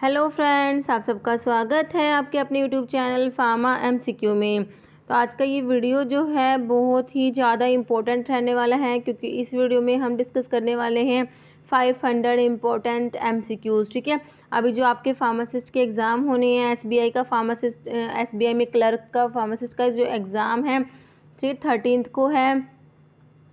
Hello friends, आप सबका स्वागत है आपके अपने यूट्यूब चैनल फार्मा एमसीक्यू में। तो आज का ये वीडियो जो है बहुत ही ज़्यादा इम्पोर्टेंट रहने वाला है, क्योंकि इस वीडियो में हम डिस्कस करने वाले हैं 500 इम्पोर्टेंट एमसीक्यूज़। ठीक है, अभी जो आपके फार्मासिस्ट के एग्ज़ाम होने हैं, एसबीआई का फार्मासिस्ट, एसबीआई में क्लर्क का फार्मासिस्ट का जो एग्ज़ाम है, ठीक 13 को है,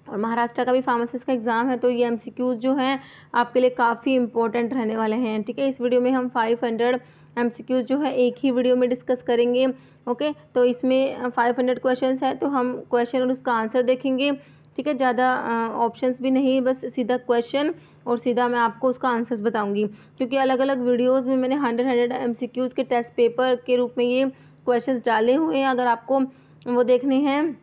और महाराष्ट्र का भी फार्मासिस्ट का एग्ज़ाम है। तो ये एमसीक्यूज़ जो हैं आपके लिए काफ़ी इंपॉर्टेंट रहने वाले हैं। ठीक है, इस वीडियो में हम 500 एमसीक्यूज़ जो है एक ही वीडियो में डिस्कस करेंगे। ओके, तो इसमें 500 क्वेश्चंस है, तो हम क्वेश्चन और उसका आंसर देखेंगे। ठीक है, ज़्यादा ऑप्शंस भी नहीं, बस सीधा क्वेश्चन और सीधा मैं आपको उसका आंसर्स बताऊंगी, क्योंकि अलग अलग वीडियोज़ में मैंने 100 एमसीक्यूज़ के टेस्ट पेपर के रूप में ये क्वेश्चन डाले हुए हैं। अगर आपको वो देखने हैं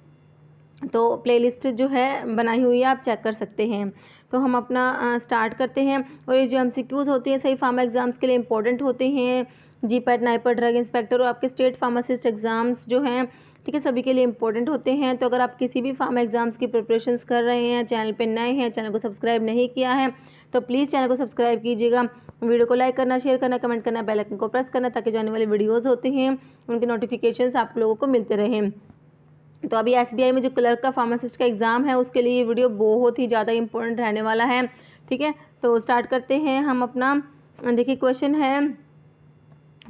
तो प्लेलिस्ट जो है बनाई हुई है, आप चेक कर सकते हैं। तो हम अपना स्टार्ट करते हैं। और ये जो एमसीक्यूज़ होती हैं सही फार्मा एग्ज़ाम्स के लिए इंपॉर्टेंट होते हैं। जीपैट, नाइपर, ड्रग इंस्पेक्टर और आपके स्टेट फार्मासिस्ट एग्ज़ाम्स जो हैं, ठीक है, सभी के लिए इंपॉर्टेंट होते हैं। तो अगर आप किसी भी फार्मा एग्ज़ाम्स की प्रिपरेशंस कर रहे हैं, चैनल पे नए हैं, चैनल को सब्सक्राइब नहीं किया है, तो प्लीज़ चैनल को सब्सक्राइब कीजिएगा। वीडियो को लाइक करना, शेयर करना, कमेंट करना, बेल आइकन को प्रेस करना, ताकि जो आने वाले वीडियोज़ होते हैं उनके नोटिफिकेशंस आप लोगों को मिलते रहें। तो अभी एसबीआई में जो क्लर्क का फार्मासिस्ट का एग्ज़ाम है, उसके लिए ये वीडियो बहुत ही ज़्यादा इंपॉर्टेंट रहने वाला है। ठीक है, तो स्टार्ट करते हैं हम अपना। देखिए क्वेश्चन है,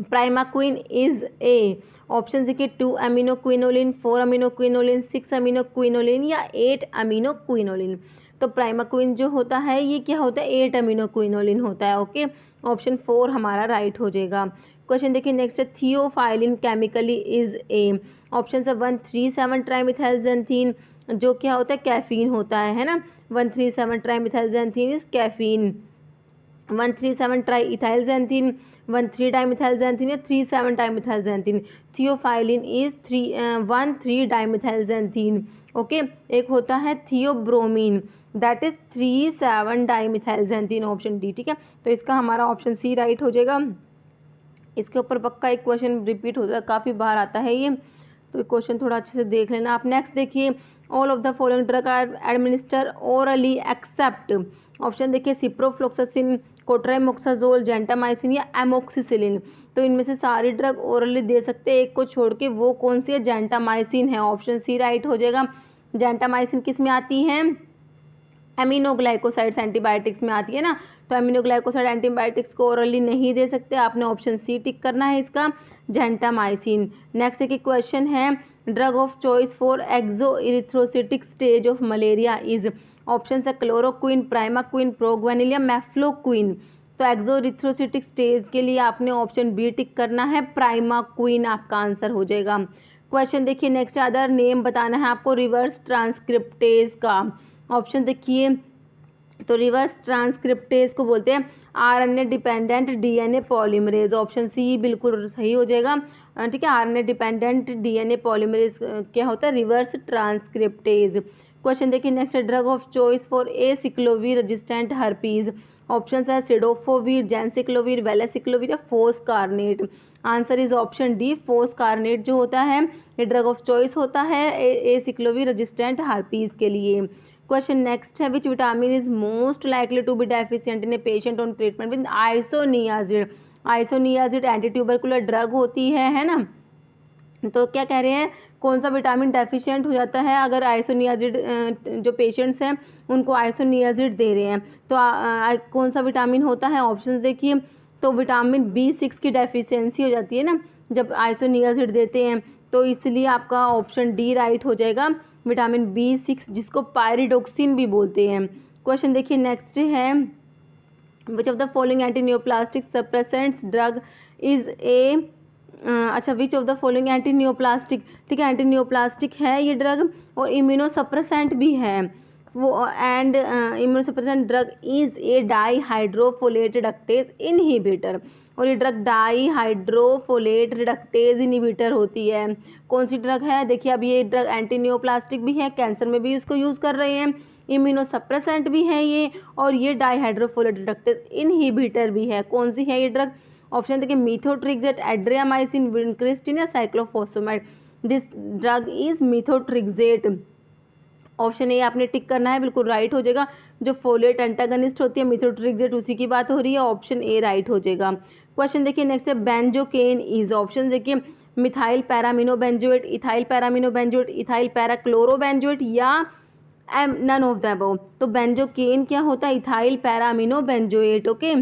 प्राइमाक्विन इज़ ए, ऑप्शन देखिए 2 amino quinoline, 4 amino quinoline, 6 amino quinoline या 8 अमीनो क्विनोलिन। तो प्राइमाक्विन जो होता है ये क्या होता है, 8 अमीनो क्विनोलिन होता है। ओके, ऑप्शन 4 हमारा राइट हो जाएगा। क्वेश्चन देखिए नेक्स्ट है, theophylline chemically is a, option है 137 ट्राइमिथाइलजेंथीन, जो क्या होता है, कैफीन होता है ना। 137 trimethylxanthine is caffeine. 137 tri ethylxanthine, 13 dimethylxanthine या 37 dimethylxanthine. Theophylline is 13 dimethylxanthine. Okay, एक होता है theobromine, that is 37 dimethylxanthine, option D. ठीक है, तो इसका हमारा ऑप्शन सी राइट हो जाएगा। इसके ऊपर पक्का एक क्वेश्चन रिपीट होता है, काफ़ी बार आता है ये, तो क्वेश्चन थोड़ा अच्छे से देख लेना आप। नेक्स्ट देखिए, all of the following drug are administer orally except, option देखिए सिप्रोफ्लोक्सासिन, कोट्राइमोक्साजोल, जेंटामाइसिन या एमोक्सिसिलिन। तो इनमें से सारी ड्रग ओरली दे सकते हैं, एक को छोड़ के, वो कौन सी है, जेंटामाइसिन है, ऑप्शन सी राइट हो जाएगा। जेंटामाइसिन किस में आती है, एमिनोग्लाइकोसाइड्स एंटीबायोटिक्स में आती है ना। तो एमिनोग्लाइकोसाइड एंटीबायोटिक्स को ओरली नहीं दे सकते, आपने ऑप्शन सी टिक करना है इसका, जेंटामाइसिन। नेक्स्ट देखिए क्वेश्चन है, drug of choice for exo erythrocytic stage of malaria is, option है क्लोरोक्विन, प्राइमाक्विन, प्रोग्वेनिल या मेफ्लोक्विन। तो एक्सो इरिथ्रोसिटिक स्टेज के लिए आपने ऑप्शन बी टिक करना है, प्राइमाक्विन आपका आंसर हो जाएगा। क्वेश्चन देखिए नेक्स्ट, अदर नेम बताना है आपको रिवर्स ट्रांसक्रिप्टेज का। ऑप्शन देखिए, तो रिवर्स ट्रांसक्रिप्टेज को बोलते हैं RNA dependent DNA polymerase, option C बिल्कुल सही हो जाएगा। ठीक है, आरएनए डिपेंडेंट डीएनए पॉलीमरेज क्या होता है, रिवर्स ट्रांसक्रिप्टेज। क्वेश्चन देखिए next, drug of choice for एसिक्लोवीर resistant herpes, option है सिडोफोवीर, जेंसिक्लोवीर, वेलेसिक्लोवीर या फोस्कारनेट। आंसर इज ऑप्शन डी, फोस्कारनेट जो होता है ये ड्रग ऑफ चॉइस होता है एसिक्लोवीर रेजिस्टेंट हर्पीज के लिए। क्वेश्चन नेक्स्ट है, which vitamin is most likely to be deficient in a patient on treatment with isoniazid. Isoniazid anti tubercular drug होती है ना। तो क्या कह रहे हैं, कौन सा विटामिन डेफिशिएंट हो जाता है अगर आइसोनियाजिड, जो पेशेंट्स हैं उनको आइसोनियाजिड दे रहे हैं, तो कौन सा विटामिन होता है, ऑप्शंस देखिए। तो विटामिन B6 की डेफिशिएंसी हो जाती है ना जब आइसोनियाजिड देते हैं, तो इसलिए आपका ऑप्शन डी राइट हो जाएगा, विटामिन B6, जिसको पायरिडोक्सिन भी बोलते हैं। क्वेश्चन देखिए नेक्स्ट है, which of the following anti neoplastic suppressants drug is a, अच्छा which of the following anti neoplastic, ठीक है, एंटी न्यूप्लास्टिक है ये ड्रग और इम्यूनोसप्रेसेंट भी है वो, and immunosuppressant drug is a dihydrofolate reductase inhibitor, और ये drug dihydrofolate reductase inhibitor होती है। कौन सी ड्रग है, देखिए अब ये ड्रग एंटी न्यूप्लास्टिक भी है, कैंसर में भी इसको यूज़ कर रहे हैं, इम्यूनोसप्रेसेंट भी है ये, और ये डाई हाइड्रोफोलेट रिडक्टेज इनहिबिटर भी है। कौन सी है ये ड्रग, ऑप्शन देखिए मिथोट्रिक्सेट, एड्रियामाइसिन, विनक्रिस्टिन या cyclophosphamide. This drug is methotrexate, option A आपने टिक करना है, बिल्कुल राइट हो जाएगा। जो फोलेट एंटागनिस्ट होती है मिथोट्रिक्सेट, उसी की बात हो रही है, ऑप्शन ए राइट हो जाएगा। क्वेश्चन देखिए नेक्स्ट है बेंजोकेन इज, ऑप्शन देखिए methyl paraamino benzoate, ethyl paraamino benzoate, ethyl parachloro benzoate या नन ऑफ द अबव। तो बेंजोकेन क्या होता है, ethyl paraamino benzoate. Okay,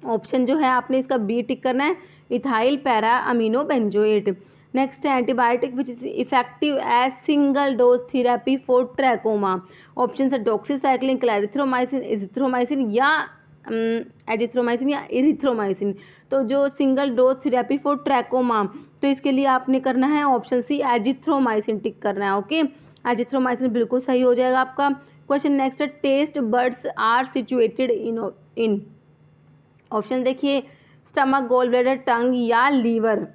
option जो है आपने इसका बी टिक करना है, ethyl para amino benzoate. Next है antibiotic which is effective as single dose therapy for trachoma. Option है डॉक्सीसाइक्लिन, क्लैरिथ्रोमाइसिन, इजिथ्रोमाइसिन या एजिथ्रोमाइसिन या इरिथ्रोमाइसिन। तो जो single dose therapy for trachoma, तो इसके लिए आपने करना है ऑप्शन सी एजिथ्रोमाइसिन टिक करना है। ओके, एजिथ्रोमाइसिन बिल्कुल सही हो जाएगा आपका। क्वेश्चन नेक्स्ट है taste buds are situated in, option देखिए स्टमक, गॉल ब्लैडर, टंग या लीवर।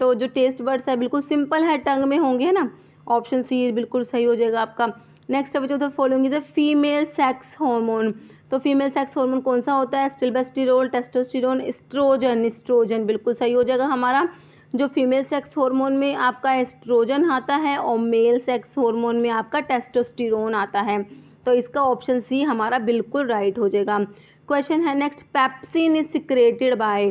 तो जो टेस्ट बर्ड्स है बिल्कुल सिंपल है, टंग में होंगे, है ना, ऑप्शन सी बिल्कुल सही हो जाएगा आपका। नेक्स्ट है जो following is female sex hormone. तो फीमेल सेक्स हार्मोन कौन सा होता है, स्टिल्बेस्टिरोल, टेस्टोस्टेरोन, एस्ट्रोजन। एस्ट्रोजन बिल्कुल सही हो जाएगा हमारा। जो फीमेल सेक्स हार्मोन में आपका एस्ट्रोजन आता है और मेल सेक्स हार्मोन में आपका टेस्टोस्टेरोन आता है। तो इसका ऑप्शन सी हमारा बिल्कुल राइट हो जाएगा। क्वेश्चन है next pepsin is secreted by.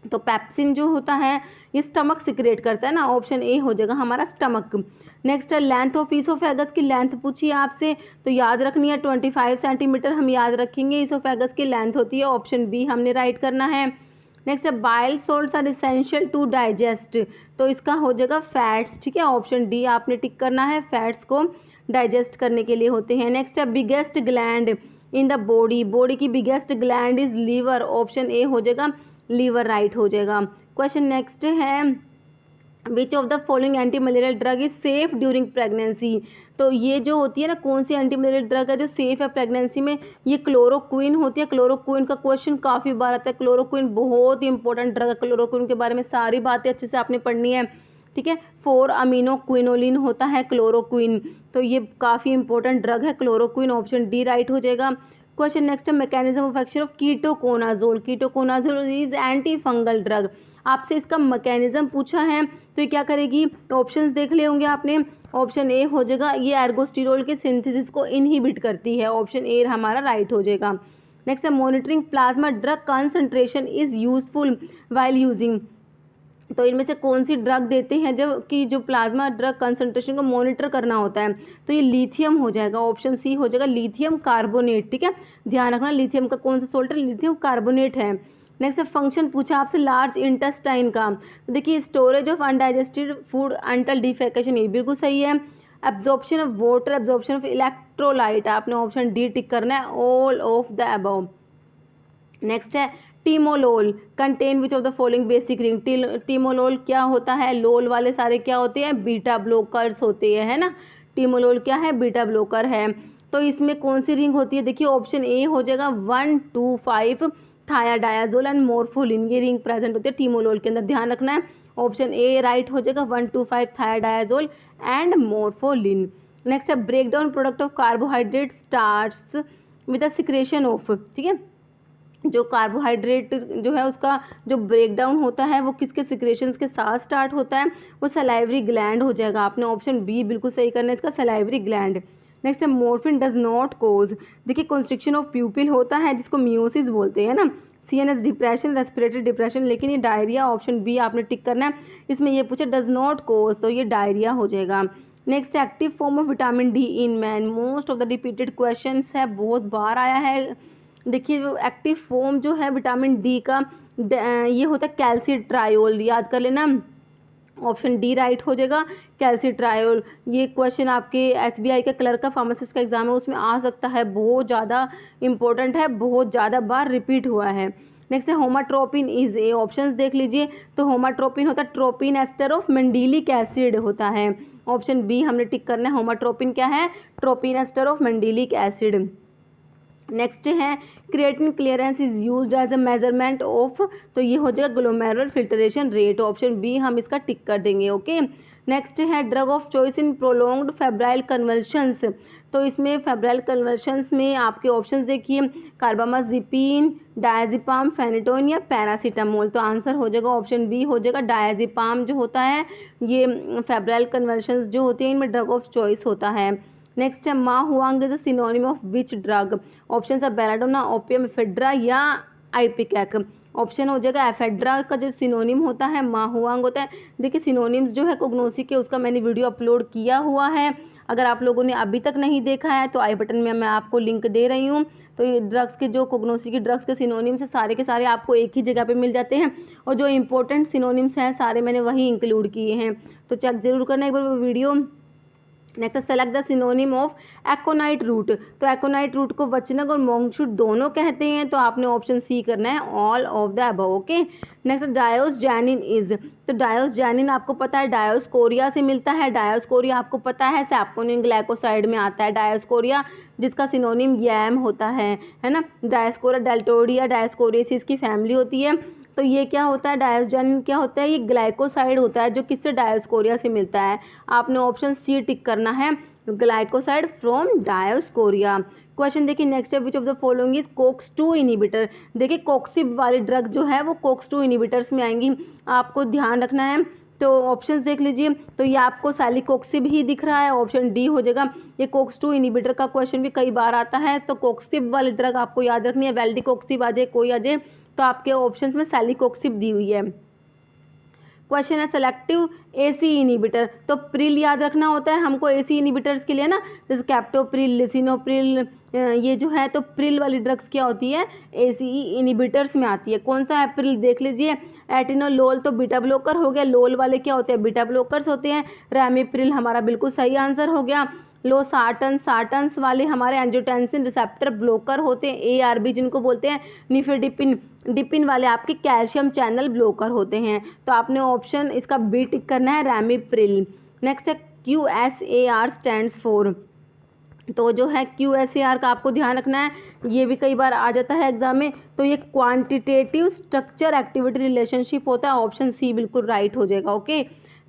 तो पेप्सिन जो होता है ये स्टमक सिक्रेट करता है ना, ऑप्शन ए हो जाएगा हमारा स्टमक। नेक्स्ट है लेंथ ऑफ ईसोफेगस की लेंथ पूछी है आपसे, तो याद रखनी है 25 सेंटीमीटर हम याद रखेंगे ईसोफेगस की लेंथ होती है, ऑप्शन बी हमने राइट करना है। नेक्स्ट है bile salts are essential to digest, तो इसका हो जाएगा फैट्स, ठीक है, ऑप्शन डी आपने टिक करना है, फैट्स को डाइजेस्ट करने के लिए होते हैं। नेक्स्ट है biggest gland in the body, body की biggest gland is liver, option A हो जाएगा लीवर राइट हो जाएगा। क्वेश्चन नेक्स्ट है which of the following anti malarial drug is safe during pregnancy. तो ये जो होती है ना, कौन सी एंटी मलेरियल ड्रग है जो सेफ है प्रेगनेंसी में, ये क्लोरोक्विन होती है। क्लोरोक्विन का क्वेश्चन काफ़ी बार आता है, क्लोरोक्विन बहुत ही इंपॉर्टेंट ड्रग है, क्लोरोक्विन के बारे में सारी बातें अच्छे से आपने पढ़नी है, ठीक है। 4 अमीनो क्विनोलिन होता है क्लोरोक्विन, तो ये काफ़ी इंपॉर्टेंट ड्रग है क्लोरोक्विन, ऑप्शन डी राइट हो जाएगा। क्वेश्चन नेक्स्ट है mechanism of action of ketoconazole. Ketoconazole is anti fungal drug, आपसे इसका मैकेनिज्म पूछा है, तो ये क्या करेगी, तो ऑप्शंस देख लिए होंगे आपने, ऑप्शन ए हो जाएगा ये एर्गोस्टिरोल के सिंथेसिस को इनहिबिट करती है, ऑप्शन ए हमारा राइट हो जाएगा। नेक्स्ट है monitoring plasma drug concentration is useful while using. तो इनमें से कौन सी ड्रग देते हैं जब कि जो प्लाज्मा ड्रग कंसंट्रेशन को मॉनिटर करना होता है, तो ये लिथियम हो जाएगा, ऑप्शन सी हो जाएगा लिथियम कार्बोनेट, ठीक है, ध्यान रखना लिथियम का कौन सा सोल्ट है, लिथियम कार्बोनेट है। नेक्स्ट फंक्शन पूछा आपसे लार्ज इंटेस्टाइन का, तो देखिए storage of undigested food until defecation, ये बिल्कुल सही है। Absorption of water, absorption of electrolyte, आपने ऑप्शन डी टिक करना है, all of the above. Next है timolol contain which of the following basic ring. Timolol क्या होता है, लोल वाले सारे क्या होते हैं, बीटा ब्लोकर्स होते हैं, है ना, टीमोलोल क्या है, बीटा ब्लोकर है। तो इसमें कौन सी रिंग होती है, देखिए ऑप्शन ए हो जाएगा 1, 2, 5 थायाडायाजोल एंड मोर्फोलिन, ये रिंग प्रेजेंट होती है टीमोलोल के अंदर, ध्यान रखना है, ऑप्शन ए राइट हो जाएगा 1, 2, 5 थायाडायाजोल एंड मोर्फोलिन। नेक्स्ट है break down product of carbohydrate starts with the secretion of, ठीक है, जो कार्बोहाइड्रेट जो है उसका जो ब्रेक डाउन होता है वो किसके सिक्रेशंस के साथ स्टार्ट होता है, वो सलाइवरी ग्लैंड हो जाएगा, आपने ऑप्शन बी बिल्कुल सही करना है इसका, सलाइवरी ग्लैंड। नेक्स्ट है मॉर्फिन डज नॉट कोज, देखिए कंस्ट्रिक्शन ऑफ प्यूपिल होता है जिसको मियोसिस बोलते हैं ना, CNS डिप्रेशन, रेस्पिरेटरी डिप्रेशन, लेकिन ये डायरिया, ऑप्शन बी आपने टिक करना है, इसमें ये पूछा डज नॉट कोज, तो ये डायरिया हो जाएगा। Next active form of vitamin D in man, most of the repeated question है, बहुत बार आया है। देखिए जो एक्टिव फॉर्म जो है विटामिन डी का ये होता है कैल्सिट्रायोल, याद कर लेना, ऑप्शन डी राइट हो जाएगा कैल्सिट्रायोल। ये क्वेश्चन आपके SBI का क्लर्क का फार्मासिस्ट का एग्जाम है उसमें आ सकता है, बहुत ज़्यादा इंपॉर्टेंट है, बहुत ज़्यादा बार रिपीट हुआ है। नेक्स्ट है होमाट्रोपिन इज ए, ऑप्शंस देख लीजिए, तो होमाट्रोपिन होता है tropine ester of mandelic acid होता है, ऑप्शन बी हमने टिक करना है, होमाट्रोपिन क्या है, tropine ester of mandelic acid. Next है creatinine clearance is used as a measurement of, तो ये हो जाएगा glomerular filtration rate, option B हम इसका टिक कर देंगे। ओके, नेक्स्ट है drug of choice in prolonged febrile convulsions, तो इसमें फेब्राइल कन्वल्शंस में आपके ऑप्शंस देखिए कार्बामाजिपिन, डायजिपाम, फेनेटोन या पैरासीटामोल, तो आंसर हो जाएगा ऑप्शन बी हो जाएगा डायजिपाम जो होता है, ये फेब्राइल कन्वल्शंस जो होती हैं इनमें ड्रग ऑफ चॉइस होता है। नेक्स्ट है ma huang is a synonym of which drug, option है बेलाडोना, ओपियम, एफेड्रा या आइपिकैक, ऑप्शन हो जाएगा एफेड्रा का जो सिनोनिम होता है माहुआंग होता है। देखिए सिनोनिम्स जो है कोग्नोसी के, उसका मैंने वीडियो अपलोड किया हुआ है, अगर आप लोगों ने अभी तक नहीं देखा है तो आई बटन में मैं आपको लिंक दे रही हूँ। तो ये ड्रग्स के जो कोग्नोसी की ड्रग्स के सिनोनिम्स है सारे के सारे आपको एक ही जगह पे मिल जाते हैं, और जो इंपॉर्टेंट सिनोनिम्स हैं सारे मैंने वही इंक्लूड किए हैं, तो चेक जरूर करना एक बार वो video. Next select the synonym of aconite root. तो एकोनाइट रूट को वचनक और मोंगशूट दोनों कहते हैं, तो आपने ऑप्शन सी करना है all of the above. Okay. Next diosgenin is. तो डायोस्जेनिन आपको पता है डायोस्कोरिया से मिलता है, डायोस्कोरिया आपको पता है सैपोनिन ग्लाइकोसाइड में आता है डायोस्कोरिया, जिसका सिनोनिम यैम होता है ना। डायोस्कोरिया डेल्टोडिया डायोस्कोरियसिस की फैमिली होती है। तो ये क्या होता है, डायोस्जेनिन क्या होता है, ये ग्लाइकोसाइड होता है जो किससे, डायोस्कोरिया से मिलता है। आपने ऑप्शन सी टिक करना है, ग्लाइकोसाइड फ्रॉम डायोस्कोरिया। क्वेश्चन देखिए नेक्स्ट है, which of the following is Cokes 2 inhibitor. देखिए कोक्सिब वाली ड्रग जो है वो कोक्स 2 इनिबिटर्स में आएंगी, आपको ध्यान रखना है। तो ऑप्शंस देख लीजिए, तो ये आपको सैलिकोक्सिब ही दिख रहा है, ऑप्शन डी हो जाएगा। ये कोक्स 2 इनिबिटर का क्वेश्चन भी कई बार आता है, तो कोक्सिब वाली ड्रग आपको याद रखनी है, वेल्डिकोक्सिब आ जाए कोई आ जाए, तो आपके ऑप्शंस में सैलिकोक्सिब दी हुई है। क्वेश्चन है सेलेक्टिव एसी इनिबिटर। तो प्रिल याद रखना होता है हमको एसी इनिबिटर्स के लिए ना, जैसे कैप्टोप्रिल, लिसिनोप्रिल, ये जो है तो प्रिल वाली ड्रग्स क्या होती है, एसी इनिबिटर्स में आती है। कौन सा है प्रिल देख लीजिए, एटिनोलोल तो बीटा ब्लॉकर हो गया, लोल वाले क्या होते हैं, बीटा ब्लॉकर्स होते हैं। रैमीप्रिल हमारा बिल्कुल सही आंसर हो गया। साटन्स वाले हमारे एंजियोटेंसिन रिसेप्टर ब्लॉकर होते हैं, एआरबी जिनको बोलते हैं। निफेडिपिन वाले आपके कैल्शियम चैनल ब्लॉकर होते हैं, तो आपने ऑप्शन इसका बी टिक करना है, रैमीप्रिल। नेक्स्ट है QSAR स्टैंड्स फॉर। तो जो है QSAR का आपको ध्यान रखना है, ये भी कई बार आ जाता है एग्जाम में। तो ये क्वांटिटेटिव स्ट्रक्चर एक्टिविटी रिलेशनशिप होता है, ऑप्शन सी बिल्कुल राइट हो जाएगा। ओके।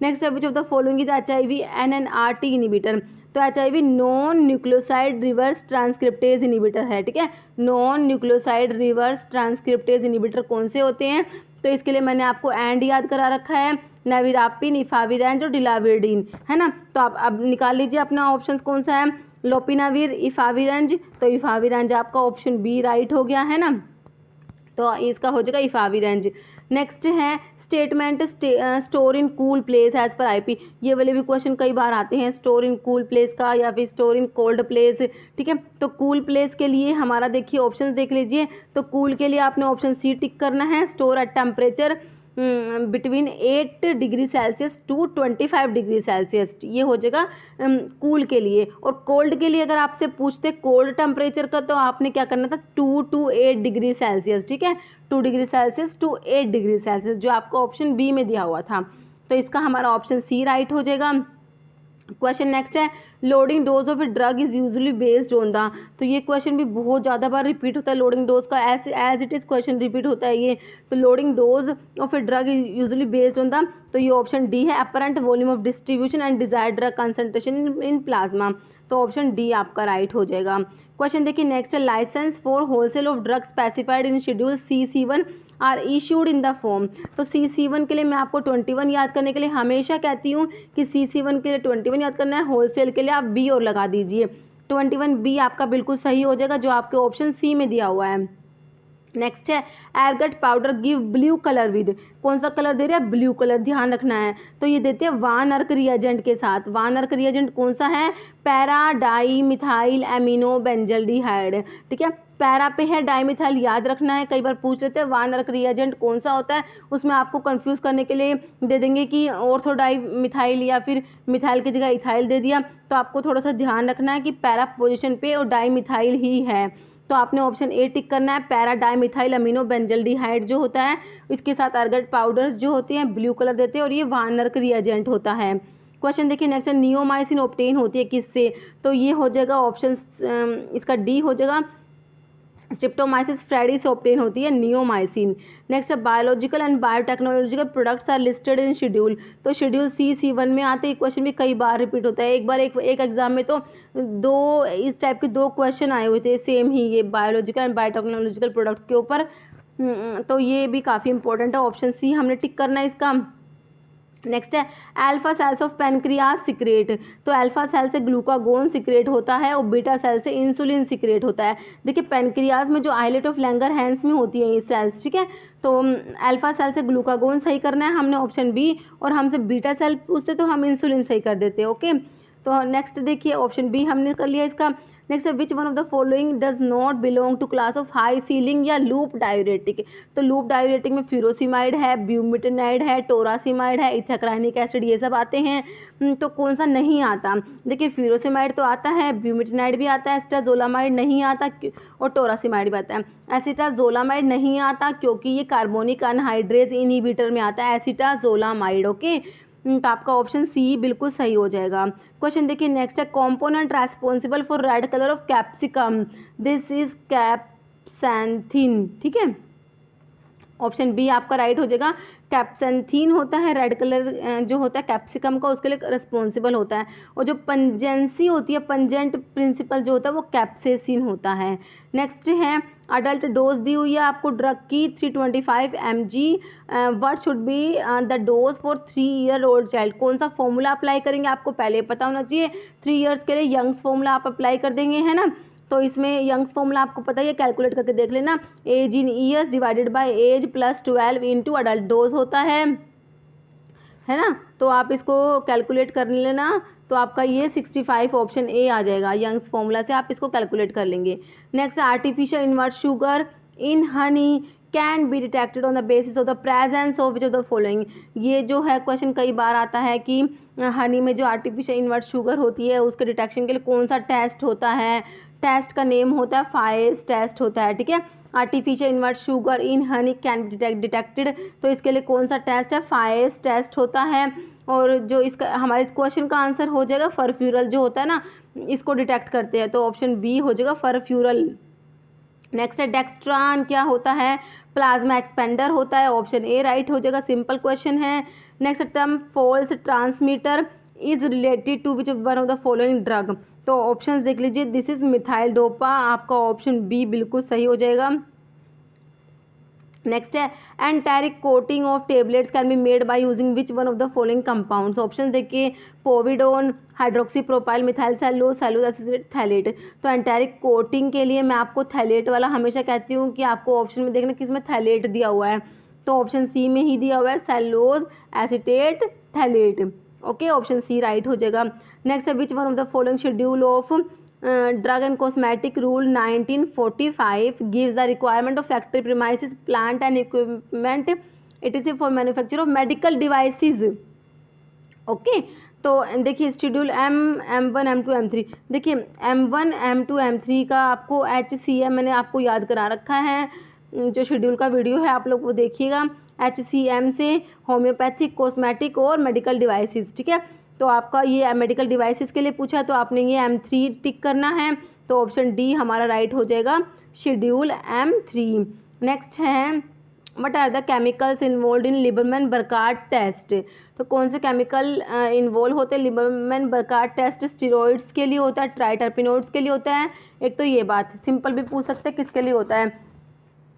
नेक्स्ट है which of the following is HIV NNRT inhibitor. तो HIV non nucleoside reverse transcriptase inhibitor है, ठीक है। Non nucleoside reverse transcriptase inhibitor कौन से होते हैं, तो इसके लिए मैंने आपको एंड याद करा रखा है, नेविरापिन, इफाविरेंज और डिलाविरडीन, है ना। तो आप अब निकाल लीजिए अपना ऑप्शन कौन सा है, लोपिनाविर, इफाविरेंज। तो इफाविरेंज आपका ऑप्शन बी राइट हो गया है ना, तो इसका हो जाएगा इफाविरेंज। नेक्स्ट है statement store in cool place as पर IP। ये वाले भी क्वेश्चन कई बार आते हैं, स्टोर इन कूल प्लेस का या फिर स्टोर इन कोल्ड प्लेस, ठीक है। तो कूल प्लेस के लिए हमारा देखिए ऑप्शन देख लीजिए, तो कूल के लिए आपने ऑप्शन सी टिक करना है, store at temperature between 8 degree Celsius to 25 degree Celsius, ये हो जाएगा कूल के लिए। और कोल्ड के लिए अगर आपसे पूछते कोल्ड टेम्परेचर का, तो आपने क्या करना था 2 to 8 डिग्री सेल्सियस, ठीक है, 2 degree Celsius to 8 degree Celsius, जो आपको ऑप्शन बी में दिया हुआ था। तो इसका हमारा ऑप्शन सी राइट हो जाएगा। क्वेश्चन नेक्स्ट है loading dose of a drug is usually based on the. तो ये क्वेश्चन भी बहुत ज़्यादा बार रिपीट होता है, लोडिंग डोज का as it is question repeat होता है ये। तो loading dose of a drug is usually based on the, तो ये ऑप्शन डी है, apparent volume of distribution and desired drug concentration in plasma, तो ऑप्शन डी आपका राइट हो जाएगा। क्वेश्चन देखिए नेक्स्ट है licence for wholesale of drug specified in schedule CC1 are issued in the form. तो CC1 के लिए मैं आपको 21 याद करने के लिए हमेशा कहती हूँ कि CC1 के लिए 21 याद करना है, होलसेल के लिए आप बी और लगा दीजिए, 21 बी आपका बिल्कुल सही हो जाएगा, जो आपके ऑप्शन सी में दिया हुआ है। नेक्स्ट है ergot powder give blue colour with. कौन सा कलर दे रहा है, ब्लू कलर, ध्यान रखना है। तो ये देते हैं वान अर्क रिएजेंट के साथ, वान अर्क रिएजेंट कौन सा है, para di methyl amino benzaldehyde, ठीक है। पैरा पे है, डाईमिथाइल याद रखना है, कई बार पूछ लेते हैं वान अर्क रिएजेंट कौन सा होता है, उसमें आपको कंफ्यूज करने के लिए दे देंगे कि ऑर्थोडाई मिथाइल या फिर मिथाइल की जगह इथाइल दे दिया, तो आपको थोड़ा सा ध्यान रखना है कि पैरा पोजीशन पे और डाईमिथाइल ही है, तो आपने ऑप्शन ए टिक करना है, पैरा डाईमिथाइल अमीनो बेंजल्डिहाइड जो होता है, इसके साथ अर्गट पाउडर्स जो होते हैं ब्लू कलर देते हैं, और ये वान अर्क रिएजेंट होता है। क्वेश्चन देखिए नेक्स्ट है नियोमाइसिन ऑब्टेन होती है किससे, तो ये हो जाएगा ऑप्शन इसका डी हो जाएगा, स्ट्रिप्टोमाइसिस फ्रेडी से ऑब्टेन होती है नियोमाइसिन। नेक्स्ट है biological and biotechnological products are listed in schedule. तो शेड्यूल C1 में आते ही क्वेश्चन भी कई बार रिपीट होता है, एक बार एक एग्जाम में तो दो इस टाइप के 2 क्वेश्चन आए हुए थे सेम ही, ये बायोलॉजिकल एंड बायोटेक्नोलॉजिकल प्रोडक्ट्स के ऊपर, तो ये भी काफ़ी इंपॉर्टेंट है, ऑप्शन सी हमने टिक करना है इसका। नेक्स्ट है alpha cells of pancreas secrete. तो अल्फा सेल से ग्लूकागोन सिक्रेट होता है और बीटा सेल से इंसुलिन सिक्रेट होता है। देखिए पेनक्रियाज में जो आइलेट ऑफ लैंगरहैंस में होती है ये सेल्स, ठीक है। तो अल्फा सेल से ग्लूकागोन सही करना है हमने ऑप्शन बी, और हमसे बीटा सेल पूछते तो हम इंसुलिन सही कर देते, ओके। तो नेक्स्ट देखिए ऑप्शन बी हमने कर लिया इसका। नेक्स्ट है which one of the following does not belong to class of high ceiling या लूप डायूरेटिक। तो लूप डायूरेटिक में फ्यूरोसिमाइड है, ब्यूमेटेनाइड है, टोरासिमाइड है, इथाक्राइनिक एसिड, ये सब आते हैं। तो कौन सा नहीं आता? देखिए फ्यूरोसिमाइड तो आता है, ब्यूमेटेनाइड भी आता है, एसिटाजोलामाइड नहीं आता और टोरासिमाइड भी आता है। एसिटाजोलामाइड नहीं आता क्योंकि ये कार्बोनिक अनहाइड्रेज इनहिबिटर में आता है एसिटाजोलामाइड, ओके। तो आपका ऑप्शन सी बिल्कुल सही हो जाएगा। क्वेश्चन देखिए नेक्स्ट है component responsible for red colour of capsicum, this is capsanthin, ठीक है। ऑप्शन बी आपका राइट हो जाएगा। कैप्सैंथीन होता है रेड कलर जो होता है कैप्सिकम का, उसके लिए रिस्पॉन्सिबल होता है। और जो पंजेंसी होती है, पंजेंट प्रिंसिपल जो होता है वो कैप्सेसिन होता है। नेक्स्ट है अडल्ट डोज दी हुई है आपको ड्रग की 325 mg, what should be the dose for 3 year old child. कौन सा फॉर्मूला अप्लाई करेंगे आपको पहले पता होना चाहिए। 3 ईयर्स के लिए यंग्स फॉर्मूला आप अप्लाई कर देंगे, है ना। तो इसमें यंग्स फॉर्मूला आपको पता ही है, कैलकुलेट करके देख लेना। Age in years divided by age plus 12 into adult dose होता है ना। तो आप इसको कैलकुलेट कर लेना। तो आपका ये 65 ऑप्शन ए आ जाएगा। यंग्स फॉर्मूला से आप इसको कैलकुलेट कर लेंगे। Next artificial invert sugar in Honey can be detected on the basis of the presence of which of the following. ये जो है क्वेश्चन कई बार आता है कि हनी में जो आर्टिफिशियल इन्वर्ट शुगर होती है उसके डिटेक्शन के लिए कौन सा टेस्ट होता है। टेस्ट का नेम होता है फाइज टेस्ट होता है, ठीक है। Artificial invert sugar in Honey can detected, तो इसके लिए कौन सा टेस्ट है, फाइज टेस्ट होता है। और जो इसका हमारे क्वेश्चन का आंसर हो जाएगा फरफ्यूरल जो होता है ना, इसको डिटेक्ट करते हैं। तो ऑप्शन बी हो जाएगा फरफ्यूरल। नेक्स्ट है डेक्स्ट्रान क्या होता है, प्लाज्मा एक्सपेंडर होता है। ऑप्शन ए राइट हो जाएगा, सिंपल क्वेश्चन है। Next term false transmitter is related to which one of the following drug. तो ऑप्शंस देख लीजिए, दिस इज मिथाइल डोपा, आपका ऑप्शन बी बिल्कुल सही हो जाएगा। नेक्स्ट है enteric coating of tablets can be made by using which one of the following compounds. Option देखिए povidone, hydroxy propyl, methyl cellulose, cellulose acid, phthalate. तो enteric coating के लिए मैं आपको थैलेट वाला हमेशा कहती हूँ कि आपको ऑप्शन में देखना किसमें थैलेट दिया हुआ है। तो ऑप्शन सी में ही दिया हुआ है cellulose acetate phthalate, okay. Option C right हो जाएगा। नेक्स्ट है which one of the following schedule of drug and cosmetic rule 1945 gives the requirement of factory premises, plant and equipment etc for manufacture of medical devices, okay. तो देखिए schedule M1 M2 M3, देखिए M1 M2 M3 का आपको HCM मैंने आपको याद करा रखा है, जो शेड्यूल का वीडियो है आप लोग वो देखिएगा। HCM से होम्योपैथिक, कॉस्मेटिक और मेडिकल डिवाइसेस, ठीक है। तो आपका ये मेडिकल डिवाइसेस के लिए पूछा तो आपने ये M3 टिक करना है। तो ऑप्शन डी हमारा राइट हो जाएगा, शेड्यूल M3। नेक्स्ट है what are the chemicals involved in Liebermann Burchard test. तो कौन से केमिकल इन्वॉल्व होते हैं लिबरमैन बर्कार्ड टेस्ट। स्टीरॉइड्स के लिए होता है, ट्राइटरपिनोइड्स के लिए होता है। एक तो ये बात सिंपल भी पूछ सकते हैं किसके लिए होता है।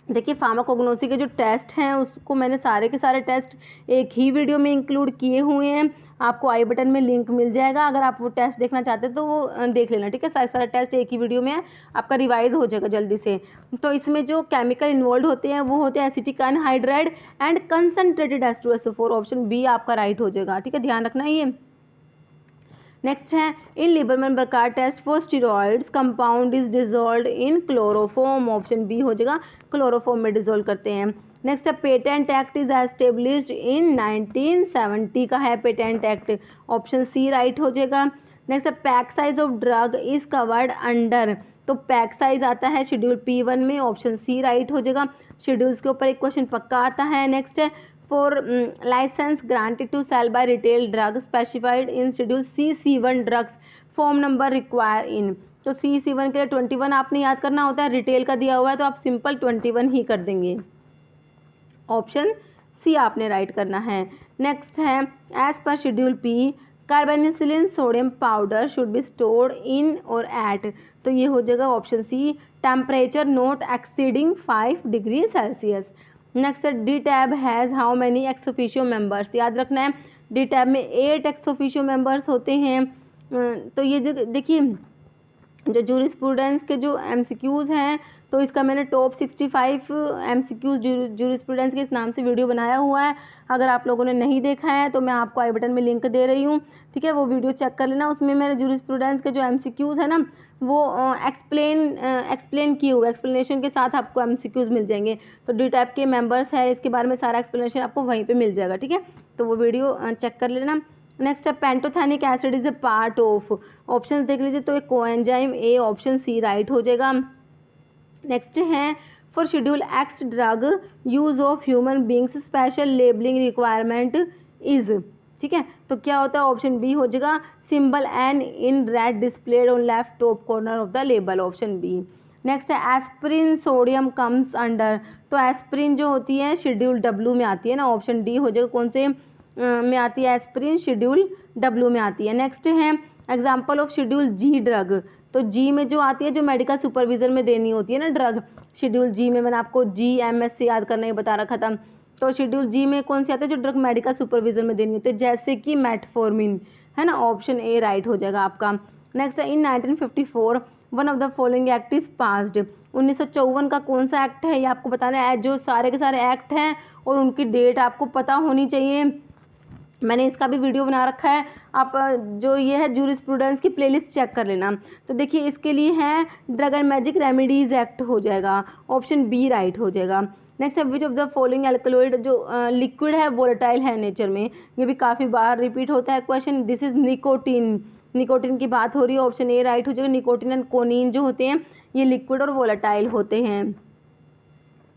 देखिए फार्माकोग्नोसी के जो टेस्ट हैं उसको मैंने सारे के सारे टेस्ट एक ही वीडियो में इंक्लूड किए हुए हैं, आपको आई बटन में लिंक मिल जाएगा। अगर आप वो टेस्ट देखना चाहते हैं तो वो देख लेना, ठीक है। सारे सारे टेस्ट एक ही वीडियो में है, आपका रिवाइज हो जाएगा जल्दी से। तो इसमें जो केमिकल इन्वॉल्व होते हैं वो होते हैं acetic anhydride and concentrated H2SO4। Option B आपका राइट हो जाएगा, ठीक है, ध्यान रखना ये। नेक्स्ट है in Liebermann Burchard test for steroids compound is dissolve in chloroform. Option B हो जाएगा, क्लोरोफॉर्म में डिजोल्व करते हैं। नेक्स्ट है patent act is established in 1970 का है patent act. Option C right हो जाएगा। नेक्स्ट है pack size of drug is covered under. तो पैक साइज आता है शेड्यूल P1 में। ऑप्शन सी राइट हो जाएगा। शेड्यूल्स के ऊपर एक क्वेश्चन पक्का आता है। नेक्स्ट है for license granted to sell by retail drugs specified in schedule C1 drugs form number require in। तो C1 के लिए 21 आपने याद करना होता है, रिटेल का दिया हुआ है तो आप सिंपल 21 ही कर देंगे। ऑप्शन सी आपने राइट करना है। नेक्स्ट है as per schedule P carbenicillin sodium powder should be stored in और एट। तो ये हो जाएगा option C temperature not exceeding 5 degree Celsius. Next D TAB has how many ex officio members, याद रखना है डी टैब में 8 एक्स ऑफिशियो मेंबर्स होते हैं। तो ये देखिए जो जूरिस्प्रूडेंस के जो एमसीक्यूज़ हैं, तो इसका मैंने टॉप 65 एमसीक्यूज़ जूरिस्प्रूडेंस के इस नाम से वीडियो बनाया हुआ है। अगर आप लोगों ने नहीं देखा है तो मैं आपको आई बटन में लिंक दे रही हूँ, ठीक है, वो वीडियो चेक कर लेना। उसमें मेरे जूरिस्प्रूडेंस के जो एमसीक्यूज़ है ना, वो एक्सप्लेन किए हुए, एक्सप्लेनेशन के साथ आपको एमसीक्यूज़ मिल जाएंगे। तो डी टाइप के मेंबर्स है, इसके बारे में सारा एक्सप्लेनेशन आपको वहीं पर मिल जाएगा, ठीक है, तो वो वीडियो चेक कर लेना। नेक्स्ट है pantothenic acid is a part of, options देख लीजिए, तो एक coenzyme A, option C right हो जाएगा। नेक्स्ट है for schedule X drug use of human beings special labelling requirement is, ठीक है, तो क्या होता है, ऑप्शन बी हो जाएगा symbol N in red displayed on left top corner of the label, option B. Next है एस्प्रिन सोडियम कम्स अंडर, तो एस्प्रिन जो होती है शेड्यूल डब्ल्यू में आती है ना, ऑप्शन डी हो जाएगा, कौन से में आती है, एस्प्रिन शेड्यूल डब्ल्यू में आती है। नेक्स्ट है example of schedule G drug, तो जी में जो आती है, जो मेडिकल सुपरविजन में देनी होती है ना ड्रग, शेड्यूल जी में मैंने आपको GMS से याद करना ही बता रखा था। तो शेड्यूल जी में कौन सी आती है, जो ड्रग मेडिकल सुपरविजन में देनी होती है, जैसे कि मेटफॉर्मिन, है ना, ऑप्शन ए राइट हो जाएगा आपका। नेक्स्ट है इन 1954 one of the following act is passed, 1954 का कौन सा एक्ट है ये आपको बताना है। जो सारे के सारे एक्ट हैं और उनकी डेट आपको पता होनी चाहिए, मैंने इसका भी वीडियो बना रखा है, आप जो ये है जूरिस्प्रूडेंस की प्लेलिस्ट चेक कर लेना। तो देखिए इसके लिए है drug and magic remedies act हो जाएगा, ऑप्शन बी राइट हो जाएगा। नेक्स्ट है which of the following alkaloid, जो लिक्विड है वोलेटाइल है नेचर में, ये भी काफ़ी बार रिपीट होता है question, this is nicotine, nicotine की बात हो रही है, ऑप्शन ए राइट हो जाएगा। निकोटीन एंड कोनीन जो होते हैं ये लिक्विड और वोलेटाइल होते हैं।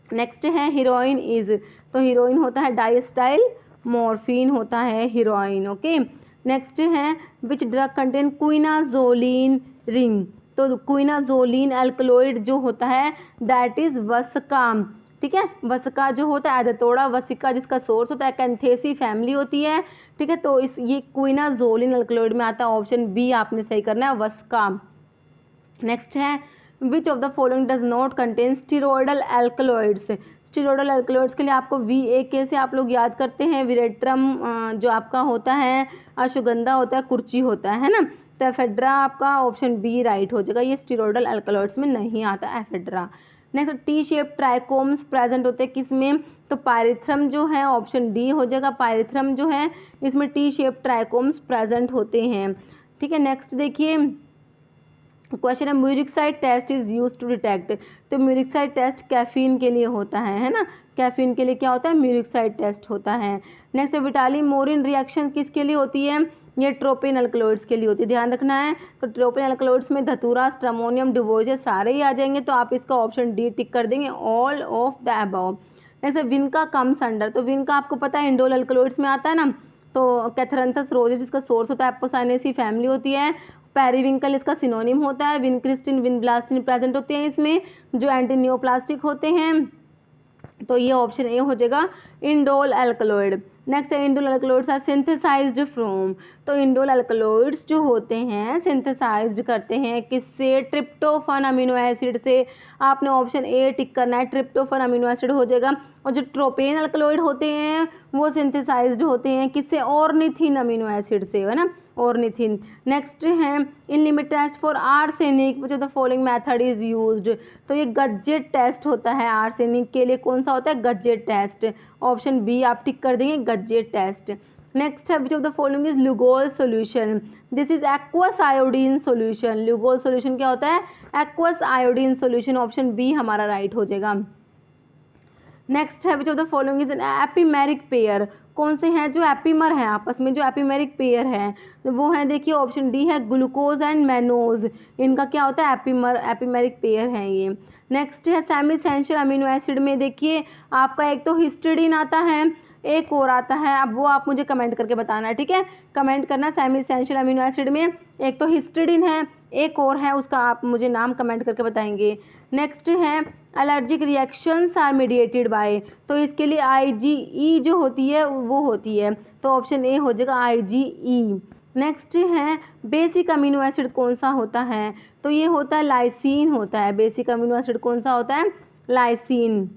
नेक्स्ट है हीरोइन इज, तो हीरोइन होता है डाइस्टाइल, मॉर्फिन होता है हीरोइन, ओके। नेक्स्ट है विच ड्रग कंटेन क्विनाजोलिन रिंग, तो क्विनाजोलिन एल्कलॉइड जो होता है दैट इज वसका, ठीक है, वसका जो होता है एडेथोड़ा वसिका, जिसका सोर्स होता है कैंथेसी फैमिली होती है, ठीक है, तो इस ये क्विनाजोलिन एल्कलॉइड में आता है, ऑप्शन बी आपने सही करना है, वसका। नेक्स्ट है which of the following does not contain steroidal alkaloids, steroidal alkaloids के लिए आपको VAK से आप लोग याद करते हैं, विरेट्रम जो आपका होता है, अश्वगंधा होता है, कुर्ची होता है ना, तो एफेड्रा आपका ऑप्शन बी राइट हो जाएगा, ये स्टीरोइडल एल्कलॉइड्स में नहीं आता ephedra. Next T shape trichomes present होते हैं किसमें, तो पायरिथ्रम जो है, ऑप्शन डी हो जाएगा, पायरिथ्रम जो है इसमें टी शेप ट्राइकोम्स प्रेजेंट होते हैं, ठीक है। नेक्स्ट देखिए क्वेश्चन है murexide test is use to detect, तो म्यूरिक्साइड टेस्ट कैफीन के लिए होता है ना, कैफीन के लिए क्या होता है, म्यूरिक्साइड टेस्ट होता है। नेक्स्ट विटाली मोरिन रिएक्शन किसके लिए होती है, ये ट्रोपिन अल्कलॉइड्स के लिए होती है, ध्यान रखना है। तो ट्रोपिन अल्कलॉइड्स में धतूरा, स्ट्रामोनियम, डिवोजियस सारे ही आ जाएंगे, तो आप इसका ऑप्शन डी टिक कर देंगे, all of the above. Next विनका comes under, तो विनका आपको पता है इंडोल अल्कलॉइड्स में आता है ना, तो कैथरंथस रोजेस जिसका सोर्स होता है एपोसाइनेसी फैमिली होती है, पेरीविंकल इसका सिनोनिम होता है, विनक्रिस्टिन, विनब्लास्टिन प्रेजेंट होते हैं इसमें, जो एंटी नियोप्लास्टिक होते हैं, तो ये ऑप्शन ए हो जाएगा इंडोल एल्कलॉइड। नेक्स्ट है indole alkaloids are synthesised from, तो इंडोल एल्कलॉइड्स जो होते हैं सिंथेसाइज्ड करते हैं किससे, ट्रिप्टोफन अमीनो एसिड से, आपने ऑप्शन ए टिक करना है, ट्रिप्टोफन अमीनो एसिड हो जाएगा। और जो ट्रोपेन एल्कलॉइड होते हैं वो सिंथेसाइज्ड होते हैं किससे, ऑर्निथिन अमीनो एसिड से, है ना, ऑर्निथिन। नेक्स्ट है in limit test for arsenic which of the following method is used, तो ये गजेट टेस्ट होता है आर्सेनिक के लिए, कौन सा होता है, गजेट टेस्ट, ऑप्शन बी आप टिक कर देंगे, गजेट टेस्ट। नेक्स्ट है which of the following is Lugol solution, this is aqueous iodine solution, Lugol solution क्या होता है, aqueous iodine solution, option B हमारा राइट हो जाएगा। नेक्स्ट है which of the following is an epimeric pair, कौन से हैं जो एपीमर हैं आपस में, जो एपीमेरिक पेयर हैं वो हैं, देखिए ऑप्शन डी है ग्लूकोज एंड मैनोज, इनका क्या होता है एपीमेरिक पेयर हैं ये। नेक्स्ट है सेमी एसेंशियल अमीनो एसिड में देखिए आपका एक तो हिस्टिडीन आता है, एक और आता है, अब वो आप मुझे कमेंट करके बताना है, ठीक है, कमेंट करना सेमी एसेंशियल अमीनो एसिड में एक तो हिस्टिडीन है, एक और है, उसका आप मुझे नाम कमेंट करके बताएंगे। नेक्स्ट है allergic reactions are mediated by, तो इसके लिए IgE जो होती है वो होती है, तो ऑप्शन ए हो जाएगा IgE। नेक्स्ट है बेसिक अमीनो एसिड कौन सा होता है, तो ये होता है लाइसिन होता है, बेसिक अमीनो एसिड कौन सा होता है, लाइसिन।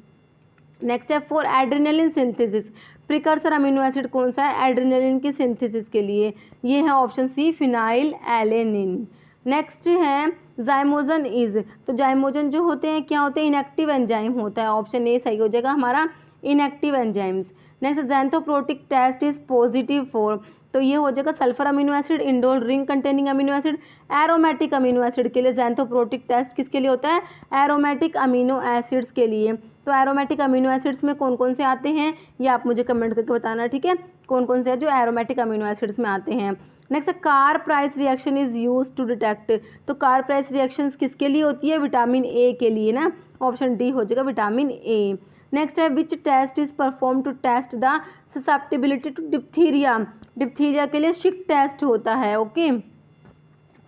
नेक्स्ट है for adrenaline synthesis, precursor amino acid कौन सा है एड्रेनलिन की सिंथेसिस के लिए, ये है ऑप्शन सी फिनाइल एलेनिन। नेक्स्ट है जाइमोजन इज, तो जाइमोजन जो होते हैं क्या होते हैं इनएक्टिव एंजाइम होता है, ऑप्शन ए सही हो जाएगा हमारा inactive enzymes. Next xanthoproteic test is positive for, तो ये हो जाएगा sulphur amino acid, indole ring containing amino acid, aromatic amino acid के लिए। ज़ैंथोप्रोटिक टेस्ट किसके लिए होता है एरोमेटिक अमीनो एसिड्स के लिए। तो एरोमेटिक अमीनो एसिड्स में कौन कौन से आते हैं ये आप मुझे कमेंट करके बताना, ठीक है, कौन कौन से हैं जो एरोमेटिक अमीनो एसिड्स में आते हैं। Next Carr Price reaction is use to detect, तो कार प्राइस रिएक्शन किसके लिए होती है विटामिन ए के लिए ना, ऑप्शन डी हो जाएगा विटामिन ए। नेक्स्ट है which test is perform to test the susceptibility to diphtheria, diphtheria के लिए शिक टेस्ट होता है, ओके,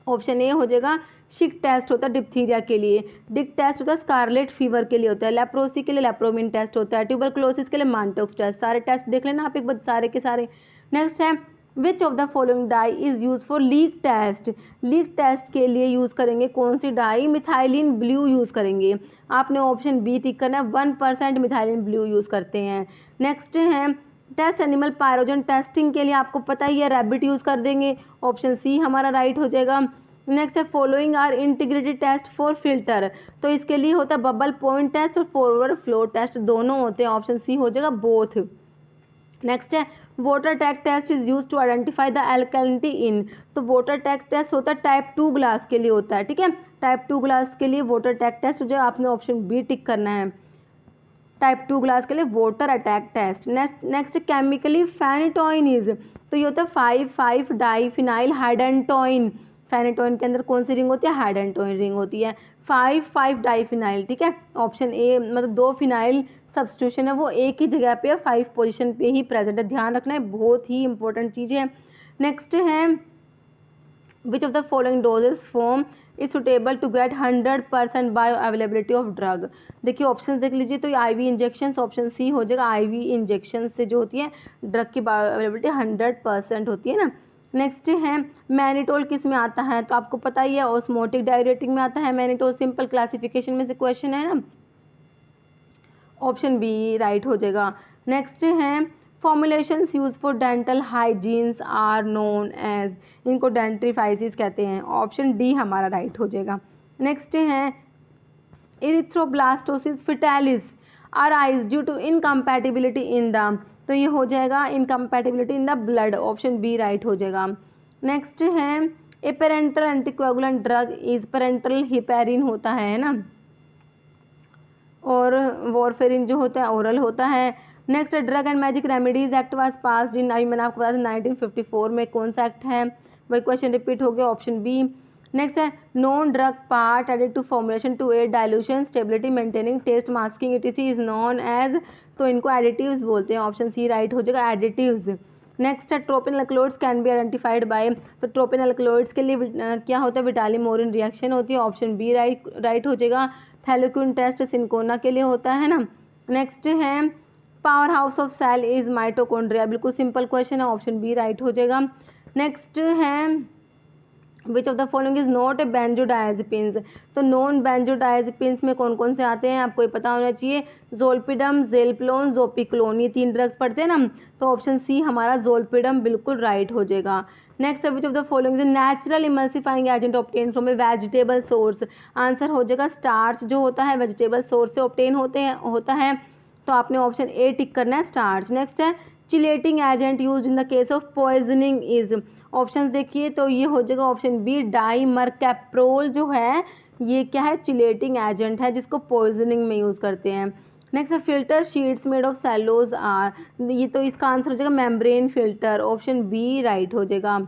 ऑप्शन ए हो जाएगा शिक टेस्ट होता है डिप्थीरिया के लिए। डिक टेस्ट होता है स्कारलेट फीवर के लिए होता है, लेप्रोसी के लिए लेप्रोमिन टेस्ट होता है, ट्यूबरकुलोसिस के लिए मानटोक्स टेस्ट, सारे टेस्ट देख लेना आप एक बार सारे के सारे। नेक्स्ट है which of the following dye is use for leak test, leak test के लिए यूज़ करेंगे कौन सी डाई मिथाइलिन ब्लू यूज़ करेंगे, आपने ऑप्शन बी टिक करना है 1% मिथाइलिन ब्लू यूज़ करते हैं। नेक्स्ट है टेस्ट एनिमल पायरोजन टेस्टिंग के लिए आपको पता ही है रैबिट यूज़ कर देंगे, ऑप्शन सी हमारा राइट हो जाएगा। नेक्स्ट है following are integrated test for filter, तो इसके लिए होता है बबल पॉइंट टेस्ट और फॉरवर्ड फ्लो टेस्ट दोनों होते हैं, ऑप्शन सी हो जाएगा बोथ। नेक्स्ट है water tag test is use to identify the alkalinity in, तो वाटर टैग टेस्ट होता है टाइप 2 ग्लास के लिए होता है, ठीक है, टाइप 2 ग्लास के लिए वाटर टैग टेस्ट जो आपने ऑप्शन बी टिक करना है, टाइप 2 ग्लास के लिए water attack test. Next chemically phenytoin is, तो ये होता है 5,5 डाईफिनाइल हाइडेंटोइन, फेनेटोइन के अंदर कौन सी रिंग होती है हाइडेंटोइन रिंग होती है, 5,5 डाईफिनाइल, ठीक है, ऑप्शन ए मतलब 2 फिनाइल सब्स्टिट्यूशन है वो एक ही जगह पे 5 पोजीशन पे ही प्रेजेंट है, ध्यान रखना है बहुत ही इंपॉर्टेंट चीज़ है। नेक्स्ट है which of the following doses form is suitable to get 100% bioavailability of drug, देखिए ऑप्शन देख लीजिए, तो आईवी इंजेक्शन ऑप्शन सी हो जाएगा, आईवी इंजेक्शन से जो होती है ड्रग की बायो अवेलेबिलिटी 100% होती है ना। नेक्स्ट है मैनिटोल किस में आता है, तो आपको पता ही है ऑस्मोटिक डायरेटिक में आता है मैनिटोल, सिंपल क्लासिफिकेशन में से क्वेश्चन है ना, ऑप्शन बी राइट हो जाएगा। नेक्स्ट है formulations use for dental hygienes are known as, इनको डेंट्रीफाइसिस कहते हैं, ऑप्शन डी हमारा राइट हो जाएगा। नेक्स्ट है erythroblastosis fetalis arise due to incompatibility in the, तो ये हो जाएगा incompatibility in the blood, option B right हो जाएगा। नेक्स्ट है a parental anticoagulant drug is parental heparin होता है ना, और वॉरफेरिन जो होता है ओरल होता है। Next drug and magic remedies act was passed in, अभी मैंने आपको बताया 1954 में, कौन सा एक्ट है, वही क्वेश्चन रिपीट हो गया, ऑप्शन बी। नेक्स्ट है non drug part added to formulation to aid dilution stability maintaining taste masking etc is known as, तो इनको एडिटिव्स बोलते हैं, ऑप्शन सी राइट हो जाएगा एडिटिव्स। नेक्स्ट है tropine alkaloids can be identified by, तो tropine alkaloids के लिए क्या होता है विटालिमोरिन रिएक्शन होती है, ऑप्शन बी राइट हो जाएगा। थैलेक्यून टेस्ट सिंकोना के लिए होता है ना। नेक्स्ट है power house of cell is mitochondria, बिल्कुल सिंपल क्वेश्चन है, ऑप्शन बी राइट हो जाएगा। नेक्स्ट है which of the following is not a benzodiazepines, तो नॉन बेंजोडायजेपिन्स में कौन कौन से आते हैं आपको ये पता होना चाहिए, जोल्पिडम जेलप्लोन जोपिक्लोन, ये 3 ड्रग्स पढ़ते हैं ना, तो ऑप्शन सी हमारा जोल्पिडम बिल्कुल राइट हो जाएगा। Next which of the following is natural emulsifying agent obtain from A vegetable source, answer हो जाएगा स्टार्च जो होता है वेजिटेबल सोर्स से ऑब्टेन होता है, तो आपने ऑप्शन ए टिक करना है स्टार्च। नेक्स्ट है chelating agent use in the case of poisoning is, options देखिए तो ये हो जाएगा ऑप्शन बी डाइमरकैप्रोल जो है ये क्या है चिलेटिंग एजेंट है जिसको पॉइजनिंग में यूज़ करते हैं। नेक्स्ट है filter sheets made of cellulose are, ये तो इसका आंसर हो जाएगा membrane filter, option B right हो जाएगा।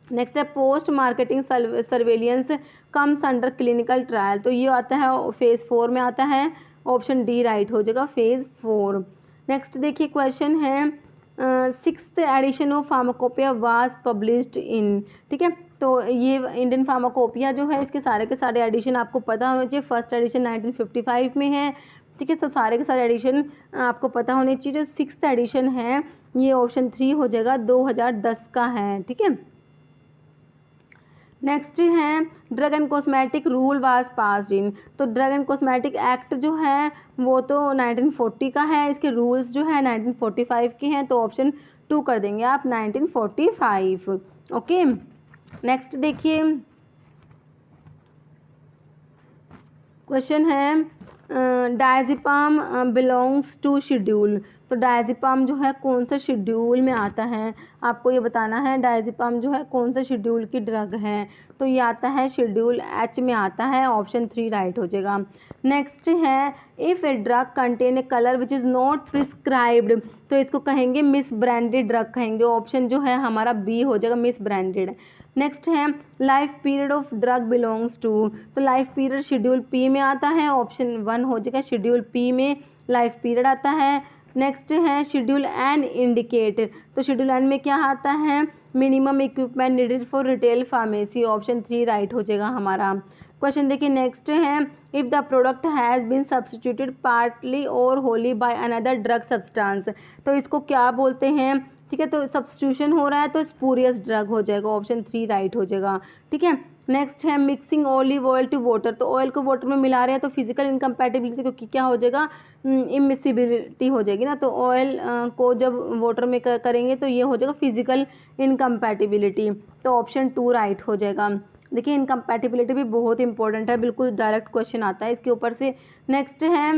नेक्स्ट है post marketing surveillance comes under clinical trial, तो ये आता है फेज़ 4 में आता है, ऑप्शन डी राइट हो जाएगा फेज़ 4। नेक्स्ट देखिए क्वेश्चन है 6th edition of pharmacopoeia was published in, ठीक है, तो ये इंडियन फार्माकोपिया जो है इसके के सारे एडिशन आपको पता होना चाहिए, फर्स्ट एडिशन 1955 में है, ठीक है, तो सारे के सारे एडिशन आपको पता होने चाहिए। जो 6th एडिशन है ये ऑप्शन 3 हो जाएगा 2010 का है, ठीक है। नेक्स्ट है drug and cosmetic rule was passed in. तो ड्रग एंड कॉस्मेटिक एक्ट जो है वो तो 1940 का है, इसके रूल्स जो है 1945 के हैं, तो ऑप्शन 2 कर देंगे आप 1945। ओके, नेक्स्ट देखिए क्वेश्चन है डायजेपाम बिलोंग्स टू शेड्यूल। तो डायजेपाम जो है कौन सा शेड्यूल में आता है, आपको ये बताना है। डायजेपाम जो है कौन सा शेड्यूल की ड्रग है, तो ये आता है शेड्यूल एच में आता है, ऑप्शन 3 राइट हो जाएगा। नेक्स्ट है if a drug contain a colour which is not prescribed, तो इसको कहेंगे मिस ब्रांडेड ड्रग कहेंगे, ऑप्शन जो है हमारा बी हो जाएगा मिस ब्रांडेड। नेक्स्ट है life period of drug belongs to, तो लाइफ पीरियड शेड्यूल पी में आता है, ऑप्शन 1 हो जाएगा, शेड्यूल पी में लाइफ पीरियड आता है। नेक्स्ट है शेड्यूल एन इंडिकेट, तो शेड्यूल एन में क्या आता है, minimum equipment needed for retail pharmacy, option 3 right हो जाएगा हमारा। क्वेश्चन देखिए नेक्स्ट है if the product has been substituted partly और wholly by another drug substance, तो इसको क्या बोलते हैं, ठीक है, तो सब्सटीट्यूशन हो रहा है तो स्पूरियस ड्रग हो जाएगा, ऑप्शन 3 राइट हो जाएगा, ठीक है। नेक्स्ट है mixing olive oil to water, तो ऑयल को वाटर में मिला रहे हैं तो फिजिकल इनकम्पैटिबिलिटी, क्योंकि क्या हो जाएगा इमिसिबिलिटी हो जाएगी ना, तो ऑयल को जब वाटर में करेंगे तो ये हो जाएगा फिजिकल इनकम्पैटिबिलिटी, तो ऑप्शन 2 राइट हो जाएगा। देखिए इनकम्पैटिबिलिटी भी बहुत इंपॉर्टेंट है, बिल्कुल डायरेक्ट क्वेश्चन आता है इसके ऊपर से। नेक्स्ट है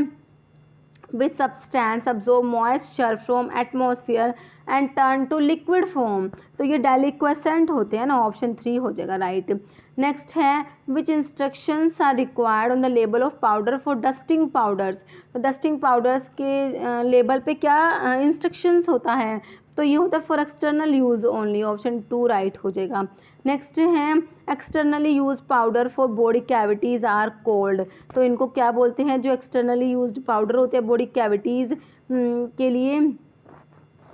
which substance absorb moisture from atmosphere and turn to liquid form, तो ये डेलिक्वेसेंट होते हैं ना, ऑप्शन 3 हो जाएगा राइट। नेक्स्ट है which instructions are required on the label of powder for dusting powders, तो डस्टिंग पाउडर्स के लेबल पे क्या इंस्ट्रक्शंस होता है, तो ये होता है for external use only, option 2 right हो जाएगा। नेक्स्ट है externally use powder for body cavities are called, तो इनको क्या बोलते हैं, जो एक्सटर्नली यूज्ड पाउडर होते हैं बॉडी कैविटीज़ के लिए,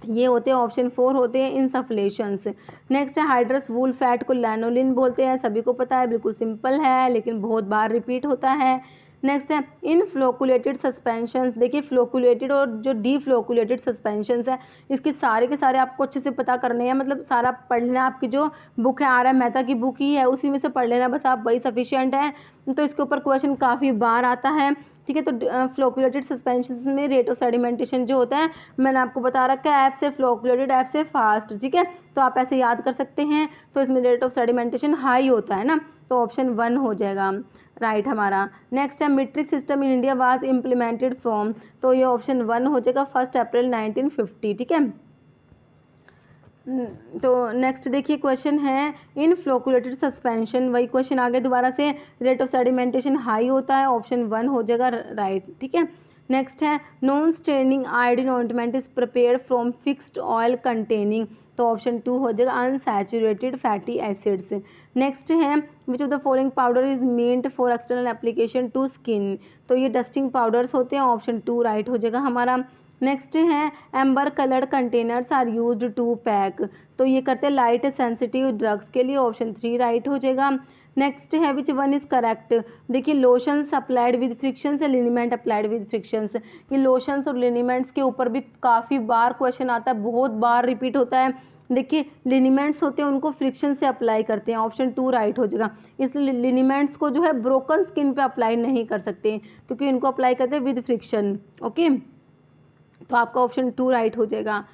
ये होते हैं ऑप्शन 4 होते हैं इंसफ्लेशंस। नेक्स्ट है हाइड्रस वूल फैट को लैनोलिन बोलते हैं, सभी को पता है, बिल्कुल सिंपल है लेकिन बहुत बार रिपीट होता है। नेक्स्ट है इन फ्लोकुलेटेड सस्पेंशंस, देखिए फ्लोकुलेटेड और जो डी फ्लोकुलेटेड सस्पेंशंस है इसके सारे के सारे आपको अच्छे से पता करने हैं, मतलब सारा पढ़ लेना, आपकी जो बुक है आर एम मेहता की बुक ही है उसी में से पढ़ लेना बस आप, वही सफिशिएंट है। तो इसके ऊपर क्वेश्चन काफ़ी बार आता है, ठीक है। तो फ्लोकुलेटेड सस्पेंशन में रेट ऑफ सेडिमेंटेशन जो होता है मैंने आपको बता रखा है, एफ से फ्लोकुलेटेड एफ से फास्ट, ठीक है, तो आप ऐसे याद कर सकते हैं। तो इसमें रेट ऑफ सेडिमेंटेशन हाई होता है ना, तो ऑप्शन 1 हो जाएगा राइट हमारा। नेक्स्ट है metric system in India was implemented from, तो ये ऑप्शन 1 हो जाएगा 1 अप्रैल 1950, ठीक है। तो नेक्स्ट देखिए क्वेश्चन है इन फ्लोकुलेटेड सस्पेंशन, वही क्वेश्चन आगे दोबारा से, रेट ऑफ सेडिमेंटेशन हाई होता है, ऑप्शन 1 हो जाएगा राइट, ठीक है। नेक्स्ट है non staining iodine ointment is prepared from fixed oil containing, तो ऑप्शन 2 हो जाएगा अनसैचुरेटेड फैटी एसिड्स। नेक्स्ट है which of the following powder is meant for external application to skin, तो ये डस्टिंग पाउडर्स होते हैं, ऑप्शन 2 राइट हो जाएगा हमारा। नेक्स्ट है amber coloured containers are used to pack, तो ये करते हैं लाइट सेंसिटिव ड्रग्स के लिए, ऑप्शन 3 राइट हो जाएगा। नेक्स्ट है विच वन इज करेक्ट, देखिए लोशंस अप्लाइड विद फ्रिक्शंस या लिनीमेंट अप्लाइड विद फ्रिक्शंस, ये लोशंस और लिनीमेंट्स के ऊपर भी काफ़ी बार क्वेश्चन आता है, बहुत बार रिपीट होता है। देखिए लिनीमेंट्स होते हैं उनको फ्रिक्शन से अप्लाई करते हैं, ऑप्शन 2 राइट हो जाएगा। इसलिए लिनीमेंट्स को जो है ब्रोकन स्किन पे अप्लाई नहीं कर सकते क्योंकि इनको अप्लाई करते हैं विद फ्रिक्शन, ओके, तो आपका ऑप्शन 2 राइट हो जाएगा।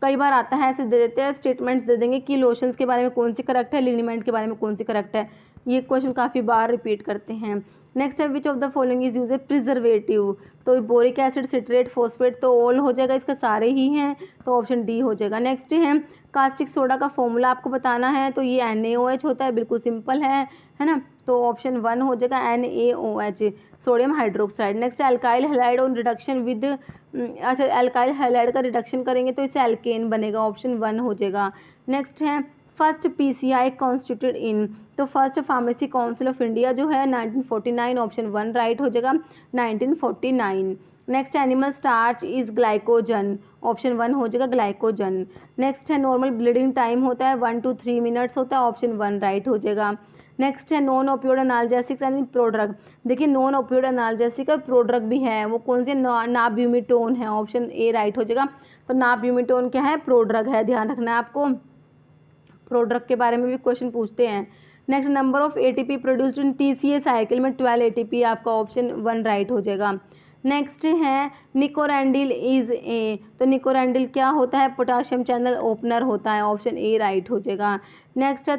कई बार आता है ऐसे दे देते हैं स्टेटमेंट्स दे देंगे कि लोशंस के बारे में कौन सी करेक्ट है, लिनीमेंट के बारे में कौन सी करेक्ट है, ये क्वेश्चन काफ़ी बार रिपीट करते हैं। नेक्स्ट है which of the following is use a preservative, तो बोरिक एसिड सिट्रेट फॉस्फेट तो ऑल हो जाएगा, इसका सारे ही हैं, तो ऑप्शन डी हो जाएगा। नेक्स्ट है कास्टिक सोडा का फॉर्मूला आपको बताना है, तो ये NaOH होता है, बिल्कुल सिंपल है ना, तो ऑप्शन 1 हो जाएगा NaOH सोडियम हाइड्रोक्साइड। नेक्स्ट है alkyl halide on reduction with, अच्छा अल्काइल हैलाइड का रिडक्शन करेंगे तो इससे एल्केन बनेगा, ऑप्शन 1 हो जाएगा। नेक्स्ट है फर्स्ट PCI कॉन्स्टिट्यूटेड इन, तो first pharmacy council of India जो है 1949, ऑप्शन 1 राइट हो जाएगा 1949। Next animal starch is glycogen, option 1 हो जाएगा ग्लाइकोजन। नेक्स्ट है नॉर्मल ब्लीडिंग टाइम होता है 1 to 3 मिनट्स होता है, ऑप्शन 1 राइट हो जाएगा। नेक्स्ट है non opioid analgesics and prodrug, देखिए नॉन ओपियोड एनाल्जेसिक का प्रोड्रग भी है, वो कौन से नाब्यूमिटोन है, ऑप्शन A राइट हो जाएगा। तो नाब्यूमिटोन क्या है, प्रोड्रग है, ध्यान रखना है आपको, प्रोड्रग के बारे में भी क्वेश्चन पूछते हैं। Next number of ATP produced in TCA cycle में 12 एटीपी, आपका ऑप्शन 1 राइट हो जाएगा। नेक्स्ट है निकोरेंडिल इज ए, तो निकोरेंडिल क्या होता है, पोटाशियम चैनल ओपनर होता है, ऑप्शन ए राइट हो जाएगा। नेक्स्ट है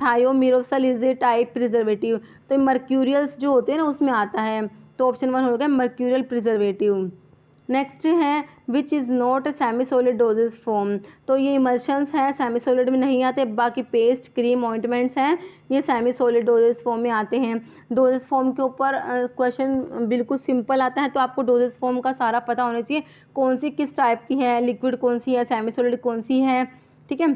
थायोमिरोसल इज ए टाइप प्रिजर्वेटिव, तो मर्क्यूरियल्स जो होते हैं ना उसमें आता है, तो ऑप्शन 1 हो गया मर्क्यूरियल प्रिजर्वेटिव। नेक्स्ट है विच is not semi solid doses form, तो ये इमल्शंस हैं, सेमी सॉलिड में नहीं आते, बाकी पेस्ट क्रीम ऑइंटमेंट्स हैं ये सेमी सॉलिड डोजेज फॉर्म में आते हैं। डोजेज फॉर्म के ऊपर क्वेश्चन बिल्कुल सिंपल आता है, तो आपको डोजेज फॉर्म का सारा पता होना चाहिए, कौन सी किस टाइप की है, लिक्विड कौन सी है, सेमी सॉलिड कौन सी है, ठीक है।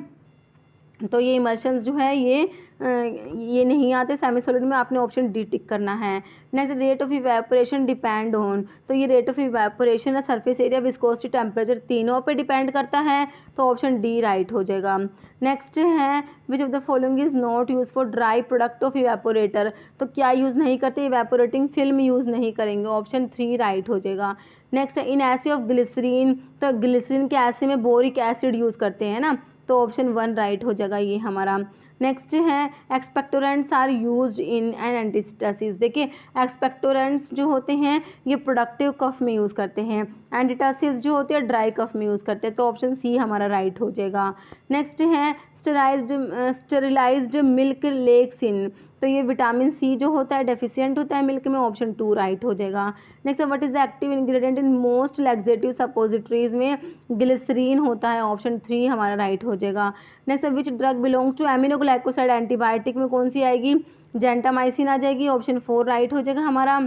तो ये इमल्शंस जो है ये नहीं आते सेमी सॉलिड में, आपने ऑप्शन डी टिक करना है। Next rate of evaporation depend on, तो ये रेट ऑफ इवेपोरेशन है, सरफेस एरिया, विस्कोसिटी, टेम्परेचर तीनों पे डिपेंड करता है, तो ऑप्शन डी राइट हो जाएगा। नेक्स्ट है which of the following is not use for dry product of evaporator, तो क्या यूज़ नहीं करते, इवेपोरेटिंग फिल्म यूज़ नहीं करेंगे, ऑप्शन 3 राइट हो जाएगा। Next in assay of glycerin, तो ग्लिसरीन के एसे में बोरिक एसिड यूज़ करते हैं ना, तो ऑप्शन 1 राइट हो जाएगा ये हमारा। नेक्स्ट है expectorants are used in an antistasis, देखिए एक्सपेक्टोरेंट्स जो होते हैं ये प्रोडक्टिव कफ में यूज़ करते हैं, एंटीटासिस जो होते हैं ड्राई कफ में यूज़ करते हैं, तो ऑप्शन सी हमारा राइट हो जाएगा। नेक्स्ट है स्टेरिलाइज्ड मिल्क लेक्सिन, तो ये विटामिन सी जो होता है डेफिशिएंट होता है मिल्क में, ऑप्शन 2 राइट हो जाएगा। Next what is the active ingredient in most laxative suppositories में ग्लिसरीन होता है, ऑप्शन 3 हमारा राइट हो जाएगा। Next which drug belongs to aminoglycoside antibiotic में कौन सी आएगी, जेंटामाइसिन आ जाएगी, ऑप्शन 4 राइट हो जाएगा हमारा।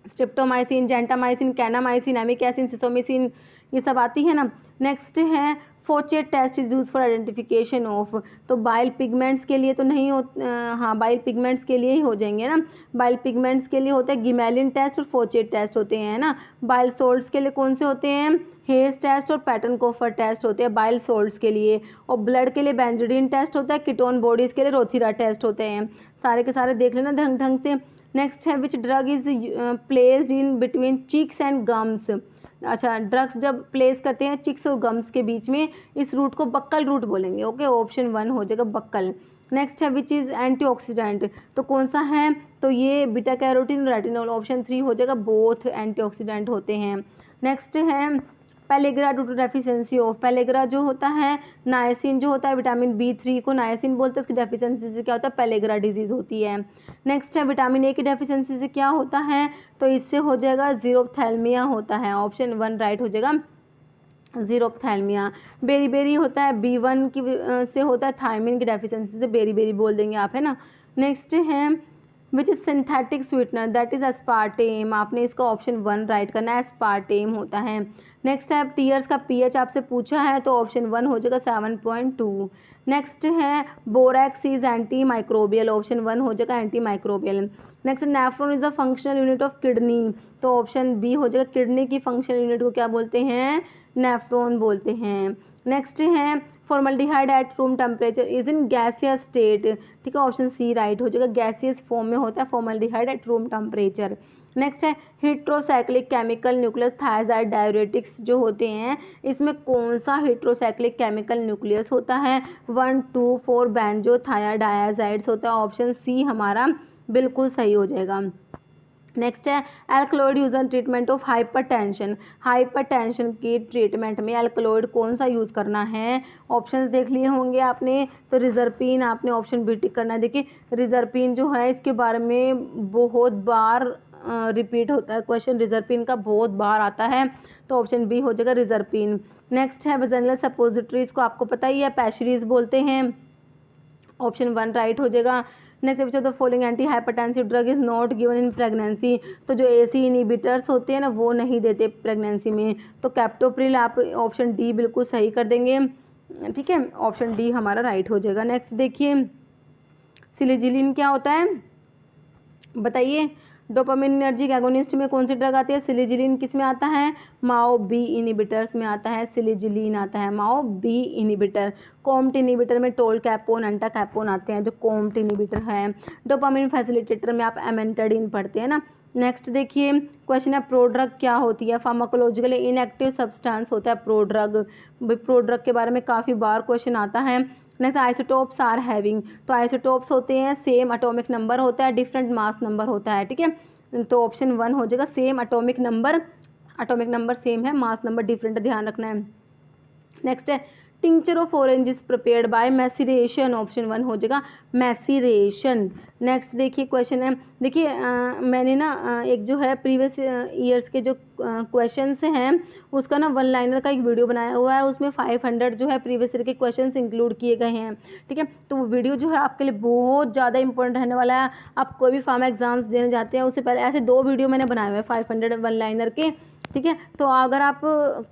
Streptomycin, gentamicin, kanamycin, amikacin, sisomicin ये सब आती है ना। नेक्स्ट है Fouchet test is use for identification of, तो बाइल पिगमेंट्स के लिए तो नहीं हो, हाँ बाइल पिगमेंट्स के लिए ही हो जाएंगे ना, बाइल पिगमेंट्स के लिए होता है गिमेलिन टेस्ट और फोचेट टेस्ट होते हैं ना। बाइल सोल्ट्स के लिए कौन से होते हैं, हेस टेस्ट और पैटर्न कोफर टेस्ट होते हैं बाइल सोल्ट्स के लिए, और ब्लड के लिए बेंजोडिन टेस्ट होता है, कीटोन बॉडीज के लिए रोथिरा टेस्ट होते हैं, सारे के सारे देख लेना ढंग से। नेक्स्ट है which drug is placed in between cheeks and gums, अच्छा ड्रग्स जब प्लेस करते हैं चिक्स और गम्स के बीच में, इस रूट को बक्कल रूट बोलेंगे, ओके, ऑप्शन 1 हो जाएगा बक्कल। नेक्स्ट है विच इज़ एंटीऑक्सीडेंट, तो कौन सा है, तो ये बीटा कैरोटीन रेटिनॉल, ऑप्शन 3 हो जाएगा, बोथ एंटीऑक्सीडेंट होते हैं। नेक्स्ट है pellagra due to deficiency of, pellagra जो होता है नायसिन जो होता है विटामिन B3 को नायसिन बोलते हैं, इसकी डेफिशिएंसी से क्या होता है पेलेग्रा डिजीज़ होती है। नेक्स्ट है विटामिन ए की डेफिशिएंसी से क्या होता है, तो इससे हो जाएगा जीरोप्थैल्मिया होता है, ऑप्शन 1 राइट हो जाएगा जीरोप्थैल्मिया। बेरी बेरी होता है B1 की से होता है थायमिन की डेफिशिएंसी से बेरी बेरी बोल देंगे आप, है ना। नेक्स्ट है which is synthetic sweetener, that is aspartame, आपने इसका ऑप्शन 1 राइट करना है, एस्पार्टेम होता है। नेक्स्ट है टीयर्स का पीएच आपसे पूछा है, तो ऑप्शन 1 हो जाएगा 7.2। नेक्स्ट है borax is anti microbial, option 1 हो जाएगा anti microbial. Next nephron is the functional unit of kidney, तो ऑप्शन बी हो जाएगा, किडनी की फंक्शनल यूनिट को क्या बोलते हैं, नेफ्रॉन बोलते हैं। नेक्स्ट है formaldehyde at room temperature is in gaseous state, ठीक है, ऑप्शन सी राइट हो जाएगा, गैसियस फॉर्म में होता है formaldehyde at room temperature. Next है heterocyclic chemical nucleus thiazide diuretics जो होते हैं, इसमें कौन सा हेट्रोसाइक्लिक केमिकल न्यूक्लियस होता है, 1, 2, 4 बेंजोथायाडायाजाइड्स होता है, ऑप्शन सी हमारा बिल्कुल सही हो जाएगा। नेक्स्ट है alkaloid use in treatment of hypertension, hypertension की ट्रीटमेंट में एल्कलॉइड कौन सा यूज़ करना है, ऑप्शंस देख लिए होंगे आपने, तो रिजर्पिन आपने ऑप्शन बी टिक करना है। देखिए रिजर्पिन जो है इसके बारे में बहुत बार रिपीट होता है क्वेश्चन, रिजर्पिन का बहुत बार आता है, तो ऑप्शन बी हो जाएगा रिजर्पिन। नेक्स्ट है वेजाइनल सपोजिटरीज को आपको पता ही है पैशरीज बोलते हैं, ऑप्शन 1 राइट हो जाएगा। Next which of the following anti hypertensive drug is not given in pregnancy, तो जो एसी इनिबिटर्स होते हैं ना वो नहीं देते प्रेगनेंसी में, तो कैप्टोप्रिल आप ऑप्शन डी बिल्कुल सही कर देंगे, ठीक है, ऑप्शन डी हमारा राइट हो जाएगा। नेक्स्ट देखिए सिलिजिलिन क्या होता है बताइए, डोपामिनर्जिक एगोनिस्ट में कौन सी ड्रग आती है, सिलिजिलिन किस में आता है, माओ बी इनिबिटर्स में आता है, सिलिजिलिन आता है MAO B inhibitor. Comte inhibitor में टोल कैपोन अंटा कैपोन आते हैं जो कॉम्ट इनिबिटर है। डोपामिन फैसिलिटेटर में आप एमेंटाडिन पढ़ते हैं ना। नेक्स्ट देखिए क्वेश्चन है प्रोड्रग क्या होती है, फार्माकोलॉजिकली इनएक्टिव सब्सटेंस होता है प्रोड्रग। प्रोड्रग के बारे में काफ़ी बार क्वेश्चन आता है, नेक्स्ट आइसोटोप्स आर हैविंग, तो आइसोटोप्स होते हैं सेम एटॉमिक नंबर होता है, डिफरेंट मास नंबर होता है, ठीक है। तो ऑप्शन 1 हो जाएगा, सेम एटॉमिक नंबर सेम है, मास नंबर डिफरेंट, ध्यान रखना है। नेक्स्ट है tincture of orange is prepared by maceration, option 1 हो जाएगा मैसीरेशन। नेक्स्ट देखिए क्वेश्चन है, देखिए मैंने ना एक जो है प्रीवियस ईयर्स के जो क्वेश्चंस हैं उसका ना वन लाइनर का एक वीडियो बनाया हुआ है, उसमें 500 जो है प्रीवियस ईयर के क्वेश्चंस इंक्लूड किए गए हैं, ठीक है। तो वो वीडियो जो है आपके लिए बहुत ज़्यादा इंपॉर्टेंट रहने वाला है। आप कोई भी फार्मा एग्जाम्स देने जाते हैं उससे पहले ऐसे 2 वीडियो मैंने बनाए हुए हैं 500 वन लाइनर के, ठीक है। तो अगर आप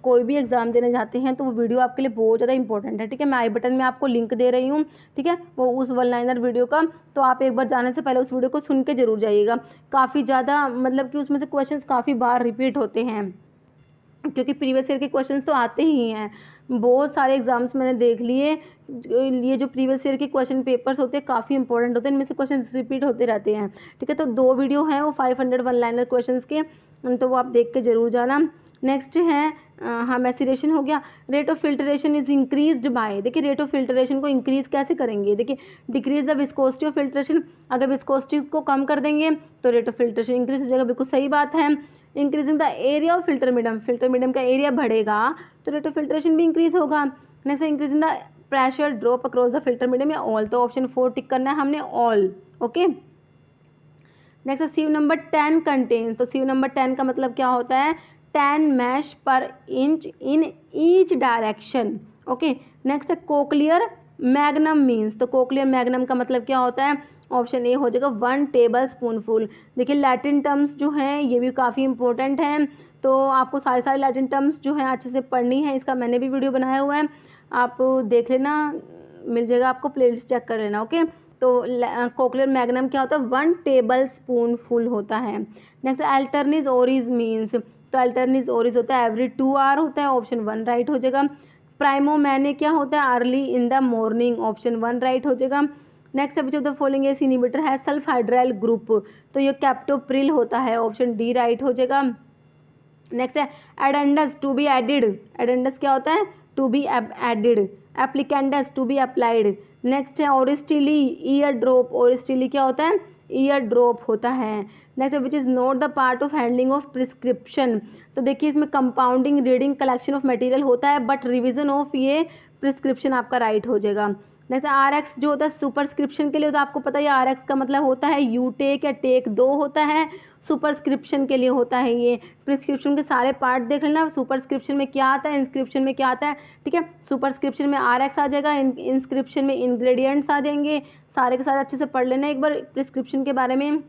कोई भी एग्जाम देने जाते हैं तो वो वीडियो आपके लिए बहुत ज़्यादा इंपॉर्टेंट है, ठीक है। मैं आई बटन में आपको लिंक दे रही हूँ, ठीक है, वो उस वन लाइनर वीडियो का, तो आप एक बार जाने से पहले उस वीडियो को सुन के जरूर जाइएगा। काफ़ी ज़्यादा मतलब कि उसमें से क्वेश्चंस काफ़ी बार रिपीट होते हैं, क्योंकि प्रीवियस ईयर के क्वेश्चंस तो आते ही हैं। बहुत सारे एग्जाम्स मैंने देख लिए, ये जो प्रीवियस ईयर के क्वेश्चन पेपर्स होते हैं काफ़ी इंपॉर्टेंट होते हैं, इनमें से क्वेश्चन रिपीट होते रहते हैं, ठीक है। तो 2 वीडियो हैं वो 500 वन लाइनर क्वेश्चंस के, तो वो आप देख के जरूर जाना। नेक्स्ट है हाँ मैसीरेशन हो गया। Rate of filtration is increased by, देखिए रेट ऑफ फिल्ट्रेशन को इंक्रीज कैसे करेंगे, देखिए decrease the viscosity of filtration, अगर विस्कोसिटी को कम कर देंगे तो रेट ऑफ फिल्ट्रेशन इंक्रीज हो जाएगा, बिल्कुल सही बात है। Increasing the area of filter medium का एरिया बढ़ेगा तो रेट ऑफ फिल्ट्रेशन भी इंक्रीज होगा। नेक्स्ट है increasing the pressure drop across the filter medium, या ऑल, तो ऑप्शन 4 टिक करना है हमने, all, okay. Next sieve number 10 contains, तो सीव नंबर 10 का मतलब क्या होता है, 10 मैश पर inch in each direction, okay. Next है कोक्लियर मैग्नम मीन्स, तो कोक्लियर मैग्नम का मतलब क्या होता है, ऑप्शन ए हो जाएगा 1 टेबल स्पूनफुल। देखिए लैटिन टर्म्स जो हैं ये भी काफ़ी इंपॉर्टेंट हैं, तो आपको सारे लैटिन टर्म्स जो हैं अच्छे से पढ़नी है, इसका मैंने भी वीडियो बनाया हुआ है, आप देख लेना, मिल जाएगा आपको, प्लेलिस्ट चेक कर लेना, ओके। तो कोक्लियर मैग्नम क्या होता है, 1 टेबल स्पून फुल होता है। नेक्स्ट अल्टरनिज ओरिज मीन्स, तो अल्टरनिज ओरिज होता है एवरी 2 आवर होता है, ऑप्शन 1 राइट हो जाएगा। प्राइमो मैने क्या होता है, early in the morning, option 1 right हो जाएगा। Next which of the following ACE inhibitor है सल्फ हाइड्राइल ग्रुप, तो ये कैप्टोप्रिल होता है, ऑप्शन डी राइट हो जाएगा। नेक्स्ट है addendas to be added, addendas क्या होता है, to be added. Applicandas to be applied. Next है ओरिस्टिली ईयर ड्रॉप, ओरिस्टिली क्या होता है, ईयर ड्रॉप होता है। Next which is not the part of handling of prescription, तो देखिए इसमें compounding reading collection of material होता है, बट रिवीजन ऑफ ये प्रिस्क्रिप्शन आपका राइट हो जाएगा। नेक्स्ट RX जो होता है सुपरस्क्रिप्शन के लिए, तो आपको पता है RX का मतलब होता है यू टेक या टेक 2 होता है, सुपरस्क्रिप्शन के लिए होता है ये। प्रिस्क्रिप्शन के सारे पार्ट देख लेना, सुपरस्क्रिप्शन में क्या आता है, इंस्क्रिप्शन में क्या आता है, ठीक है। सुपरस्क्रिप्शन में RX आ जाएगा, इंस्क्रिप्शन में इंग्रेडिएंट्स आ जाएंगे, सारे के सारे अच्छे से पढ़ लेना एक बार प्रिस्क्रिप्शन के बारे में।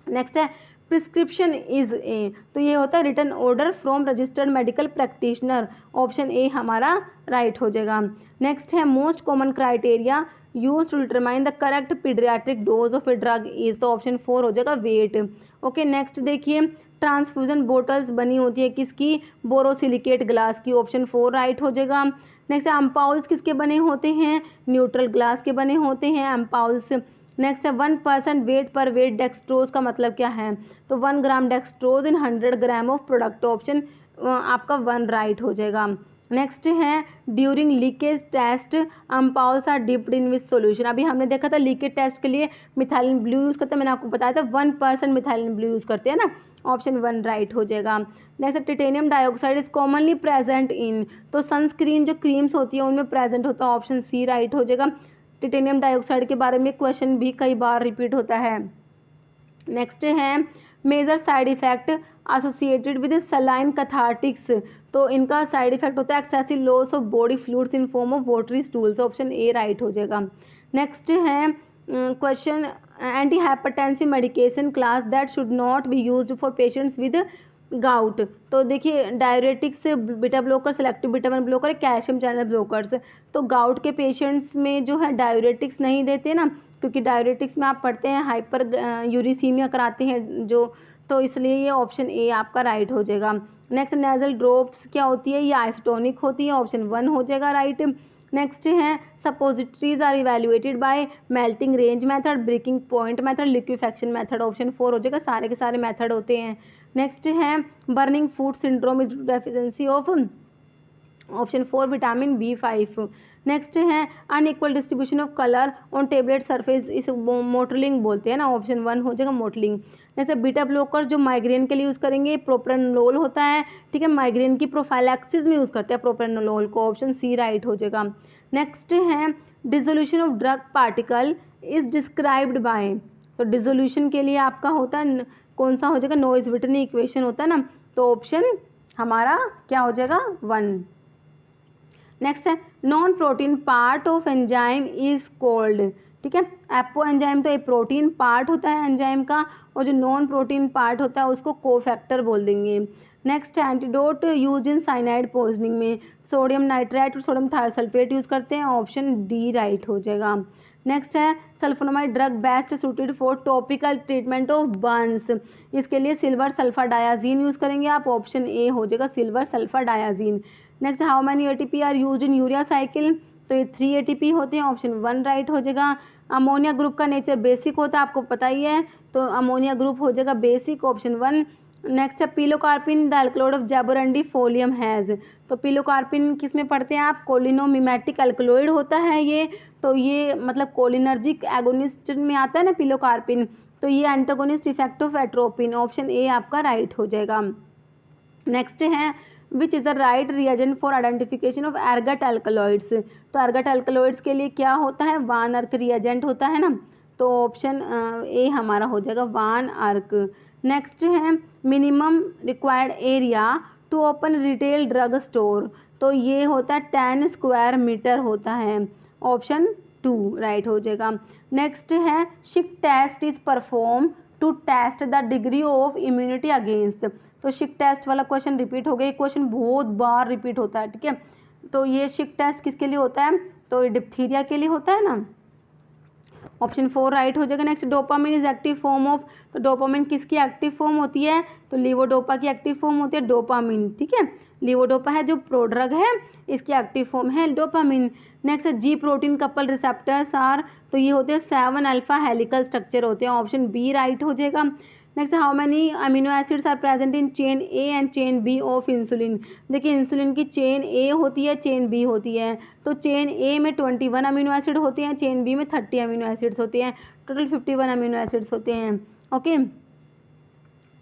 नेक्स्ट है प्रिस्क्रिप्शन इज ए, तो ये होता है written order from registered medical practitioner, option A हमारा राइट हो जाएगा। नेक्स्ट है most common criteria use to determine the correct paediatric dose of a drug is, तो ऑप्शन 4 हो जाएगा वेट, ओके। नेक्स्ट देखिए ट्रांसफ्यूजन बोटल्स बनी होती है किसकी, बोरोसिलिकेट ग्लास की, ऑप्शन 4 राइट हो जाएगा। नेक्स्ट अम्पाउल्स किसके बने होते हैं, न्यूट्रल ग्लास के बने होते हैं अम्पाउल्स। नेक्स्ट है 1% वेट पर वेट डेक्सट्रोज का मतलब क्या है, तो 1 gram dextrose in 100 gram of product, option आपका 1 राइट हो जाएगा। नेक्स्ट है during leakage test ampoules are dipped in which solution, अभी हमने देखा था लीकेज टेस्ट के लिए मिथाइलिन ब्लू यूज़ करते हैं, मैंने आपको बताया था 1% मिथाइलिन ब्लू यूज़ करते हैं ना, ऑप्शन 1 राइट हो जाएगा। Next titanium dioxide is commonly present in, तो सनस्क्रीन जो क्रीम्स होती है उनमें प्रेजेंट होता है, ऑप्शन सी राइट हो जाएगा। टिटेनियम डाइऑक्साइड के बारे में क्वेश्चन भी कई बार रिपीट होता है। नेक्स्ट है major side effect associated with saline cathartics, तो इनका साइड इफेक्ट होता है excessive loss of body fluids in form of watery stools, option A right हो जाएगा। नेक्स्ट है question anti hypertensive medication class that should not be used for patients with gout, तो देखिए diuretics beta blocker, selective beta 1 blocker, calcium channel blockers, तो gout के patients में जो है डायरेटिक्स नहीं देते ना, क्योंकि डायरेटिक्स में आप पढ़ते हैं हाइपर यूरिसीमिया कराते हैं जो, तो इसलिए ये ऑप्शन ए आपका राइट हो जाएगा। नेक्स्ट नेजल ड्रॉप्स क्या होती है, ये आइसोटोनिक होती है, ऑप्शन 1 हो जाएगा राइट। नेक्स्ट है suppositories are evaluated by melting range method, breaking point method, liquefaction method, option 4 हो जाएगा, सारे के सारे मेथड होते हैं। नेक्स्ट है burning food syndrome is deficiency of option 4 vitamin B5। Next है unequal distribution of colour on tablet surface, इस मोटलिंग बोलते हैं ना, ऑप्शन 1 हो जाएगा मोटलिंग। जैसे बीटा ब्लॉकर जो माइग्रेन के लिए यूज़ करेंगे प्रोप्रानोलोल होता है, ठीक है, माइग्रेन की प्रोफाइलैक्सिस में यूज़ करते हैं प्रोप्रानोलोल को, ऑप्शन सी राइट हो जाएगा। नेक्स्ट है dissolution of drug particle is described bye, तो डिसोल्यूशन के लिए आपका होता है कौन सा हो जाएगा, नोइस विटनी इक्वेशन होता है ना, तो ऑप्शन हमारा क्या हो जाएगा 1। नेक्स्ट है non protein part of enzyme is called, ठीक है, एपो एंजाइम तो एक प्रोटीन पार्ट होता है एंजाइम का, और जो नॉन प्रोटीन पार्ट होता है उसको कोफैक्टर बोल देंगे। Next antidote use in cyanide poisoning में सोडियम नाइट्राइट और सोडियम थायोसल्फेट यूज़ करते हैं, ऑप्शन डी राइट हो जाएगा। नेक्स्ट है sulphonamide drug best suited for topical treatment of burns, इसके लिए सिल्वर सल्फर डायाजीन यूज़ करेंगे आप, ऑप्शन ए हो जाएगा silver sulphur diazine. Next how many ATP are use in urea cycle, तो ये 3 ATP होते हैं, ऑप्शन 1 राइट हो जाएगा। अमोनिया ग्रुप का नेचर बेसिक होता है, आपको पता ही है, तो अमोनिया ग्रुप हो जाएगा बेसिक, ऑप्शन 1। नेक्स्ट है pilocarpine the alkaloid of jaborandi folium has, तो पिलोकार्पिन किस में पढ़ते हैं आप, कोलिनोमिमेटिक अल्कलॉइड होता है ये, तो ये मतलब कोलिनर्जिक एगोनिस्ट में आता है ना पिलोकार्पिन, तो ये antagonist effect of atropine, option A आपका राइट हो जाएगा। नेक्स्ट है which is the right reagent for identification of एर्गट alkaloids, तो एर्गट अल्कलॉइड्स के लिए क्या होता है, वान अर्क रिएजेंट होता है ना, तो ऑप्शन ए हमारा हो जाएगा वान अर्क। नेक्स्ट है minimum required area to open retail drug store, तो ये होता है 10 स्क्वायर मीटर होता है, ऑप्शन 2 राइट हो जाएगा। नेक्स्ट है Schick test is perform to test the degree of immunity against, तो शिक टेस्ट वाला क्वेश्चन रिपीट हो गया, क्वेश्चन बहुत बार रिपीट होता है, ठीक है, तो ये शिक टेस्ट किसके लिए होता है, तो ये डिप्थीरिया के लिए होता है ना, ऑप्शन 4 राइट हो जाएगा। Next dopamine is active form of, तो डोपामिन किसकी एक्टिव फॉर्म होती है, तो लीवोडोपा की एक्टिव फॉर्म होती है डोपामिन, ठीक है, लीवोडोपा है जो प्रोड्रग है, इसकी एक्टिव फॉर्म है dopamine. Next G protein couple receptors are, तो ये होते हैं 7 अल्फा हेलिकल स्ट्रक्चर होते हैं, ऑप्शन बी राइट हो जाएगा। Next how many amino acids are present in chain A and chain B of insulin, देखिए इंसुलिन की चेन ए होती है चेन बी होती है, तो चेन ए में 21 अमीनो एसिड होते हैं, चेन बी में 30 अमीनो एसिड्स होते हैं, टोटल 51 अमीनो एसिड्स होते हैं, ओके,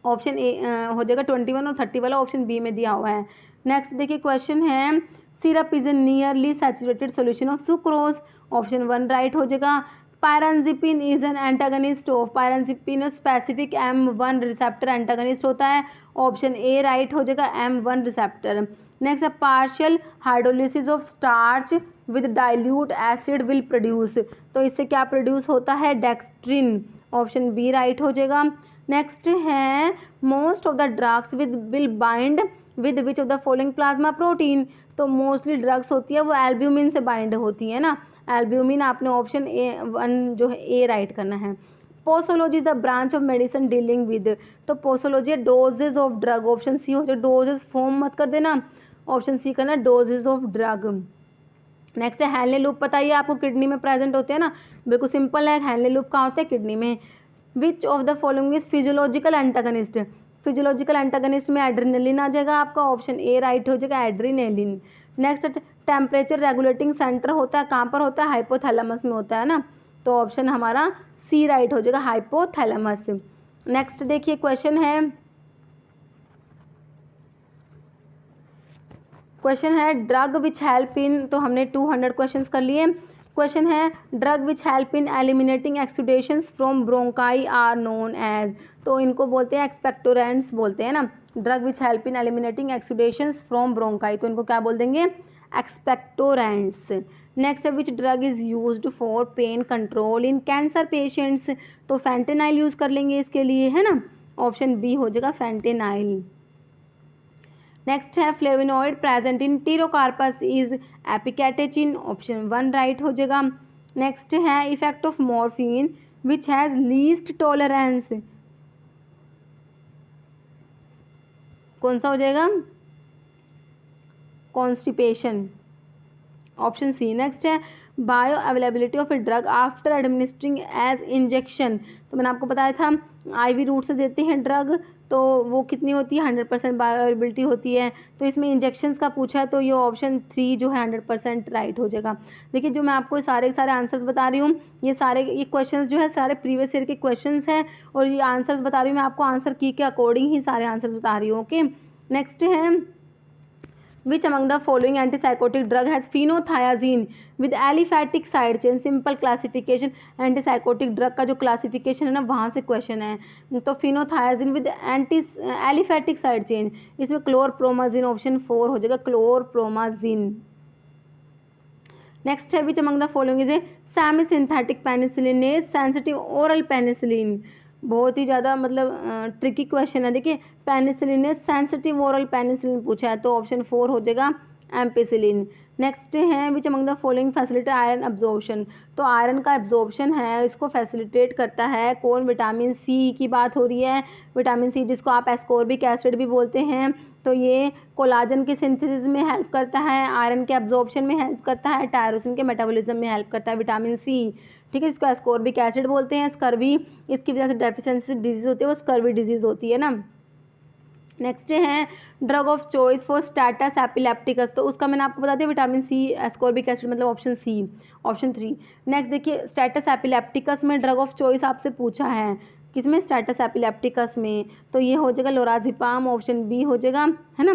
ऑप्शन ए हो जाएगा 21 और 30 वाला ऑप्शन बी में दिया हुआ है। नेक्स्ट देखिए क्वेश्चन है syrup is a nearly saturated solution of sucrose, option 1 right हो जाएगा। Pirenzepine is an antagonist of, pirenzepine specific M1 receptor antagonist होता है, ऑप्शन ए राइट हो जाएगा M1 रिसेप्टर। नेक्स्ट है partial hydrolysis of starch with dilute acid will produce, तो इससे क्या प्रोड्यूस होता है डेक्स्ट्रिन, ऑप्शन बी राइट हो जाएगा। नेक्स्ट है most of the drugs will bind with which of the following plasma protein, तो मोस्टली ड्रग्स होती है वो एल्ब्यूमिन से बाइंड होती है ना, एल्ब्यूमिन आपने ऑप्शन ए 1 जो है ए राइट करना है। Posology is the branch of medicine dealing with, तो पोसोलॉजी है dosages of drug, option C हो जाए, डोजेज फॉर्म मत कर देना, ऑप्शन सी करना डोजेज ऑफ ड्रग। नेक्स्ट है हैनले लूप, पता ही है आपको किडनी में प्रेजेंट होते हैं ना, बिल्कुल सिंपल है, हैनले लूप कहाँ होते हैं किडनी में। विच of the following is physiological antagonist, physiological antagonist में एड्रेनलिन आ जाएगा आपका, ऑप्शन ए राइट हो जाएगा adrenaline. Next temperature regulating centre होता है कहाँ पर होता है, हाइपोथैलेमस में होता है ना, तो ऑप्शन हमारा सी राइट हो जाएगा हाइपोथैलेमस। नेक्स्ट देखिए क्वेश्चन है ड्रग विच हेल्प इन, तो हमने 200 क्वेश्चंस कर लिए। क्वेश्चन है drug which help in eliminating exudations from bronchi are known as, तो इनको बोलते हैं एक्सपेक्टोरेंट्स बोलते हैं ना, drug which help in eliminating exudations from bronchi, तो इनको क्या बोल देंगे expectorants. Next which drug is used for pain control in cancer patients, तो फैंटेनाइल यूज़ कर लेंगे इसके लिए है ना, ऑप्शन बी हो जाएगा फैंटेनाइल। नेक्स्ट है flavonoid present in pterocarpus is epicatechin, option 1 right हो जाएगा। नेक्स्ट है effect of morphine which has least tolerance, कौन सा हो जाएगा कॉन्स्टिपेशन, ऑप्शन सी। नेक्स्ट है bioavailability of a drug after administering as injection, तो मैंने आपको बताया था IV रूट से देते हैं ड्रग, तो वो कितनी होती है, 100% बायोअवेलेबिलिटी होती है। तो इसमें इंजेक्शंस का पूछा है तो ये ऑप्शन 3 जो है 100% राइट हो जाएगा। देखिए जो मैं आपको सारे के सारे आंसर्स बता रही हूँ, ये क्वेश्चंस जो है सारे प्रीवियस ईयर के क्वेश्चंस हैं, और ये आंसर्स बता रही हूँ मैं आपको, आंसर की के अकॉर्डिंग ही सारे आंसर्स बता रही हूँ। ओके, नेक्स्ट है Which among the following antipsychotic drug has phenothiazine with aliphatic side chain? Simple classification, antipsychotic drug का जो क्लासिफिकेशन है ना वहाँ से क्वेश्चन है। तो phenothiazine with anti aliphatic side chain, इसमें क्लोरप्रोमाजिन ऑप्शन 4 हो जाएगा, क्लोरप्रोमाजिन। नेक्स्ट है which among the following is a semi synthetic penicillin is sensitive oral penicillin. बहुत ही ज़्यादा मतलब ट्रिकी क्वेश्चन है। देखिए penicillin is sensitive oral penicillin पूछा है तो ऑप्शन 4 हो जाएगा, एम्पिसिलिन। नेक्स्ट है which among the following facilitate iron absorption. तो आयरन का एब्जॉर्प्शन है इसको फैसिलिटेट करता है कौन, विटामिन सी की बात हो रही है। विटामिन सी जिसको आप एस्कॉर्बिक एसिड भी बोलते हैं, तो ये कोलाजन के सिंथेसिस में हेल्प करता है, आयरन के एब्जॉर्प्शन में हेल्प करता है, टायरोसिन के मेटाबॉलिज्म में हेल्प करता है विटामिन सी। ठीक है, इसको एस्कॉर्बिक एसिड बोलते हैं। स्कर्वी, इसकी वजह से डेफिशिएंसी डिजीज होती है, वो स्कर्वी डिजीज होती है ना। नेक्स्ट है drug of choice for status epilepticus, तो उसका मैंने आपको बता दिया विटामिन सी, एस्कॉर्बिक एसिड, मतलब ऑप्शन सी, ऑप्शन 3। नेक्स्ट देखिए स्टेटस एपिलेप्टिकस में ड्रग ऑफ चॉइस आपसे पूछा है, किसमें, स्टेटस एपिलेप्टिकस में, तो ये हो जाएगा लोराजिपाम, ऑप्शन बी हो जाएगा, है ना।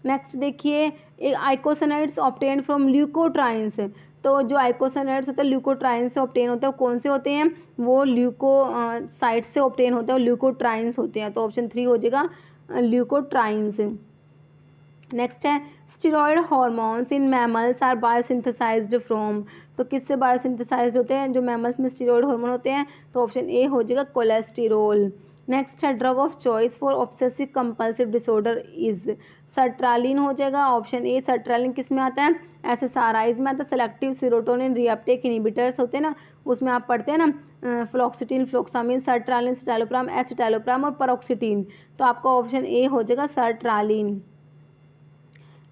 नेक्स्ट देखिए आइकोसाइड्स ऑब्टेन फ्रॉम ल्यूकोट्राइंस, तो जो आइकोसाइड्स होते हैं ल्यूकोट्राइन से ऑब्टेन होते हैं, वो कौन से होते हैं, वो ल्यूकोसाइड से ऑब्टेन होते हैं, और ल्यूकोट्राइंस होते हैं, तो ऑप्शन 3 हो जाएगा ल्यूकोट्राइंस। नेक्स्ट है steroid hormones in mammals are biosynthesized from, तो किससे बायोसिंथेसाइज्ड होते हैं, जो मैमल्स में स्टेरॉयड हार्मोन होते हैं, तो ऑप्शन ए हो जाएगा कोलेस्टेरोल। नेक्स्ट है drug of choice for obsessive compulsive disorder is, sertraline हो जाएगा, ऑप्शन ए। सर्ट्रालिन किस में आता है, एसएसआरआईज में आता है, सेलेक्टिव सीरोटोनिन रीअपटेक इनहिबिटर्स होते हैं ना, उसमें आप पढ़ते हैं ना, fluoxetine, fluvoxamine, sertraline, citalopram, escitalopram और पेरोक्सिटिन, तो आपका ऑप्शन ए हो जाएगा सर्ट्रालिन।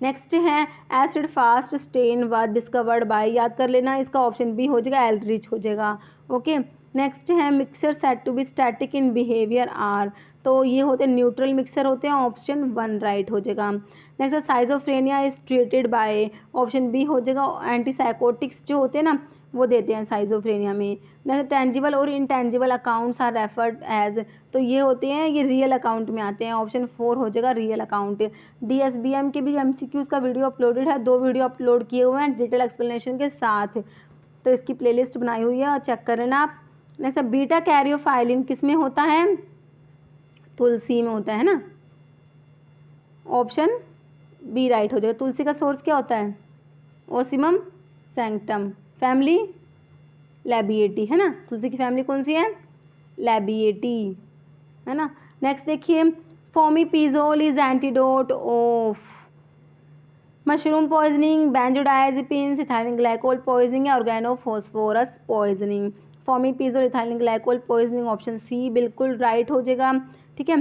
नेक्स्ट है acid fast stain was discovered by, याद कर लेना, इसका ऑप्शन बी हो जाएगा, एल्ड्रिच हो जाएगा। ओके, नेक्स्ट है mixer set to be static in behaviour are, तो ये होते हैं न्यूट्रल मिक्सर होते हैं, ऑप्शन 1 राइट हो जाएगा। नेक्स्ट है schizophrenia is treated by, option B हो जाएगा, एंटीसाइकोटिक्स जो होते हैं ना वो देते हैं साइजोफ्रेनिया में। नेक्स्ट टेंजिबल और intangible accounts are referred as, तो ये होते हैं, ये रियल अकाउंट में आते हैं, ऑप्शन 4 हो जाएगा रियल अकाउंट। डीएसबीएम के भी एमसीक्यूज का वीडियो अपलोडेड है, 2 वीडियो अपलोड किए हुए हैं डिटेल एक्सप्लेनेशन के साथ, तो इसकी प्लेलिस्ट बनाई हुई है और चेक कर लेना आप। नेक्स्ट बीटा कैरियोफाइलिन किस में होता है, तुलसी में होता है ना, ऑप्शन बी राइट हो जाएगा। तुलसी का सोर्स क्या होता है, ओसिमम सैंक्टम, फैमिली लैबिएटी, है ना, तुलसी की फैमिली कौन सी है, लैबिएटी, है ना। नेक्स्ट देखिए fomepizole is antidote of mushroom poisoning, benzodiazepine, ethylene glycol poisoning या organophosphorus poisoning. Fomepizole, ethylene glycol poisoning, option C बिल्कुल राइट हो जाएगा। ठीक है,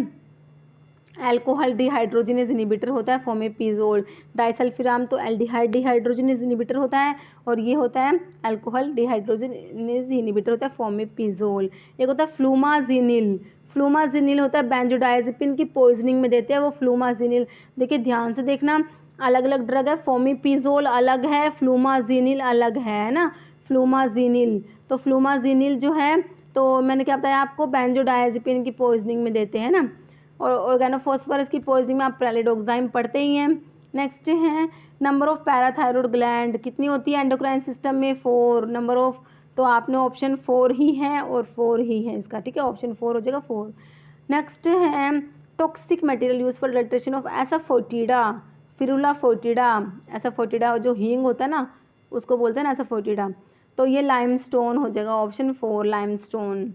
अल्कोहल डिहाइड्रोजिनेज इनहिबिटर होता है फोमीपिजोल, डाइसल्फिराम तो एल्डिहाइड डिहाइड्रोजिनेज इनहिबिटर होता है, और ये होता है अल्कोहल डिहाइड्रोजिनेज इनहिबिटर होता है फोमीपिजोल। एक होता है फ्लूमाजिनिल, फ्लूमाजिनिल होता है बेंजोडायजेपिन की पॉइजनिंग में देते हैं वो फ्लूमाजिनिल। देखिए ध्यान से देखना, अलग अलग ड्रग है, फोमीपिजोल अलग है, फ्लूमाजिनिल अलग है ना, फ्लूमाजिनिल, तो फ्लूमाजिनिल जो है तो मैंने क्या बताया आपको, बेंजोडायजेपिन की पॉइजनिंग में देते हैं ना, और ऑर्गेनोफॉस्फोरस की पॉइजनिंग में आप प्रेलिडोक्साइम पढ़ते ही हैं। नेक्स्ट है नंबर ऑफ पैराथायरॉयड ग्लैंड कितनी होती है एंडोक्राइन सिस्टम में, 4 नंबर ऑफ, तो आपने ऑप्शन 4 ही है और 4 ही है इसका, ठीक है, ऑप्शन 4 हो जाएगा 4। नेक्स्ट है toxic material use for adulteration of asafoetida, ferula foetida, asafoetida जो हींग होता है ना उसको बोलते हैं ना एसाफोटिडा, तो ये लाइमस्टोन हो जाएगा, option 4 limestone.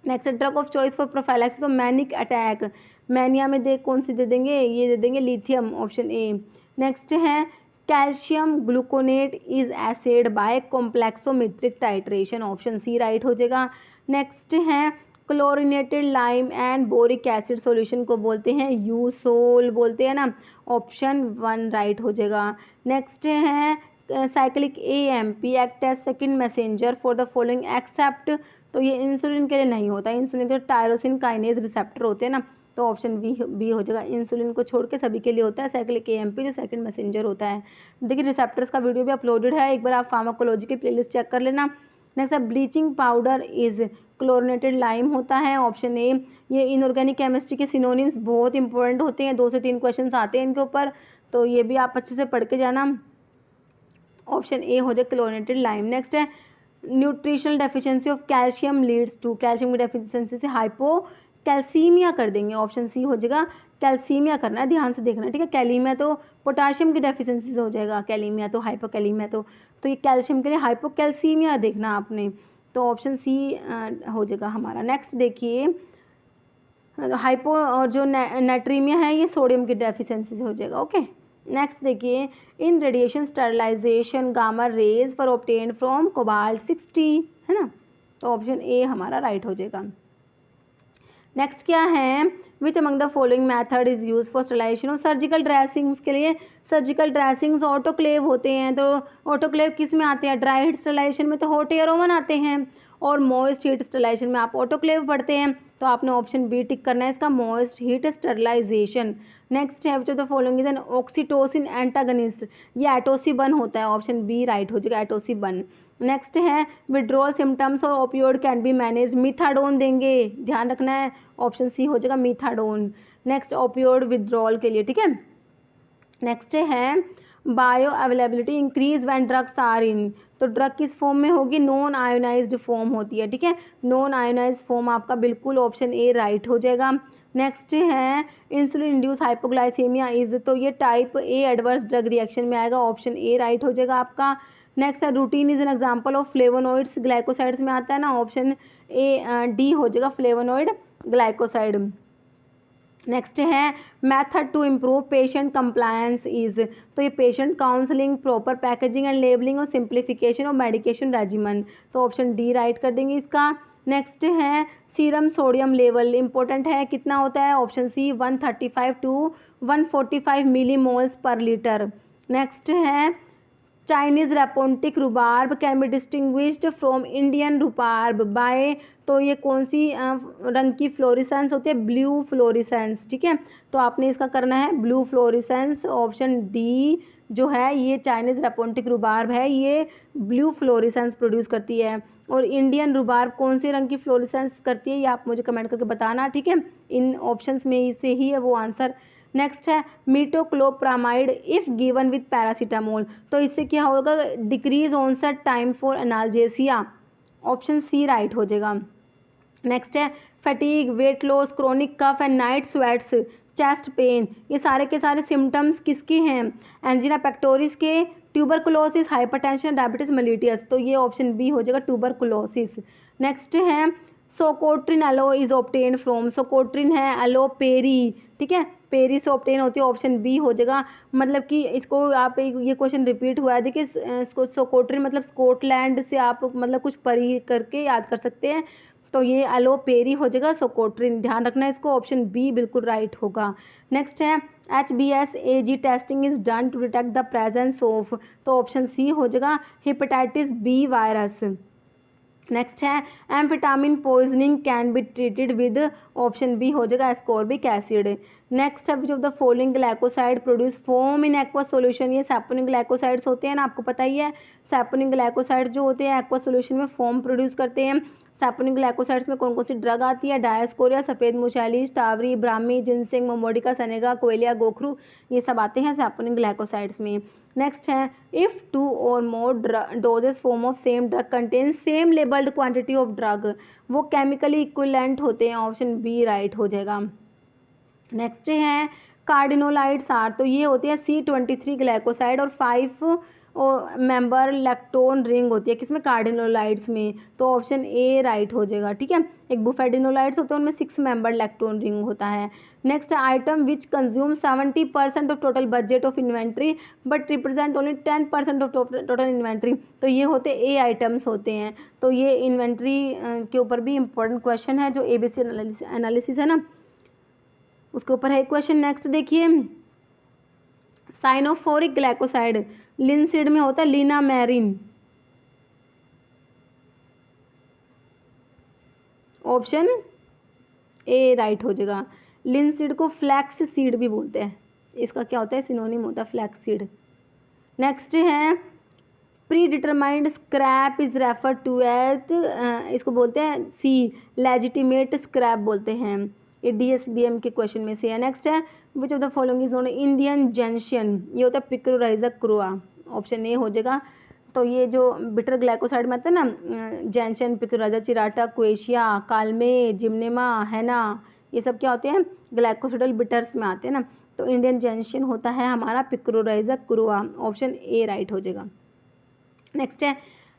Next drug of choice for prophylaxis of manic attack, mania में देख कौन सी दे देंगे, ये दे देंगे लिथियम, ऑप्शन ए। नेक्स्ट है calcium gluconate is assayed by complexometric titration, option C right हो जाएगा। नेक्स्ट है chlorinated lime and boric acid solution को बोलते हैं यूसोल बोलते हैं ना, ऑप्शन 1 राइट हो जाएगा। नेक्स्ट है cyclic AMP act as second messenger for the following except, तो ये इंसुलिन के लिए नहीं होता, इंसुलिन के टायरोसिन काइनेज रिसेप्टर होते हैं ना, तो ऑप्शन बी हो जाएगा। इंसुलिन को छोड़ के सभी के लिए होता है साइक्लिक एएमपी जो सेकंड मैसेंजर होता है। देखिए रिसेप्टर्स का वीडियो भी अपलोडेड है, एक बार आप फार्माकोलॉजी की प्लेलिस्ट चेक कर लेना। नेक्स्ट है bleaching powder is chlorinated lime होता है ऑप्शन ए। ये इनऑर्गेनिक केमिस्ट्री के सिनोनिम्स बहुत इंपॉर्टेंट होते हैं, 2 से 3 क्वेश्चन आते हैं इनके ऊपर, तो ये भी आप अच्छे से पढ़ के जाना। ऑप्शन ए हो जाए क्लोरिनेटेड लाइम। नेक्स्ट है nutritional deficiency of calcium leads to, calcium की डेफिशिएंसी से हाइपोकैल्सीमिया कर देंगे, ऑप्शन सी हो जाएगा कैल्सीमिया करना है, ध्यान से देखना ठीक है। कैलीमिया तो पोटाशियम की डेफिशिएंसी से हो जाएगा, कैलीमिया तो हाइपोकैलीमिया तो ये कैल्शियम के लिए हाइपोकैल्सीमिया देखना आपने, तो ऑप्शन सी हो जाएगा हमारा। नेक्स्ट देखिए हाइपो और जो नाइट्रीमिया है ये सोडियम की डेफिशिएंसी से हो जाएगा। ओके नेक्स्ट देखिए इन रेडिएशन स्टरलाइजेशन गामा रेज पर ऑब्टेन फ्रॉम कोबाल्ट 60 है ना, तो ऑप्शन ए हमारा राइट हो जाएगा। नेक्स्ट क्या है which among the following method is use for sterilisation of surgical dressings के लिए सर्जिकल ड्रेसिंग्स ऑटोक्लेव होते हैं, तो ऑटोक्लेव किस में आते हैं, ड्राई हीट स्टरलाइजेशन में तो हॉट एयर ओवन आते हैं, और मॉइस्ट हीट स्टरलाइजेशन में आप ऑटोक्लेव पढ़ते हैं, तो आपने ऑप्शन बी टिक करना है इसका मॉइस्ट हीट स्टरलाइजेशन। नेक्स्ट है which of the following is an oxytocin antagonist, ये एटोसिबन होता है, ऑप्शन बी राइट हो जाएगा एटोसिबन। नेक्स्ट है विड्रॉल सिम्टम्स और opioid can be manage, methadone देंगे, ध्यान रखना है, ऑप्शन सी हो जाएगा मीथाडोन। नेक्स्ट ओपियोड विड्रॉल के लिए ठीक है। नेक्स्ट है bioavailability increase when drugs are in, तो ड्रग किस फॉर्म में होगी, नॉन आयोनाइज्ड फॉर्म होती है ठीक है, नॉन आयोनाइज्ड फॉर्म आपका बिल्कुल ऑप्शन ए राइट हो जाएगा। नेक्स्ट है इंसुलिन इंड्यूस हाइपोग्लाइसीमिया इज, तो ये type A adverse drug reaction में आएगा, ऑप्शन ए राइट हो जाएगा आपका। नेक्स्ट है rutin is an example of flavonoids, glycosides में आता है ना, ऑप्शन ए डी हो जाएगा फ्लेवोनोइड ग्लाइकोसाइड। नेक्स्ट है method to improve patient compliance is, तो ये patient counselling proper packaging and labelling और सिंप्लीफिकेशन ऑफ मेडिकेशन रेजिमन, तो ऑप्शन डी राइट कर देंगे इसका। नेक्स्ट है सीरम सोडियम लेवल इंपॉर्टेंट है, कितना होता है, option C 135 to 145 millimoles per litre. Next है Chinese rhapontic rhubarb can be distinguished from Indian rhubarb by, तो ये कौन सी रंग की फ्लोरिसेंस होती है, ब्लू फ्लोरिसेंस ठीक है, तो आपने इसका करना है ब्लू फ्लोरिसेंस, ऑप्शन डी जो है ये चाइनीज़ रेपोन्टिक रुबार्ब है, ये ब्लू फ्लोरिसेंस प्रोड्यूस करती है, और इंडियन रुबार्ब कौन से रंग की फ्लोरिसेंस करती है ये आप मुझे कमेंट करके बताना ठीक है, इन ऑप्शंस में से ही है वो आंसर। नेक्स्ट है metoclopramide if given with paracetamol, तो इससे क्या होगा, decrease onset time for analgesia, option C right हो जाएगा। नेक्स्ट है fatigue, weight loss, chronic cough and night sweats, chest pain, ये सारे के सारे सिम्टम्स किसके हैं, एंजिना पेक्टोरिस के, ट्यूबरकुलोसिस, हाइपरटेंशन, डायबिटीज मेलिटियस, तो ये ऑप्शन बी हो जाएगा ट्यूबरकुलोसिस। नेक्स्ट है socotrine aloe is obtain from, socotrine है एलोपेरी ठीक है, पेरी से ऑब्टेन होती है, ऑप्शन बी हो जाएगा, मतलब कि इसको आप ये क्वेश्चन रिपीट हुआ है देखिए, इसको सोकोट्रिन मतलब स्कॉटलैंड से आप मतलब कुछ परी करके याद कर सकते हैं, तो ये एलोपेरी हो जाएगा सोकोट्रिन, ध्यान रखना है इसको, ऑप्शन बी बिल्कुल राइट होगा। नेक्स्ट है HBsAg testing is done to detect the presence of, तो ऑप्शन सी हो जाएगा हेपेटाइटिस बी वायरस। नेक्स्ट है amphetamine poisoning can be treated with, option B हो जाएगा एस्कॉर्बिक एसिड। नेक्स्ट है which of the following glycoside produce foam in aqua solution, ये saponic glycosides होते हैं ना, आपको पता ही है, सैपोनिक ग्लाइकोसाइड जो होते हैं एक्वा सोल्यूशन में फोम प्रोड्यूस करते हैं। सैपोनिक ग्लाइकोसाइड्स में कौन कौन सी ड्रग आती है, डायस्कोरिया, सफ़ेद मुशैली, टावरी, ब्राह्मी, जिनसिंग, मोमोडिका, सनेगा, कोयलिया, गोखरू, ये सब आते हैं सैपोनिक ग्लाइकोसाइड्स में। नेक्स्ट है इफ़ 2 और more doses form of same drug contain same labelled quantity of drug, वो केमिकली इक्विवेलेंट होते हैं, ऑप्शन बी राइट हो जाएगा। नेक्स्ट है कार्डिनोलाइड्स आर, तो ये होती है C23 ग्लाइकोसाइड और 5 मेंबर लैक्टोन रिंग होती है किसमें, कार्डिनोलाइड्स में, तो ऑप्शन ए राइट हो जाएगा ठीक है। एक बुफेडिनोलाइड्स होते हैं उनमें 6 मेंबर लैक्टोन रिंग होता है। Next item which consume 70% of total budget of inventory but represent only 10% of total inventory, तो ये होते ए आइटम्स होते हैं, तो ये इन्वेंट्री के ऊपर भी इंपॉर्टेंट क्वेश्चन है, जो ABC एनालिसिस है ना उसके ऊपर है क्वेश्चन। नेक्स्ट देखिए साइनोफोरिक ग्लाइकोसाइड लिनसीड में होता है लिनामेरिन, ऑप्शन ए राइट हो जाएगा। लिनसीड को फ्लैक्स सीड भी बोलते हैं, इसका क्या होता है, सिनोनिम होता है फ्लैक्स सीड। नेक्स्ट है predetermined scrap is refer to as, इसको बोलते हैं सी लेजिटिमेट स्क्रैप बोलते हैं, ये DSBM के क्वेश्चन में से है। नेक्स्ट है which of the following is known Indian gentian, ये होता है पिक्रोराइजा क्रुआ, ऑप्शन ए हो जाएगा। तो ये जो बिटर ग्लाइकोसाइड में आता है ना, जेंशन, पिक्रोराइजा, चिराटा, क्वेशिया, कालमे, जिम्नेमा, हैना, ये सब क्या होते हैं, ग्लाइकोसाइडल बिटर्स में आते हैं ना। तो इंडियन जेंशियन होता है हमारा पिक्रोराइजा क्रुआ, ऑप्शन ए राइट हो जाएगा। नेक्स्ट है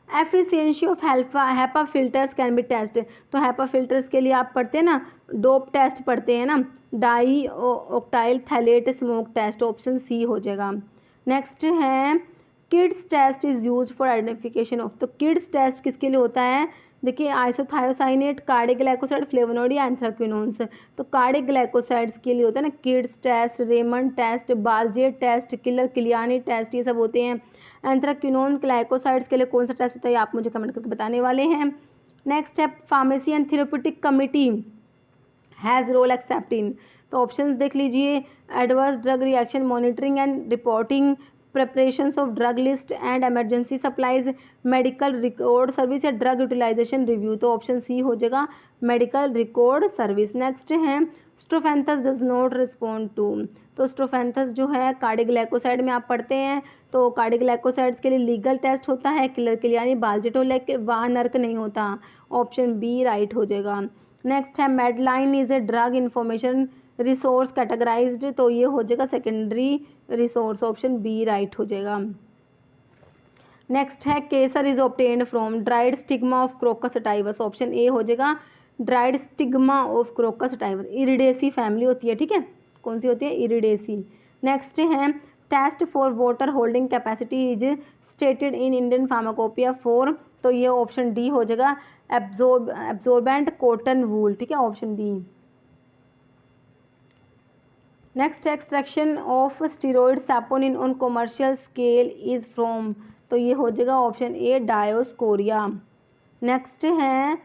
efficiency of HEPA filters can be test, तो हैपा फिल्टर्स के लिए आप पढ़ते हैं ना, डोप टेस्ट पढ़ते हैं ना, di octyl phthalate smoke test, option C हो जाएगा। नेक्स्ट है Kedde test is use for identification of, तो किड्स टेस्ट किसके लिए होता है, देखिए आइसोथायोसाइनेट, कार्डियोग्लाइकोसाइड, फ्लेवोनोइड या एंथ्राक्विनोन्स, तो कार्डियोग्लाइकोसाइड्स के लिए होता है ना Kedde test, Raymond test, Baljet test, Keller Kiliani test, ये सब होते हैं। एंथ्राक्विनोन ग्लाइकोसाइड्स के लिए कौन सा टेस्ट होता है, आप मुझे कमेंट करके बताने वाले हैं। नेक्स्ट है pharmacy and therapeutic committee has role except in, तो ऑप्शंस देख लीजिए, adverse drug reaction monitoring and reporting, preparations of drug list and emergency supplies, medical record service या ड्रग यूटिलाइजेशन रिव्यू, तो ऑप्शन सी हो जाएगा medical record service. Next है strophanthus does not respond to, तो strophanthus जो है cardioglycoside में आप पढ़ते हैं, तो कार्डियोग्लाइकोसाइड्स के लिए लीगल टेस्ट होता है, किलर किलियानी, बाल्जेटोलेक, वानर्क नहीं होता, ऑप्शन बी राइट हो जाएगा। नेक्स्ट है Medline is a drug information resource categorized, तो ये हो जाएगा secondary resource, option B right हो जाएगा। नेक्स्ट है kesar is obtained from dried stigma of crocus sativus, option A हो जाएगा dried stigma of crocus sativus, iridaceae family होती है, ठीक है, कौन सी होती है, इरिडेसी। नेक्स्ट है test for water holding capacity is stated in Indian pharmacopoeia for, तो ये ऑप्शन डी हो जाएगा एब्जॉर्बेंट कॉटन वूल, ठीक है, option D. Next extraction of steroid saponin on commercial scale is from, तो ये हो जाएगा ऑप्शन ए डायोस्कोरिया। नेक्स्ट है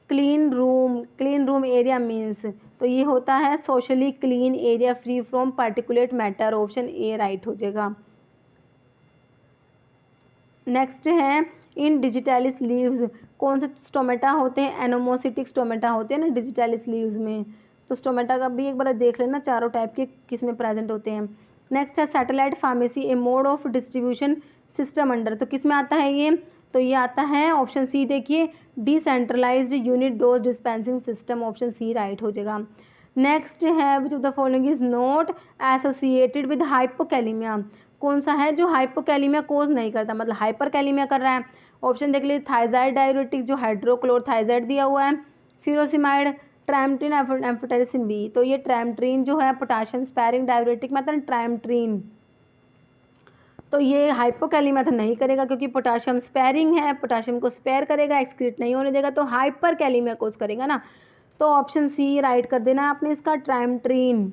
क्लीन रूम एरिया मीन्स, तो ये होता है socially clean area free from particulate matter, option A right हो जाएगा। नेक्स्ट है इन डिजिटलिस लीव्स, कौन से स्टोमेटा होते हैं, एनोमोसिटिक स्टोमेटा होते हैं ना डिजिटलिस लीव्स में, तो स्टोमेटा का भी एक बार देख लेना, चारों टाइप के किस में प्रेजेंट होते हैं। नेक्स्ट है satellite pharmacy A mode of distribution system under, तो किस में आता है ये, तो ये आता है ऑप्शन सी, देखिए decentralised unit dose dispensing system, option C right हो जाएगा। नेक्स्ट है which of the following is not associated with hypokalaemia, कौन सा है जो हाइपोकैलिमिया कोज नहीं करता, मतलब हाइपरकैलिमिया कर रहा है, ऑप्शन देख लीजिए थाइजाइड डायूरेटिक जो हाइड्रोक्लोरथाइजाइड दिया हुआ है, फ्यूरोसिमाइड, ट्राइमट्रीन, एम्फोटेरिसिन बी, तो ये ट्राइमट्रीन जो है पोटाशियम स्पैरिंग डायूरेटिक में आता है ट्राइमट्रीन, तो ये हाइपोकैलिमिया तो नहीं करेगा क्योंकि पोटाशियम स्पैरिंग है, पोटाशियम को स्पेयर करेगा, एक्सक्रीट नहीं होने देगा, तो हाइपरकैलिमिया कोज करेगा ना, तो ऑप्शन सी राइट कर देना आपने इसका ट्राइमट्रीन।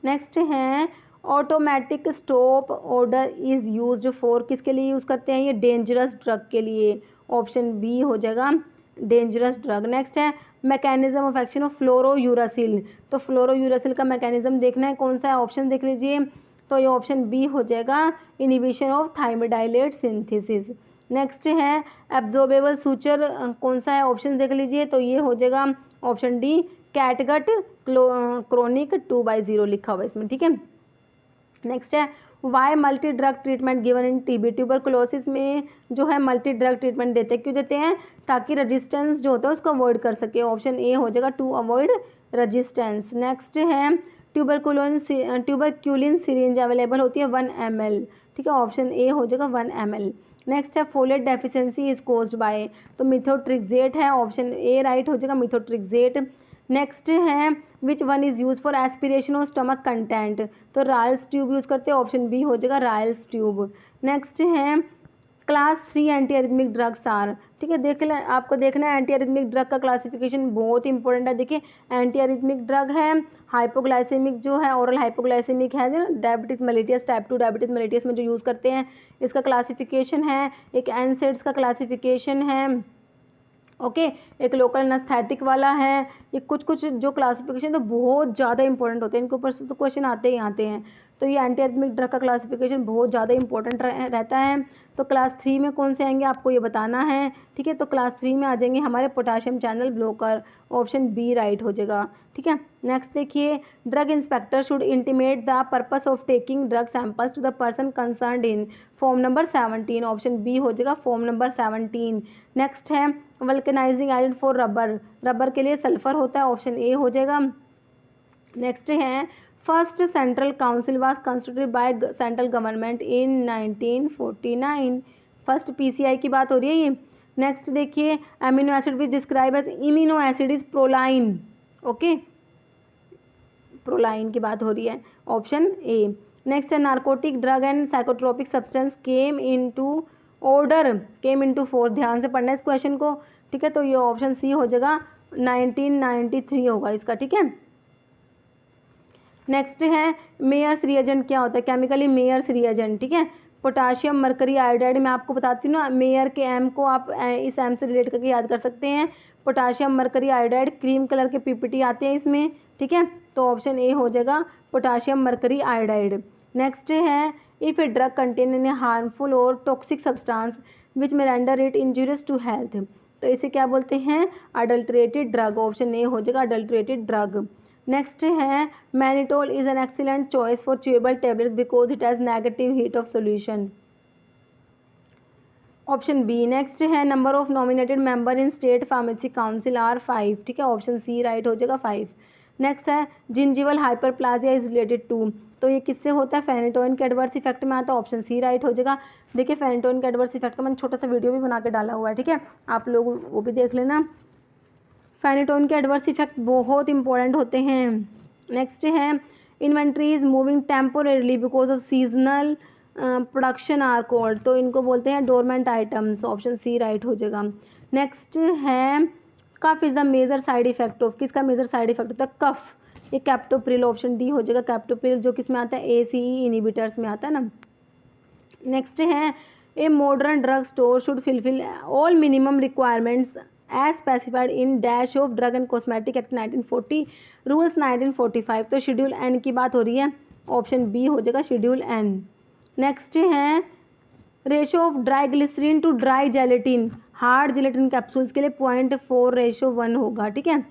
नेक्स्ट है automatic stop order is used for, किसके लिए यूज़ करते हैं ये, डेंजरस ड्रग के लिए, ऑप्शन बी हो जाएगा डेंजरस ड्रग। नेक्स्ट है मैकेनिज्म ऑफ एक्शन ऑफ फ्लोरोयूरासिल, तो फ्लोरोयूरासिल का मैकेनिज्म देखना है कौन सा है, ऑप्शन देख लीजिए, तो ये ऑप्शन बी हो जाएगा inhibition of thymidylate synthesis. Next है एब्जॉर्बेबल सूचर, कौन सा है, ऑप्शन देख लीजिए, तो ये हो जाएगा ऑप्शन डी कैटगट क्रोनिक 2/0 लिखा हुआ है इसमें, ठीक है। नेक्स्ट है why multi drug treatment given in TB, tuberculosis में जो है मल्टी ड्रग ट्रीटमेंट देते हैं, क्यों देते हैं, ताकि रेजिस्टेंस जो होता है उसको अवॉइड कर सके, ऑप्शन ए हो जाएगा टू अवॉइड रेजिस्टेंस। नेक्स्ट है ट्यूबरक्यूलिन सिरिंज अवेलेबल होती है 1 ml, ठीक है, ऑप्शन ए हो जाएगा 1 ml। नेक्स्ट है folate deficiency is caused by, तो मिथोट्रिक्सेट है, ऑप्शन ए राइट हो जाएगा मिथोट्रिक्सेट। नेक्स्ट है which one is use for aspiration of stomach content, तो रायल्स ट्यूब यूज़ करते हैं, ऑप्शन बी हो जाएगा रायल्स ट्यूब। नेक्स्ट है class 3 antiarrhythmic drugs are, ठीक है, देख लें, आपको देखना है एंटी एरिथमिक ड्रग का क्लासिफिकेशन बहुत इंपॉर्टेंट है। देखिए एंटी एरिथमिक ड्रग है, हाइपोग्लाइसेमिक जो है ओरल हाइपोग्लाइसेमिक है, जो डायबिटीज़ मेलिटियस टाइप 2 डायबिटीज़ मेलिटियस में जो यूज़ करते हैं, इसका क्लासिफिकेशन है। एक एनसेड्स का क्लासिफिकेशन है, ओके एक लोकल एनेस्थेटिक वाला है। ये कुछ कुछ जो क्लासिफिकेशन तो बहुत ज़्यादा इंपॉर्टेंट होते हैं, इनके ऊपर से तो क्वेश्चन आते ही आते हैं। तो ये एंटी एरिथमिक ड्रग का क्लासिफिकेशन बहुत ज़्यादा इंपॉर्टेंट रहता है। तो क्लास 3 में कौन से आएंगे आपको ये बताना है, ठीक है। तो क्लास 3 में आ जाएंगे हमारे potassium channel blocker, option B right हो जाएगा, ठीक है। नेक्स्ट देखिए, drug inspector should intimate the purpose of taking drug samples to the person concerned in, form number 17, option B हो जाएगा फॉर्म नंबर 17। नेक्स्ट है vulcanising agent for rubber, rubber के लिए सल्फर होता है, ऑप्शन ए हो जाएगा। नेक्स्ट है first central council was constituted by central government in 1949, first PCI की बात हो रही है ये। नेक्स्ट देखिए, amino acid which describe as imino acid is proline, okay proline की बात हो रही है, ऑप्शन ए। नेक्स्ट है narcotic drug and psychotropic substance came into force, ध्यान से पढ़ना है इस क्वेश्चन को, ठीक है। तो ये ऑप्शन सी हो जाएगा 1993 होगा इसका, ठीक है। नेक्स्ट है मेयर्स रिएजेंट क्या होता है, केमिकली मेयर्स रिएजेंट, ठीक है। पोटाशियम मरकरी आयोडाइड, मैं आपको बताती हूँ ना, मेयर के एम को आप इस एम से रिलेट करके याद कर सकते हैं। Potassium mercury iodide, cream colour के पीपीटी आते हैं इसमें, ठीक है। तो ऑप्शन ए हो जाएगा पोटाशियम मरकरी आयोडाइड। नेक्स्ट है if a drug contain in a harmful और toxic substance which may render it injurious to health, तो इसे क्या बोलते हैं, अडल्ट्रेटेड ड्रग, ऑप्शन ए हो जाएगा अडल्ट्रेटेड ड्रग। नेक्स्ट है mannitol is an excellent choice for chewable tablets because it has negative heat of solution, option B. Next है number of nominated member in state pharmacy council are 5, ठीक है, option C right हो जाएगा 5। Next है gingival hyperplasia is related to, तो ये किससे होता है, फेनिटोइन के एडवर्स इफेक्ट में आता है, ऑप्शन सी राइट हो जाएगा। देखिए फेनिटोइन के एडवर्स इफेक्ट का मैंने छोटा सा वीडियो भी बना के डाला हुआ है, ठीक है, आप लोग वो भी देख लेना। फेनिटोइन के एडवर्स इफेक्ट बहुत इंपॉर्टेंट होते हैं। नेक्स्ट है inventory is moving temporarily because of seasonal production are called, तो इनको बोलते हैं dormant items, option C right हो जाएगा। नेक्स्ट है cough is the major side effect of, किसका मेजर साइड इफेक्ट होता है, कफ, ये कैप्टोप्रिल, ऑप्शन डी हो जाएगा कैप्टोप्रिल, जो किस में आता है, ACE इनिबिटर्स में आता है ना। नेक्स्ट है a modern drug store should fulfil all minimum requirements as specified in dash of drug and cosmetic act 1940 rules 1945, तो शेड्यूल एन की बात हो रही है, ऑप्शन बी हो जाएगा शेड्यूल एन। नेक्स्ट है ratio of dry glycerin to dry gelatin, hard gelatin capsules के लिए 0.4:1 होगा, ठीक है।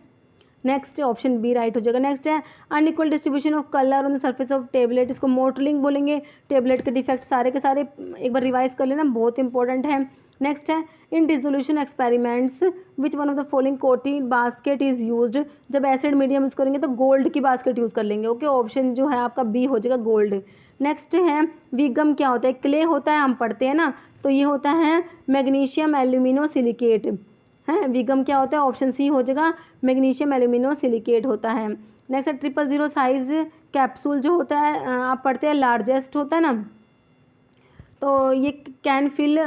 नेक्स्ट ऑप्शन बी राइट हो जाएगा। नेक्स्ट है unequal distribution of colour on the surface of tablet, इसको मोटलिंग बोलेंगे। टेबलेट के डिफेक्ट सारे के सारे एक बार रिवाइज कर लेना, बहुत इंपॉर्टेंट है। नेक्स्ट है in dissolution experiments which one of the following coating basket is used, जब एसिड मीडियम यूज करेंगे तो गोल्ड की बास्केट यूज कर लेंगे, ओके, ऑप्शन जो है आपका बी हो जाएगा गोल्ड। नेक्स्ट है विगम क्या होता है, क्ले होता है, हम पढ़ते हैं ना, तो ये होता है मैग्नीशियम एल्यूमिनो सिलिकेट है। विगम क्या होता है, ऑप्शन सी हो जाएगा मैग्नीशियम एल्यूमिनो सिलिकेट होता है। नेक्स्ट है 000 साइज कैप्सूल जो होता है आप पढ़ते हैं लार्जेस्ट होता है ना, तो ये can fill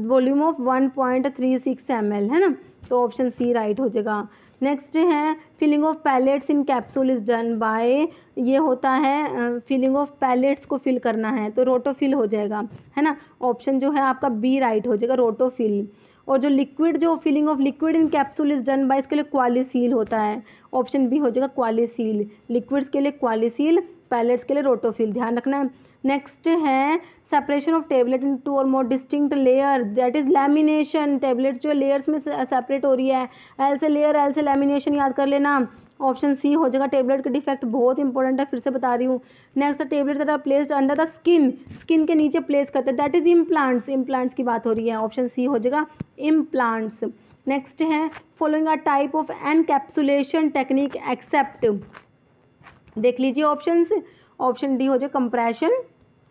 volume of 1.36 ml है ना, तो ऑप्शन सी राइट हो जाएगा। नेक्स्ट है filling of pellets in capsule is done by, ये होता है फिलिंग ऑफ पैलेट्स को फिल करना है तो रोटोफिल हो जाएगा, है ना, ऑप्शन जो है आपका बी राइट हो जाएगा रोटोफिल। और जो लिक्विड जो filling of liquid in capsule is done by, इसके लिए क्वालिसील होता है, ऑप्शन बी हो जाएगा क्वालिसील, लिक्विड्स के लिए क्वालिसील, पैलेट्स के लिए रोटोफिल, ध्यान रखना है। नेक्स्ट है सेपरेशन ऑफ टेबलेट इन 2 और more distinct layer, that is lamination, tablets जो लेयर्स में सेपरेट हो रही है, एल से लेयर, एल से लैमिनेशन याद कर लेना, ऑप्शन सी हो जाएगा। टेबलेट का डिफेक्ट बहुत इंपॉर्टेंट है, फिर से बता रही हूँ। Next tablet that are placed under the skin, skin के नीचे प्लेस करते हैं, दैट इज इम्प्लांट्स, इम्प्लांट्स की बात हो रही है, ऑप्शन सी हो जाएगा इम्प्लांट्स। नेक्स्ट है following a type of encapsulation technique except, देख लीजिए ऑप्शन से, ऑप्शन डी हो जाए कंप्रेशन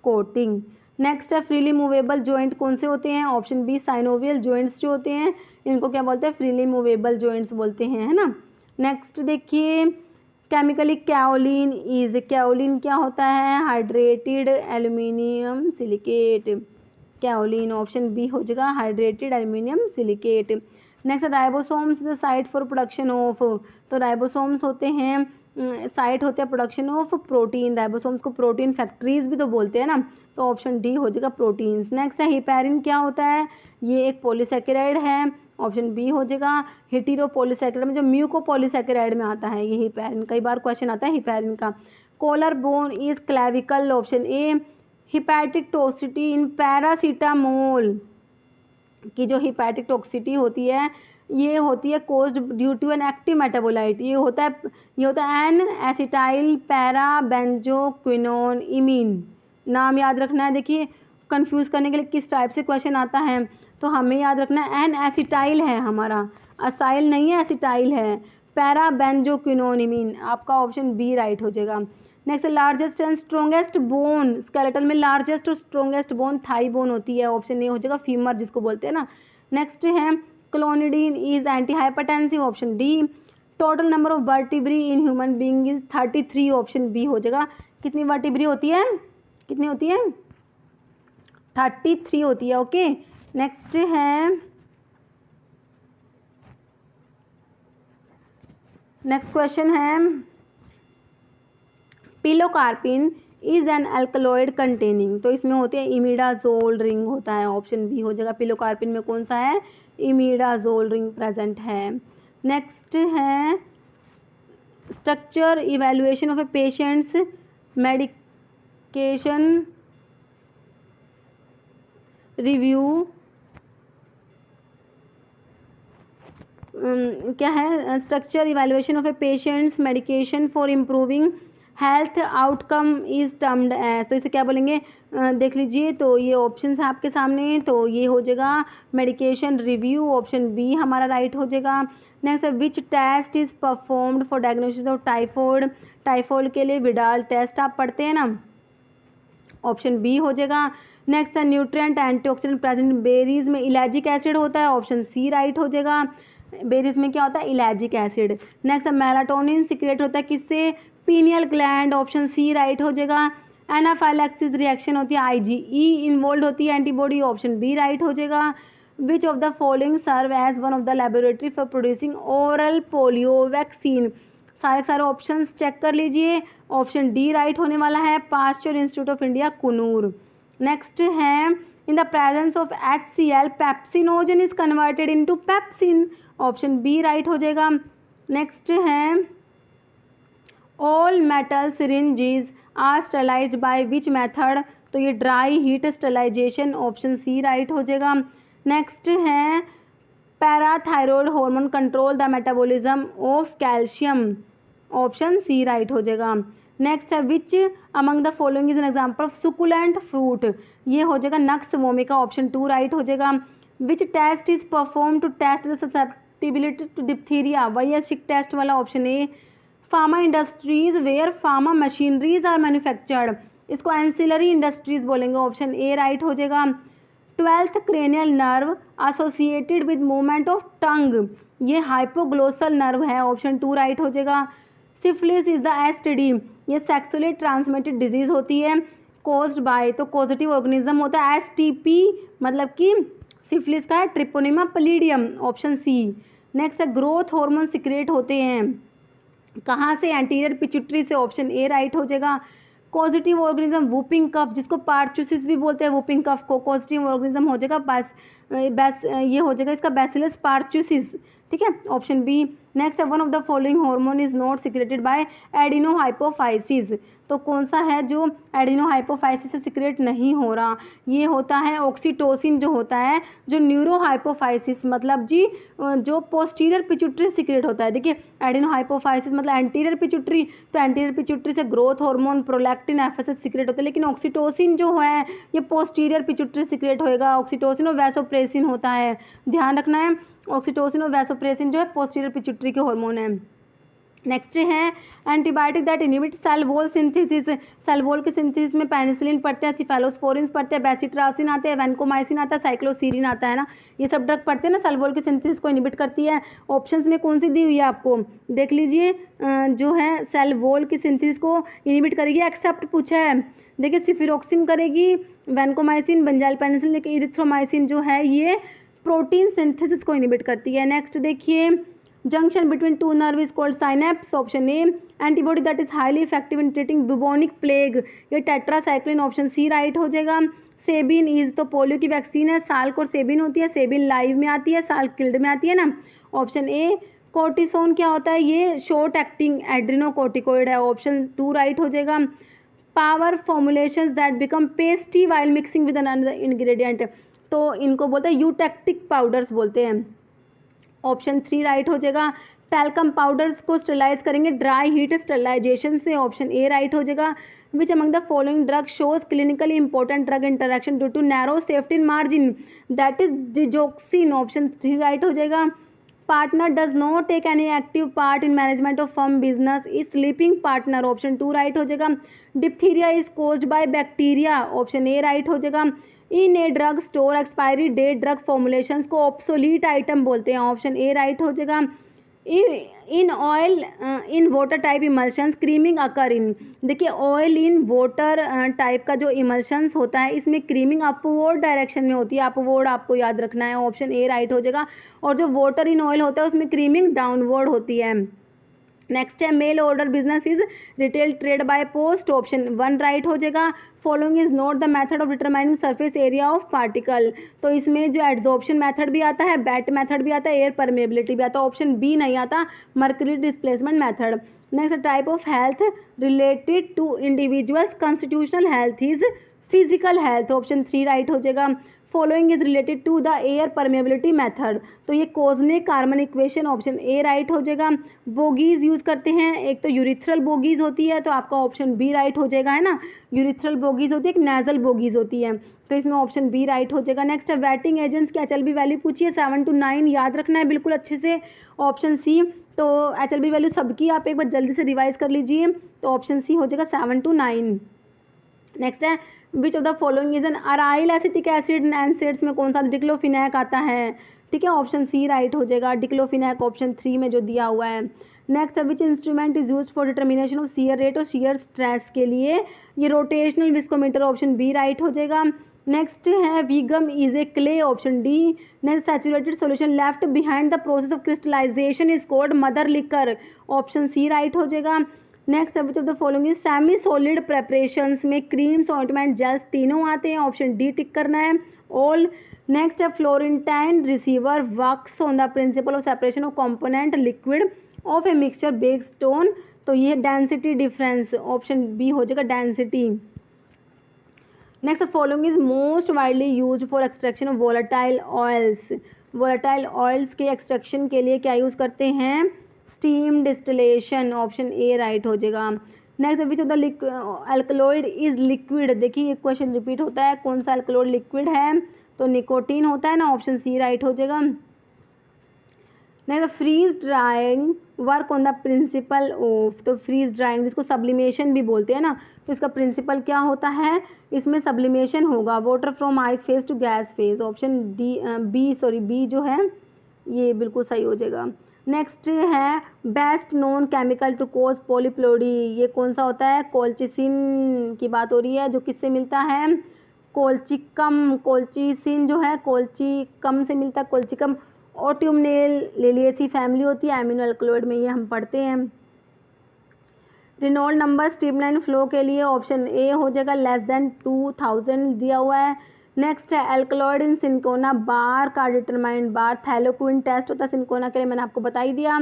कोटिंग। नेक्स्ट है फ्रीली मूवेबल जॉइंट कौन से होते हैं, ऑप्शन बी साइनोवियल जॉइंट्स जो होते हैं इनको क्या बोलते हैं, फ्रीली मूवेबल जॉइंट्स बोलते हैं, है ना। नेक्स्ट देखिए केमिकली कैओलिन इज, कैओलिन क्या होता है, hydrated aluminium silicate, kaolin, option B हो जाएगा hydrated aluminium silicate. Next ribosomes the site for production of, तो राइबोसोम्स होते हैं साइट होते हैं प्रोडक्शन ऑफ प्रोटीन, राइबोसोम्स को प्रोटीन फैक्ट्रीज भी तो बोलते हैं ना, तो ऑप्शन डी हो जाएगा प्रोटीन्स। नेक्स्ट है हिपैरिन क्या होता है, ये एक पॉलीसेकेराइड है, ऑप्शन बी हो जाएगा। हेटेरोपॉलीसैकेराइड में जो म्यूकोपॉलीसैकेराइड में आता है ये हिपैरिन, कई बार क्वेश्चन आता है हिपैरिन का। Collar bone is clavicle, option A. Hepatic toxicity in paracetamol की जो हिपैटिक टॉक्सिटी होती है ये होती है caused due to an active metabolite, ये होता है N acetyl para benzoquinone imine. नाम याद रखना है, देखिए कंफ्यूज करने के लिए किस टाइप से क्वेश्चन आता है, तो हमें याद रखना है एन एसिटाइल है हमारा, असाइल नहीं है, एसिटाइल है। पैरा बेंजोक्विनोन इमीन, आपका ऑप्शन बी राइट हो जाएगा। Next largest and strongest bone, skeletal में लार्जेस्ट और स्ट्रॉन्गेस्ट बोन थाई बोन होती है, ऑप्शन ए हो जाएगा फीमर जिसको बोलते हैं ना। नेक्स्ट है clonidine is antihypertensive, option D. Total number of vertebrae in human being is 33, option B हो जाएगा। कितनी वर्टिब्री होती है, कितनी होती है, 33 होती है, ओके। नेक्स्ट है, नेक्स्ट क्वेश्चन है pilocarpine is an alkaloid containing, तो इसमें होती है इमिडाजोल रिंग होता है, ऑप्शन बी हो जाएगा। पिलोकार्पिन में कौन सा है, इमिडाजोल रिंग प्रेजेंट है। नेक्स्ट है structure evaluation of a patient's medication review, क्या है, structure evaluation of a patient's medication for improving health outcome is termed as, तो इसे क्या बोलेंगे, देख लीजिए। तो ये ऑप्शंस हैं आपके सामने, तो ये हो जाएगा मेडिकेशन रिव्यू, ऑप्शन बी हमारा राइट हो जाएगा। नेक्स्ट है which test is performed for diagnosis of typhoid, typhoid के लिए विडाल टेस्ट आप पढ़ते हैं ना, ऑप्शन बी हो जाएगा। नेक्स्ट है न्यूट्रिएंट एंटीऑक्सीडेंट प्रेजेंट बेरीज में इलैजिक एसिड होता है, ऑप्शन सी राइट हो जाएगा। बेरीज में क्या होता है, इलैजिक एसिड। नेक्स्ट है मेलाटोनिन सीक्रेट होता है किससे, pineal gland, option C right हो जाएगा। एनाफाइलैक्सिस रिएक्शन होती है आईजीई इन्वॉल्व होती है एंटीबॉडी, ऑप्शन बी राइट हो जाएगा। Which of the following serve as one of the laboratory for producing oral polio vaccine, सारे ऑप्शंस चेक कर लीजिए, ऑप्शन डी राइट होने वाला है, Pasteur Institute of India Coonoor. Next है in the presence of HCl pepsinogen is converted into pepsin, option B right हो जाएगा। Next है all metal syringes are sterilised by which method, तो ये dry heat sterilisation, option C right हो जाएगा। Next है parathyroid hormone control the metabolism of calcium, option C right हो जाएगा। नेक्स्ट है which among the following is an example of succulent fruit, ये हो जाएगा नक्स वोमिका, ऑप्शन 2 राइट हो जाएगा। Which test is perform to test the susceptibility to diphtheria, वही है सिक टेस्ट वाला, option A. Pharma industries where pharma machineries are manufactured, इसको ancillary industries बोलेंगे, ऑप्शन ए राइट हो जाएगा। 12th cranial nerve associated with movement of tongue, ये hypoglossal nerve है, option 2 right हो जाएगा। सिफिलिस इज द एसटीडी, ये सेक्सुअली ट्रांसमिटेड डिजीज होती है, कोज्ड बाय, तो पॉजिटिव ऑर्गेनिज्म होता है, एसटीपी मतलब कि सिफिलिस का है ट्रिपोनिमा पलीडियम, ऑप्शन सी। नेक्स्ट है ग्रोथ हार्मोन सिक्रेट होते हैं कहाँ से, एंटीरियर पिट्यूटरी से, ऑप्शन ए राइट हो जाएगा। पॉजिटिव ऑर्गेनिज्म वूपिंग कफ, जिसको पार्चुसिस भी बोलते हैं वूपिंग कफ को, पॉजिटिव ऑर्गेनिज्म हो जाएगा ये हो जाएगा इसका बैसिलस पार्चुसिस, ठीक है, option B. Next one of the following hormone is not secreted by adenohypophysis, तो कौन सा है जो एडिनोहाइपोफाइसिस से सिक्रेट नहीं हो रहा, ये होता है ऑक्सीटोसिन, जो होता है जो न्यूरोहाइपोफाइसिस मतलब जी जो पोस्टीरियर पिट्यूटरी सिक्रेट होता है। देखिए एडिनोहाइपोफाइसिस मतलब एंटीरियर पिट्यूटरी, तो एंटीरियर पिट्यूटरी से growth hormone prolactin FSH secrete होता है, लेकिन ऑक्सीटोसिन जो है ये पोस्टीरियर पिट्यूटरी सिक्रेट होएगा, ऑक्सीटोसिन और वैसोप्रेसिन होता है, ध्यान रखना है। ऑक्सीटोसिन और वैसोप्रेसिन जो है पोस्टीरियर पिट्यूटरी के हार्मोन है। नेक्स्ट है antibiotic that inhibit cell wall synthesis, cell wall के सिंथेसिस में पेनिसिलिन पढ़ते हैं, सिफेलोस्पोरिन पढ़ते हैं, बेसिट्रासिन आते हैं, वैनकोमाइसिन आता है, साइक्लोसीरिन आता है ना, ये सब ड्रग पढ़ते हैं ना, सेल वॉल के सिंथेसिस को इनहिबिट करती है। ऑप्शंस में कौन सी दी हुई है आपको, देख लीजिए, जो है सेल वॉल की सिंथेसिस को इनहिबिट करेगी, एक्सेप्ट पूछा है, देखिए सिफिरोक्सिन करेगी, वैनकोमाइसिन, बेंजाइल पेनिसिलिन, लेकिन इरिथ्रोमाइसिन जो है ये प्रोटीन सिंथेसिस को इनहिबिट करती है। नेक्स्ट देखिए junction between two nerve is called synapse, option A. Antibody that is highly effective in treating bubonic plague, ये टेट्रासाइक्लिन, ऑप्शन सी राइट हो जाएगा। सेबिन इज, तो पोलियो की वैक्सीन है, साल्क और सेबिन होती है, सेबिन लाइव में आती है, साल्क किल्ड में आती है ना। ऑप्शन ए। कोर्टिसोन क्या होता है, ये शॉर्ट एक्टिंग एड्रेनोकोर्टिकोइड है, ऑप्शन 2 राइट हो जाएगा। Power formulations that become pasty while mixing with another ingredient, तो इनको बोलते हैं यूटेक्टिक पाउडर्स बोलते हैं, ऑप्शन 3 राइट हो जाएगा। टैल्कम पाउडर्स को स्टरलाइज करेंगे ड्राई हीट स्टरलाइजेशन से, ऑप्शन ए राइट हो जाएगा। Which among the following drug shows clinically important drug interaction due to narrow safety margin, that is digoxin, option 3 right हो जाएगा। Partner does not take any active part in management of firm business is sleeping partner, option 2 right हो जाएगा। Diphtheria is caused by bacteria, option A right हो जाएगा। In a drug store expiry date drug formulations को obsolete item बोलते हैं, option A right हो जाएगा। In oil in water type emulsions creaming occur in, देखिए ऑयल इन वाटर टाइप का जो इमल्शंस होता है इसमें क्रीमिंग अपवर्ड डायरेक्शन में होती है, अपवर्ड आपको याद रखना है, ऑप्शन ए राइट हो जाएगा। और जो वाटर इन ऑयल होता है उसमें क्रीमिंग डाउनवर्ड होती है। नेक्स्ट है mail order business is retail trade by post, option 1 right हो जाएगा। Following is not the method of determining surface area of particle, तो इसमें जो एड्जॉर्प्शन मेथड भी आता है, बैट मेथड भी आता है, एयर परमेबिलिटी भी आता है, ऑप्शन बी नहीं आता, mercury displacement method. Next type of health related to individuals constitutional health is physical health, option 3 right हो जाएगा। Following is related to the air permeability method, तो ये Kozeny carbon equation, option A right हो जाएगा। Bogies use करते हैं, एक तो यूरिथ्रल बोगीज होती है, तो आपका ऑप्शन बी राइट हो जाएगा, है ना। यूरिथ्रल बोगीज होती है, एक नेजल बोगीज होती है, तो इसमें ऑप्शन बी राइट हो जाएगा। नेक्स्ट है वेटिंग एजेंट्स की HLB वैल्यू पूछिए 7 to 9 याद रखना है बिल्कुल अच्छे से, ऑप्शन सी। तो HLB वैल्यू सबकी आप एक बार जल्दी से रिवाइज कर लीजिए, तो ऑप्शन सी हो जाएगा 7 to 9। नेक्स्ट है which of the following is N aryl acetic acid, NSAIDs में कौन सा डिक्लोफिनैक आता है, ठीक है, ऑप्शन सी राइट हो जाएगा, डिक्लोफिनैक ऑप्शन 3 में जो दिया हुआ है। नेक्स्ट है which instrument is used for determination of shear rate और शियर स्ट्रेस के लिए, ये rotational viscometer, option B right हो जाएगा। नेक्स्ट है Veegum is a clay, option D. Next saturated solution left behind the process of crystallisation is called mother liquor, option C right हो जाएगा। Next which of the following is semi solid preparations में creams ointment gels तीनों आते हैं, option D tick करना है all. Next है Florentine receiver works on the principle of separation of component liquid of a mixture based stone, तो ये density difference, option B हो जाएगा density. Next following is most widely used for extraction of volatile oils, volatile oils के extraction के लिए क्या use करते हैं, steam distillation, option A right हो जाएगा। Next which of the alkaloid is liquid, देखिए ये क्वेश्चन रिपीट होता है, कौन सा अल्कलॉइड लिक्विड है, तो निकोटीन होता है ना, ऑप्शन सी राइट हो जाएगा। Next freeze drying work on the principle of, तो फ्रीज ड्राइंग जिसको सब्लिमेशन भी बोलते हैं ना, तो इसका प्रिंसिपल क्या होता है, इसमें सब्लिमेशन होगा, water from ice phase to gas phase, option B जो है ये बिल्कुल सही हो जाएगा। नेक्स्ट है best known chemical to cause polyploidy, ये कौन सा होता है, कोल्चिसिन की बात हो रही है, जो किससे मिलता है, कोल्चिकम, कोल्चिसिन जो है कोल्चिकम से मिलता है, कोल्चिकम। ऑट्यूमनेल लिलिएसी फैमिली होती है, एमिनो अल्कलॉइड में ये हम पढ़ते हैं। रिनॉल्ड नंबर स्ट्रीमलाइन फ्लो के लिए ऑप्शन ए हो जाएगा, लेस देन 2000 दिया हुआ है। नेक्स्ट है अल्कलॉइड इन सिंकोना बार का डिटरमाइंड बार, थैलोक्विन टेस्ट होता है सिंकोना के लिए, मैंने आपको बता ही दिया।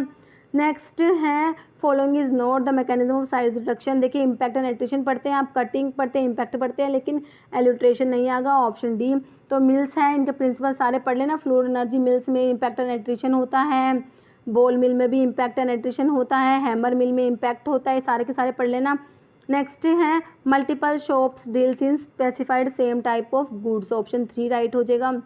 नेक्स्ट है following is not the mechanism of size reduction, देखिए इम्पैक्ट एंड एल्ट्रेशन पढ़ते हैं आप, कटिंग पढ़ते हैं, इम्पैक्ट पढ़ते हैं, लेकिन एल्ट्रेशन नहीं आएगा, ऑप्शन डी। तो मिल्स हैं, इनके प्रिंसिपल सारे पढ़ लेना, फ्लूइड एनर्जी मिल्स में इम्पैक्ट एंड एल्ट्रेशन होता है, बॉल मिल में भी इम्पैक्ट एंड एल्ट्रेशन होता है, हैमर मिल में इम्पैक्ट होता है, सारे के सारे पढ़ लेना। नेक्स्ट है multiple shops deals in specified same type of goods, option 3 right हो जाएगा।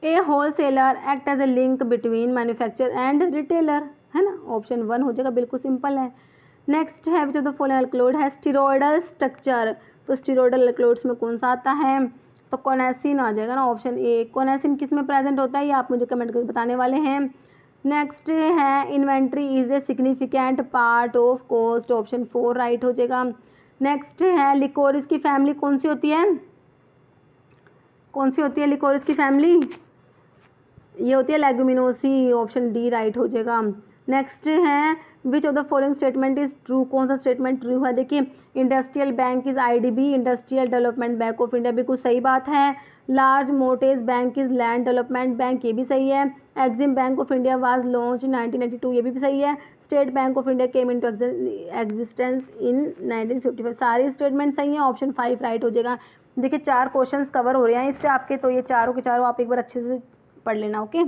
A wholesaler act as a link between manufacture and retailer, है ना, ऑप्शन 1 हो जाएगा, बिल्कुल सिंपल है। नेक्स्ट है which of the following alkaloid है स्टीरॉयडल स्ट्रक्चर, तो स्टीरॉयडल अल्कलॉइड्स में कौन सा आता है, तो कोनेसिन आ जाएगा ना, ऑप्शन ए। कोनेसिन किस में प्रेजेंट होता है ये आप मुझे कमेंट करके बताने वाले हैं। नेक्स्ट है inventory is a significant part of cost, option 4 right हो जाएगा। नेक्स्ट है लिकोरिस की फैमिली कौन सी होती है, कौन सी होती है लिकोरिस की फैमिली, ये होती है लेगुमिनोसी, ऑप्शन डी राइट हो जाएगा। नेक्स्ट है which of the following statement is true, कौन सा स्टेटमेंट ट्रू है? देखिए industrial bank is IDB, industrial development bank of India, बिल्कुल सही बात है। Large मोर्टेज bank is land development bank, ये भी सही है। Exim bank of India was launch in 1992, ये भी सही है। State bank of India came into existence in 1955, सारे स्टेटमेंट सही हैं। ऑप्शन 5 राइट हो जाएगा। देखिए 4 क्वेश्चंस कवर हो रहे हैं इससे आपके, तो ये चारों के चारों आप एक बार अच्छे से पढ़ लेना। ओके,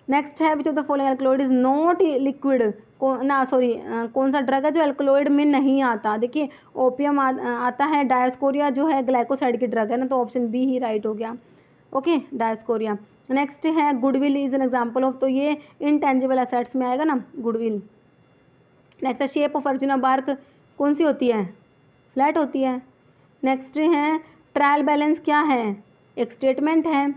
नेक्स्ट है which of the following alkaloid is not liquid, कौन सा ड्रग है जो एल्कलॉइड में नहीं आता? देखिए ओपियम आता है, डायस्कोरिया जो है ग्लाइकोसाइड की ड्रग है ना, तो ऑप्शन बी ही राइट हो गया। Okay, Dioscorea. नेक्स्ट है goodwill is an example of, तो ये इनटेंजिबल एसेट्स में आएगा ना गुडविल। नेक्स्ट है शेप ऑफ अर्जुना बार्क कौन सी होती है? फ्लैट होती है। नेक्स्ट है ट्रायल बैलेंस क्या है? एक स्टेटमेंट है,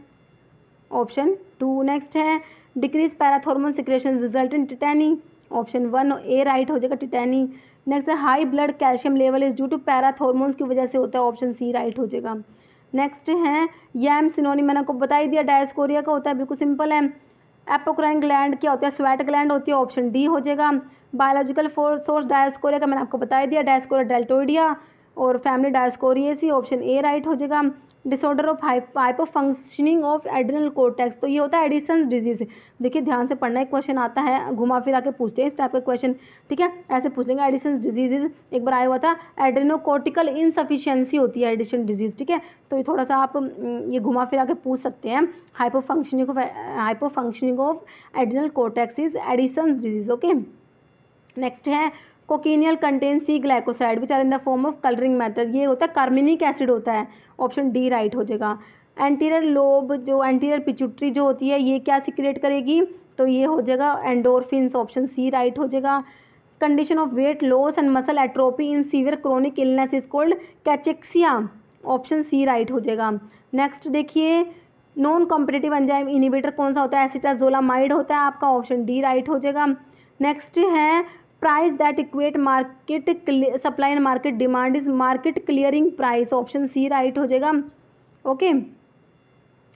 ऑप्शन 2। नेक्स्ट है decrease parathormone secretion result in tetany, option 1 A right हो जाएगा, टिटैनी। नेक्स्ट है high blood calcium level is due to parathormones की वजह से होता है, ऑप्शन सी राइट हो जाएगा। नेक्स्ट है यैम सिनोनिम, मैंने आपको बता ही दिया, डायस्कोरिया का होता है, बिल्कुल सिंपल है। एपोक्राइन ग्लैंड क्या होता है? स्वेट ग्लैंड होती है, ऑप्शन डी हो जाएगा। बायोलॉजिकल सोर्स डायस्कोरिया का मैंने आपको बता ही दिया, डायस्कोरिया डेल्टोइडिया और फैमिली डायस्कोरिएसी, ऑप्शन ए राइट हो जाएगा। Disorder of hypo functioning of adrenal cortex, तो ये होता है एडिसन्स डिजीज। देखिए ध्यान से पढ़ना, एक क्वेश्चन आता है घुमा फिरा के पूछते हैं इस टाइप का क्वेश्चन, ठीक है, ऐसे पूछ लेंगे। एडिसन्स डिजीज एक बार आया हुआ था, एड्रिनोकोर्टिकल इनसफिशियंसी होती है एडिशन डिजीज, ठीक है, तो ये थोड़ा सा आप ये घुमा फिरा के पूछ सकते हैं। Hypo functioning of adrenal cortex is Addison's disease. Okay, next है cochineal contain C glycoside which are in the form of colouring method, ये होता है कार्मिनिक एसिड होता है, ऑप्शन डी राइट हो जाएगा। एंटीरियर लोब जो एंटीरियर पिट्यूटरी जो होती है ये क्या सिक्रेट करेगी? तो ये हो जाएगा एंडोर्फिन्स, ऑप्शन सी राइट हो जाएगा। Condition of weight loss and muscle atrophy in severe chronic illness is called cachexia, option C right हो जाएगा। नेक्स्ट देखिए नॉन कॉम्पिटिटिव एंजाइम इनिबिटर कौन सा होता है? एसिटाजोलामाइड होता है आपका, ऑप्शन डी राइट हो जाएगा। नेक्स्ट है price that equate market supply and market demand is market clearing price, option C right हो जाएगा। ओके,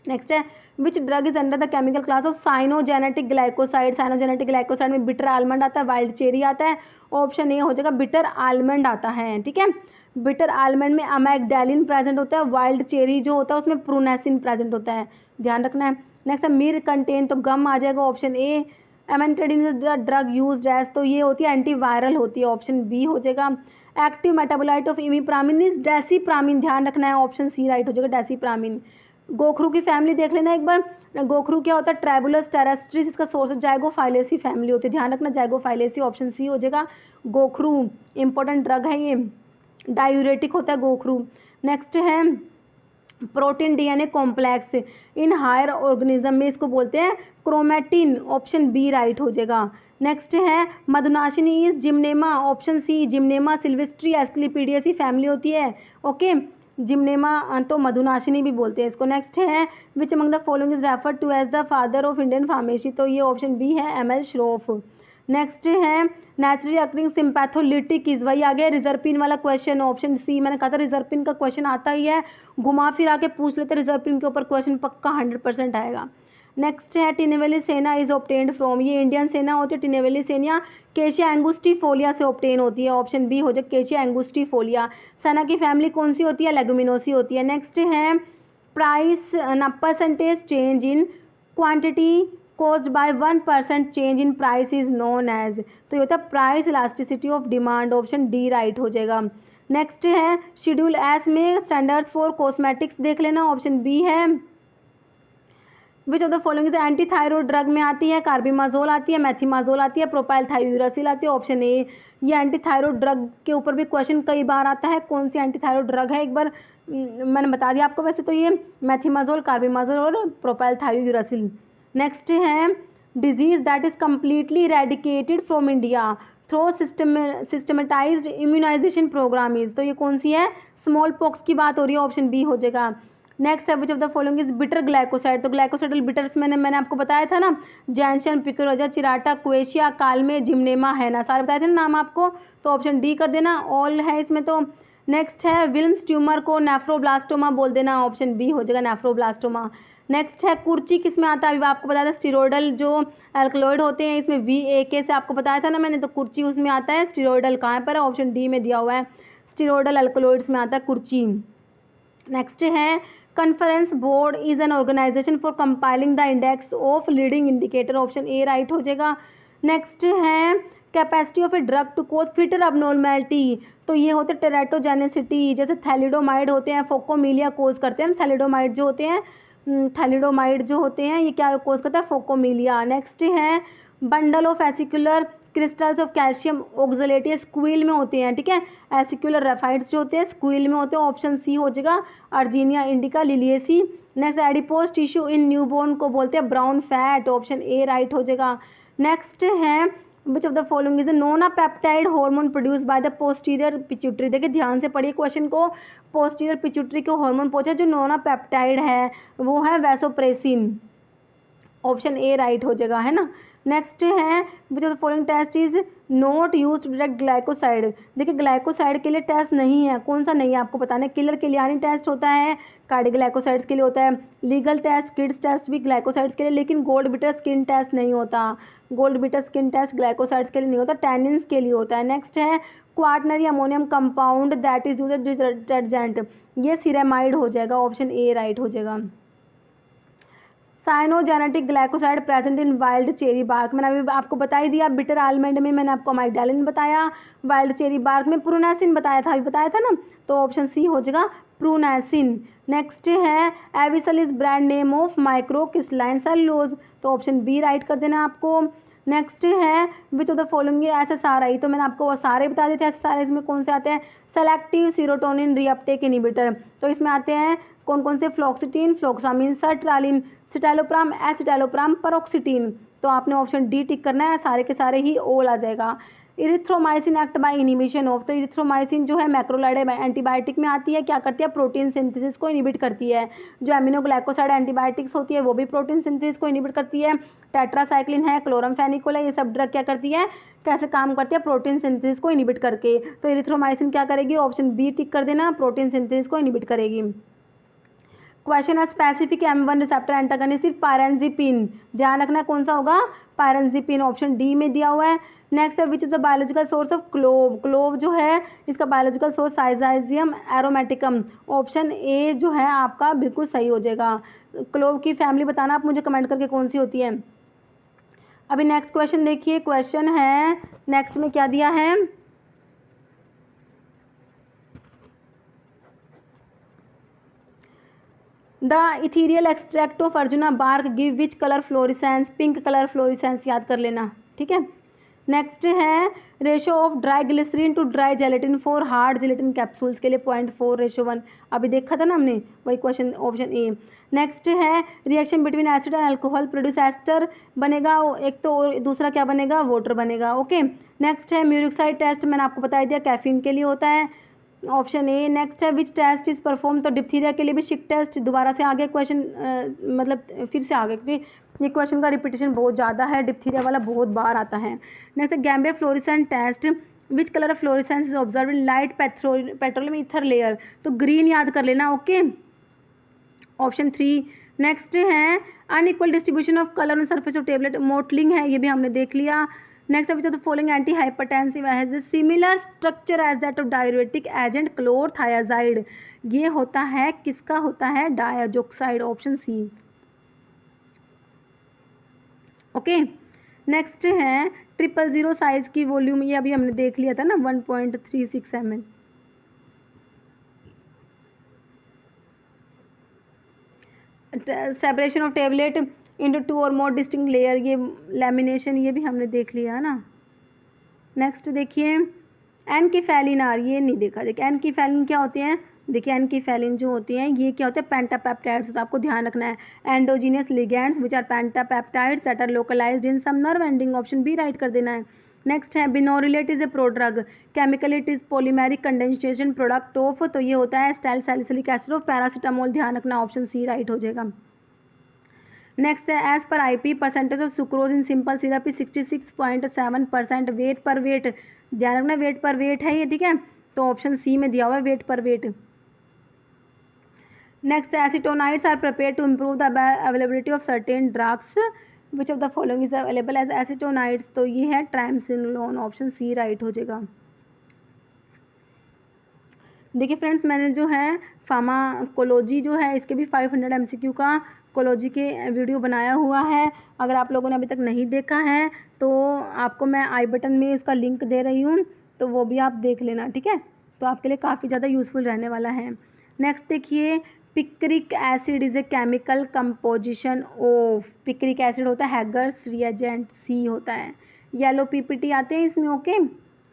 नेक्स्ट है which drug is under the chemical class of cyanogenetic glycoside, cyanogenetic glycoside में bitter almond आता है, wild cherry आता है, option A हो जाएगा बिटर आलमंड आता है, ठीक है। बिटर आलमंड में अमैग्डैलिन प्रेजेंट होता है, वाइल्ड चेरी जो होता है उसमें प्रूनेसिन प्रेजेंट होता है, ध्यान रखना है। नेक्स्ट है मिर कंटेन, तो गम आ जाएगा, option A. Amantadine is the drug used as, तो ये होती है एंटीवायरल होती है, ऑप्शन बी हो जाएगा। एक्टिव मेटाबोलाइट ऑफ इमिप्रामिन इज डेसिप्रामिन, ध्यान रखना है, ऑप्शन सी राइट हो जाएगा, डेसिप्रामिन। गोखरू की फैमिली देख लेना एक बार, गोखरू क्या होता है? ट्रेबुलस टेरेस्ट्रिस, इसका सोर्स जाइगोफाइलेसी फैमिली होती है, ध्यान रखना जाइगोफाइलेसी, ऑप्शन सी हो जाएगा। गोखरू इंपॉर्टेंट ड्रग है, ये डायूरेटिक होता है गोखरू। नेक्स्ट है protein DNA complex in higher organism में इसको बोलते हैं क्रोमेटिन, ऑप्शन बी राइट हो जाएगा। नेक्स्ट है मधुनाशिनी is gymnema, option C gymnema sylvestre asclepiadaceae family होती है, ओके, जिम्नेमा तो मधुनाशिनी भी बोलते हैं इसको। नेक्स्ट है which among the following is referred to as the father of Indian pharmacy, तो ये ऑप्शन बी है एम एल श्रोफ। नेक्स्ट है नेचुरली अकरिंग सिंपैथोलिटिक इज, वही आ गया रिजर्पिन वाला क्वेश्चन, ऑप्शन सी, मैंने कहा था रिजर्पिन का क्वेश्चन आता ही है, घुमा फिर आके पूछ लेते रिजर्पिन के ऊपर क्वेश्चन पक्का 100% आएगा। नेक्स्ट है टिनेवेली सेना इज ऑब्टेन्ड फ्रॉम, ये इंडियन सेना होती है, टिनेवेली सेना केशिया एंगुस्टिफोलिया से ऑब्टेन होती है, ऑप्शन बी हो जाए केशिया एंगुस्टिफोलिया। सेना की फैमिली कौन सी होती है? लेगुमिनोसी होती है। नेक्स्ट है price percentage change in quantity caused by 1% change in price is known as, तो ये होता है price elasticity of demand, option D right हो जाएगा। नेक्स्ट है शेड्यूल एस में स्टैंडर्ड्स फॉर कॉस्मेटिक्स देख लेना, ऑप्शन बी है। Which of the following is anti thyroid drug में आती है? कार्बिमाजोल आती है, मैथिमाजोल आती है, प्रोपाइल थायोयूरासिल आती है, ऑप्शन ए। ये एंटी थायरॉइड ड्रग के ऊपर भी क्वेश्चन कई बार आता है, कौन सी एंटी थायरॉइड ड्रग है? एक बार मैंने बता दिया आपको, वैसे तो ये मैथिमाजोल, कार्बिमाजोल और प्रोपाइल थायोयूरासिल। नेक्स्ट है disease that is completely eradicated from India through systematized immunization program is, तो ये कौन सी है? स्मॉल पॉक्स की बात हो रही है, ऑप्शन बी हो जाएगा। नेक्स्ट है which of the following is bitter glycoside, तो ग्लाइकोसाइडल बिटर्स मैंने आपको बताया था ना, जैनशन, पिक्रोजा, चिराटा, क्वेशिया, कालमे, जिम्नेमा है ना, सारे बताए थे ना नाम आपको, तो ऑप्शन डी कर देना। ऑल है इसमें तो नेक्स्ट है विल्म्स ट्यूमर को नेफ्रोब्लास्टोमा बोल देना, ऑप्शन बी हो जाएगा नेफ्रोब्लास्टोमा। नेक्स्ट है कुर्ची किस में आता है, अभी आपको बताया था स्टीरोइडल जो एल्कलॉइड होते हैं इसमें VAK से आपको बताया था ना मैंने, तो कुर्ची उसमें आता है। स्टीरोइडल कहाँ पर है, ऑप्शन डी में दिया हुआ है, स्टीरोइडल एल्कलॉइड्स में आता है कुर्ची। नेक्स्ट है conference board is an organization for compiling the index of leading indicator, option A right हो जाएगा। नेक्स्ट है capacity of a drug to cause fetal abnormality, तो ये होते हैं टेराटोजेनेसिटी, जैसे थैलिडोमाइड होते हैं फोकोमीलिया कोज करते हैं, थैलिडोमाइड जो होते हैं ये क्या कोज करता है, फोकोमीलिया। नेक्स्ट है bundle of acicular crystals of calcium oxalate, ये स्क्वील में होते हैं, ठीक है। एसिकुलर रेफाइड्स जो होते हैं स्क्वील में होते हैं, ऑप्शन सी हो जाएगा urginea indica liliaceae. Next adipose tissue in newborn को बोलते हैं brown fat, option A right हो जाएगा। नेक्स्ट है which of the following is nona peptide hormone produce by the posterior pituitary, देखिए ध्यान से पढ़िए क्वेश्चन को, पोस्टीरियर पिट्यूटरी को हार्मोन पूछा जो नोना पेप्टाइड है वो है वैसोप्रेसिन, ऑप्शन ए राइट हो जाएगा, है ना। नेक्स्ट है which of the following test is not use to detect glycoside, देखिए ग्लाइकोसाइड के लिए टेस्ट नहीं है, कौन सा नहीं है आपको बताना है, किलर किलियानी टेस्ट होता है, कार्डियोग्लाइकोसाइड्स के लिए होता है, लीगल टेस्ट किड्स टेस्ट भी ग्लाइकोसाइड्स के लिए, लेकिन गोल्ड बिटर स्किन टेस्ट नहीं होता, goldbeater's skin test glycosides के लिए नहीं होता, टैनिन्स के लिए होता है। नेक्स्ट है quaternary ammonium compound that is use detergent, ये सिरेमाइड हो जाएगा, ऑप्शन ए राइट हो जाएगा। Cyanogenetic glycoside present in wild cherry bark, मैंने अभी आपको बता ही दिया, बिटर आलमंड में मैंने आपको अमाइगडालिन बताया, वाइल्ड चेरी बार्क में प्रूनेसिन बताया था, अभी बताया था ना, तो ऑप्शन सी हो जाएगा प्रूनेसिन। नेक्स्ट है Avicel is brand name of micro crystalline cellulose, तो ऑप्शन बी राइट कर देना आपको। नेक्स्ट है which of the following SSRI, तो मैंने आपको वो सारे बता देते हैं, SSRI में कौन से आते हैं, सेलेक्टिव सीरोटोनिन रीअपटेक इनिबिटर, तो इसमें आते हैं कौन कौन से, फ्लोक्सिटीन, फ्लोक्सामिन, सर्ट्रालिन, सिटालोप्राम, एसिटालोप्राम, पेरोक्सिटीन, तो आपने ऑप्शन डी टिक करना है, सारे के सारे ही ओल आ जाएगा। Erythromycin act by inhibition of, तो इरिथ्रोमाइसिन जो है मैक्रोलाइड एंटीबायोटिक में आती है, क्या करती है, प्रोटीन सिंथेसिस को इनिबिट करती है, जो एमिनोग्लाइकोसाइड एंटीबायोटिक्स होती है वो भी प्रोटीन सिंथेसिस को इनिबिट करती है, टेट्रासाइक्लिन है, क्लोरमफेनिकोल है, ये सब ड्रग क्या करती है, कैसे काम करती है, प्रोटीन सिंथेसिस को इनिबिट करके, तो इरिथ्रोमाइसिन क्या करेगी, ऑप्शन बी टिक कर देना, प्रोटीन सिंथेसिस को इनिबिट करेगी। क्वेश्चन है स्पेसिफिक M1 रिसेप्टर एंटागनिस्ट पायरेंजिपिन, ध्यान रखना कौन सा होगा, पायरेंजिपिन, ऑप्शन डी में दिया हुआ है। नेक्स्ट है which is the biological source of clove, clove जो है इसका बायोलॉजिकल सोर्स साइजाइजियम एरोमेटिकम, ऑप्शन ए जो है आपका बिल्कुल सही हो जाएगा। क्लोव की फैमिली बताना आप मुझे कमेंट करके कौन सी होती है। अभी नेक्स्ट क्वेश्चन देखिए, क्वेश्चन है नेक्स्ट में क्या दिया है, the ethereal extract of arjuna bark give which colour fluorescence, pink colour fluorescence, याद कर लेना, ठीक है। नेक्स्ट है ratio of dry glycerin to dry gelatin for hard gelatin capsules के लिए 0.4:1, अभी देखा था ना हमने वही क्वेश्चन, ऑप्शन ए। नेक्स्ट है reaction between acid and alcohol produce ester बनेगा, एक तो और दूसरा क्या बनेगा, वाटर बनेगा, ओके। नेक्स्ट है म्यूरिक्साइड टेस्ट, मैंने आपको बता दिया कैफीन के लिए होता है, ऑप्शन ए। नेक्स्ट है विच टेस्ट इज परफॉर्म, तो डिप्थीरिया के लिए भी शिक टेस्ट, दोबारा से आगे क्वेश्चन मतलब फिर से आगे, क्योंकि ये क्वेश्चन का रिपीटेशन बहुत ज़्यादा है, डिप्थीरिया वाला बहुत बार आता है। Next gambier fluorescent test, which colour of fluorescence is observe in light petroleum ether layer, तो ग्रीन याद कर लेना, ओके, ऑप्शन 3। नेक्स्ट है unequal distribution of colour on surface of tablet, mottling है, ये भी हमने देख लिया। नेक्स्ट है which of the following anti hypertensive has a similar structure as that of diuretic agent chlorothiazide, ये होता है किसका होता है, diazoxide, option C, okay. Next है 000 साइज की वॉल्यूम, ये अभी हमने देख लिया था ना, 1.36 ml। Separation of tablet into 2 और मोर डिस्टिंक्ट लेयर, ये लैमिनेशन, ये भी हमने देख लिया है ना। नेक्स्ट देखिए एनकीफेलिन आर, ये नहीं देखा, देखिए एनकीफेलिन क्या होते हैं, देखिए एनकीफेलिन जो होती हैं ये क्या होते हैं, पेंटापेप्टाइड्स, तो आपको ध्यान रखना है endogenous ligands which are pentapeptides that are localised in some nerve ending, option B right कर देना है। नेक्स्ट है benorilate is a prodrug, chemical it is polymeric condensation product of, तो ये होता है acetyl salicylic acid of paracetamol, ध्यान रखना, ऑप्शन सी राइट हो जाएगा। नेक्स्ट है एज पर IP percentage of sucrose in simple syrup 66.7%, weight पर वेट, ध्यान रखना वेट पर वेट है ये, ठीक है। तो ऑप्शन सी में दिया हुआ है वेट पर wet. Next, acetonides are prepare to improve the availability of certain drugs, which of the following is available as acetonides, तो ये है ट्राइमसिनोलोन, ऑप्शन सी राइट हो जाएगा। देखिए फ्रेंड्स, मैंने जो है फार्माकोलॉजी जो है इसके भी 500 MCQ का कोलॉजी के वीडियो बनाया हुआ है। अगर आप लोगों ने अभी तक नहीं देखा है तो आपको मैं आई बटन में इसका लिंक दे रही हूँ, तो वो भी आप देख लेना, ठीक है। तो आपके लिए काफ़ी ज़्यादा यूज़फुल रहने वाला है। नेक्स्ट देखिए, picric acid is a chemical composition of, picric acid होता है हैगर्स रिएजेंट, सी होता है। येलो पीपीटी आते हैं इसमें, ओके।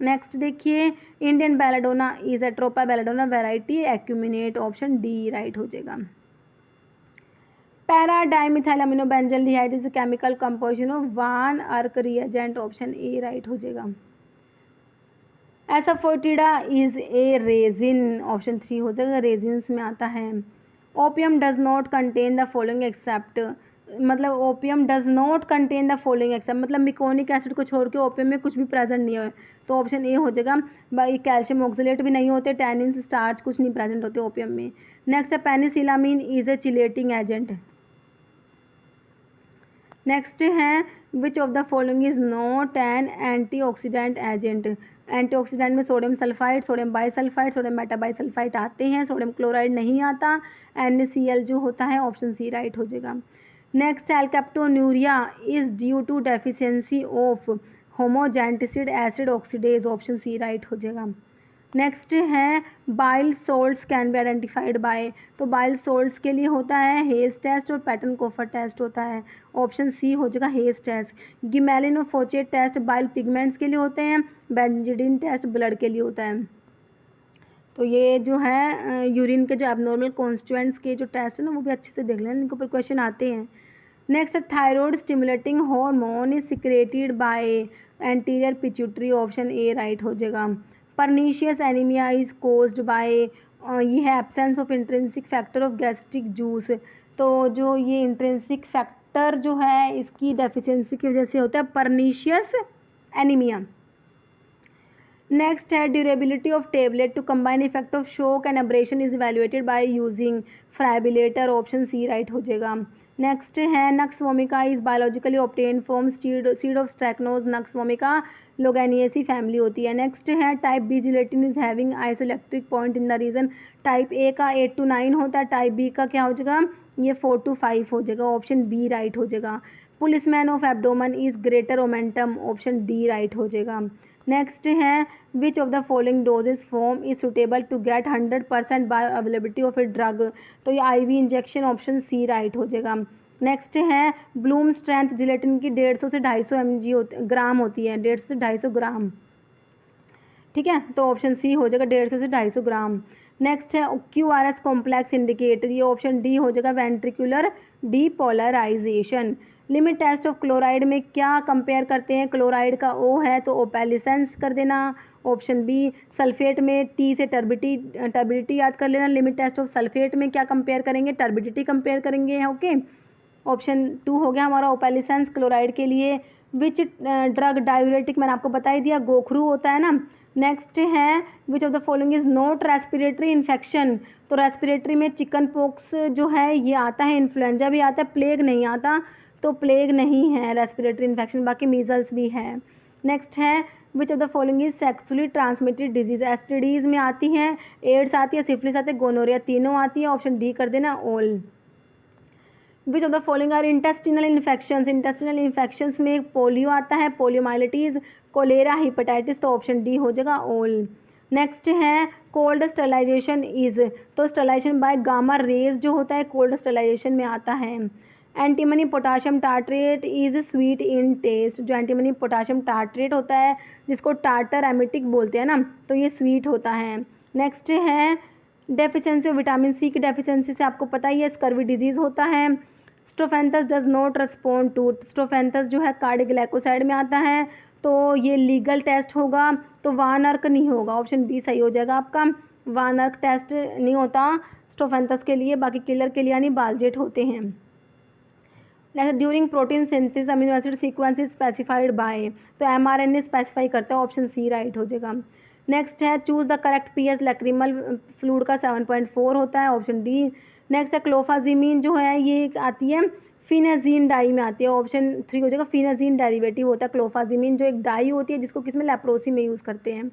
नेक्स्ट देखिए, Indian belladonna is atropa belladonna variety acuminate, option D right हो जाएगा। Para dimethyl amino benzaldehyde is chemical composition of 1 Ehrlich reagent, option A right हो जाएगा। Asafoetida is a resin, option 3 हो जाएगा, रेजिन्स में आता है। Opium does not contain the following except, मतलब opium does not contain the following except, मतलब meconic acid को छोड़ के ओपियम में कुछ भी प्रेजेंट नहीं है, तो ऑप्शन ए हो जाएगा। बाकी कैल्शियम ऑक्सलेट भी नहीं होते, टैनिन स्टार्च कुछ नहीं प्रेजेंट होते ओपियम में। नेक्स्ट है penicillamine is a chelating agent. Next है which of the following is not an antioxidant agent, antioxidant में sodium sulphide, sodium bisulphide, sodium metabisulphide आते हैं, सोडियम क्लोराइड नहीं आता, NaCl जो होता है, ऑप्शन सी राइट हो जाएगा। Next, alkaptonuria is due to deficiency of homogentisic acid oxidase, option C right हो जाएगा। नेक्स्ट है bile salts can be identified by, तो बाइल सोल्ट्स के लिए होता है हेज टेस्ट और पैटर्न कोफर टेस्ट होता है, ऑप्शन सी हो जाएगा Hay's test. Gmelin Fouchet test bile pigments के लिए होते हैं, बेंजिडिन टेस्ट ब्लड के लिए होता है। तो ये जो है यूरिन के जो एबनॉर्मल कॉन्स्टिट्यूएंट्स के जो टेस्ट है ना, वो भी अच्छे से देख लेना, इनके ऊपर क्वेश्चन आते हैं। Next, thyroid stimulating hormone is secreted by anterior pituitary, option A right हो जाएगा। Pernicious anaemia is caused bye, ये है absence of intrinsic factor of gastric juice, तो जो ये इंट्रिंसिक फैक्टर जो है इसकी डेफिशिएंसी की वजह से होता है परनीशियस एनीमिया। नेक्स्ट है durability of tablet to combine effect of shock and abrasion is evaluated by using friabilator, option C right हो जाएगा। नेक्स्ट है nux vomica is biologically obtain from seed of strychnos, nux vomica loganiaceae family होती है। Next है type B gelatin is having isoelectric point in the region, type A का 8 to 9 होता है, type B का क्या हो जाएगा, ये 4 to 5 हो जाएगा, ऑप्शन बी राइट हो जाएगा। Policeman of abdomen is greater omentum, option D right हो जाएगा। नेक्स्ट है which of the following dosage form is suitable to get 100% bioavailability of a drug, तो ये IV injection, option C right हो जाएगा। Next है Bloom strength gelatin की 150 से 250 mg ग्राम होती है, 150 से 250 ग्राम, ठीक है, तो ऑप्शन सी हो जाएगा 150 से 250 ग्राम। नेक्स्ट है QRS कॉम्प्लेक्स इंडिकेट, ये ऑप्शन डी हो जाएगा ventricular depolarization. Limit test of chloride में क्या कंपेयर करते हैं, क्लोराइड का O है तो ओपेलिसेंस कर देना, ऑप्शन बी। सल्फेट में T से टर्बिडिटी याद कर लेना, लिमिट टेस्ट ऑफ सल्फेट में क्या कंपेयर करेंगे, टर्बिडिटी कंपेयर करेंगे, ओके। ऑप्शन 2 हो गया हमारा ओपेलिसेंस क्लोराइड के लिए। विच ड्रग डायूरेटिक मैंने आपको बता ही दिया, गोखरू होता है ना। नेक्स्ट है which of the following is not respiratory infection, तो रेस्पिरेटरी में चिकन पॉक्स जो है ये आता है, इन्फ्लुएंजा भी आता है, प्लेग नहीं आता, तो प्लेग नहीं है रेस्पिरेटरी इन्फेक्शन, बाकी मीजल्स भी है। नेक्स्ट है which of the following is sexually transmitted disease, STDs में आती हैं, एड्स आती है, सिफिलिस आती है, गोनोरिया, तीनों आती है, ऑप्शन डी कर देना all. Which of the following are intestinal infections, intestinal infections में पोलियो आता है, पोलियोमाइलिटीज, कोलेरा, हिपेटाइटिस, तो ऑप्शन डी हो जाएगा ऑल। नेक्स्ट है कोल्ड स्टरलाइजेशन इज, तो स्टरलाइजेशन बाय गामा रेज जो होता है कोल्ड स्टरलाइजेशन में आता है। Antimony potassium tartrate is sweet in taste, जो एंटीमनी पोटाशियम टार्ट्रेट होता है जिसको टार्टर एमिटिक बोलते हैं ना, तो ये स्वीट होता है। नेक्स्ट है डेफिशिएंसी ऑफ विटामिन सी की डेफिशिएंसी से आपको पता ही है स्कर्वी डिजीज होता है। Strophanthus does not respond to, strophanthus जो है कार्डियोग्लाइकोसाइड में आता है, तो ये लीगल टेस्ट होगा, तो वान अर्क नहीं होगा, ऑप्शन बी सही हो जाएगा आपका। वान अर्क टेस्ट नहीं होता स्ट्रोफेंथस के लिए, बाकी किलर के लिए यानी बालजेट होते हैं। During protein synthesis amino acid sequence is specified by, तो mRNA स्पेसिफाई करता है, ऑप्शन सी राइट हो जाएगा। नेक्स्ट है choose the correct pH lacrimal fluid का 7.4 होता है, ऑप्शन डी। नेक्स्ट है क्लोफाजीमीन जो है ये आती है फिनाजीन डाई में आती है, ऑप्शन 3 हो जाएगा। फिनाजीन डेरिवेटिव होता है क्लोफाजीमीन, जो एक डाई होती है जिसको किसमें लेप्रोसी में यूज़ करते हैं।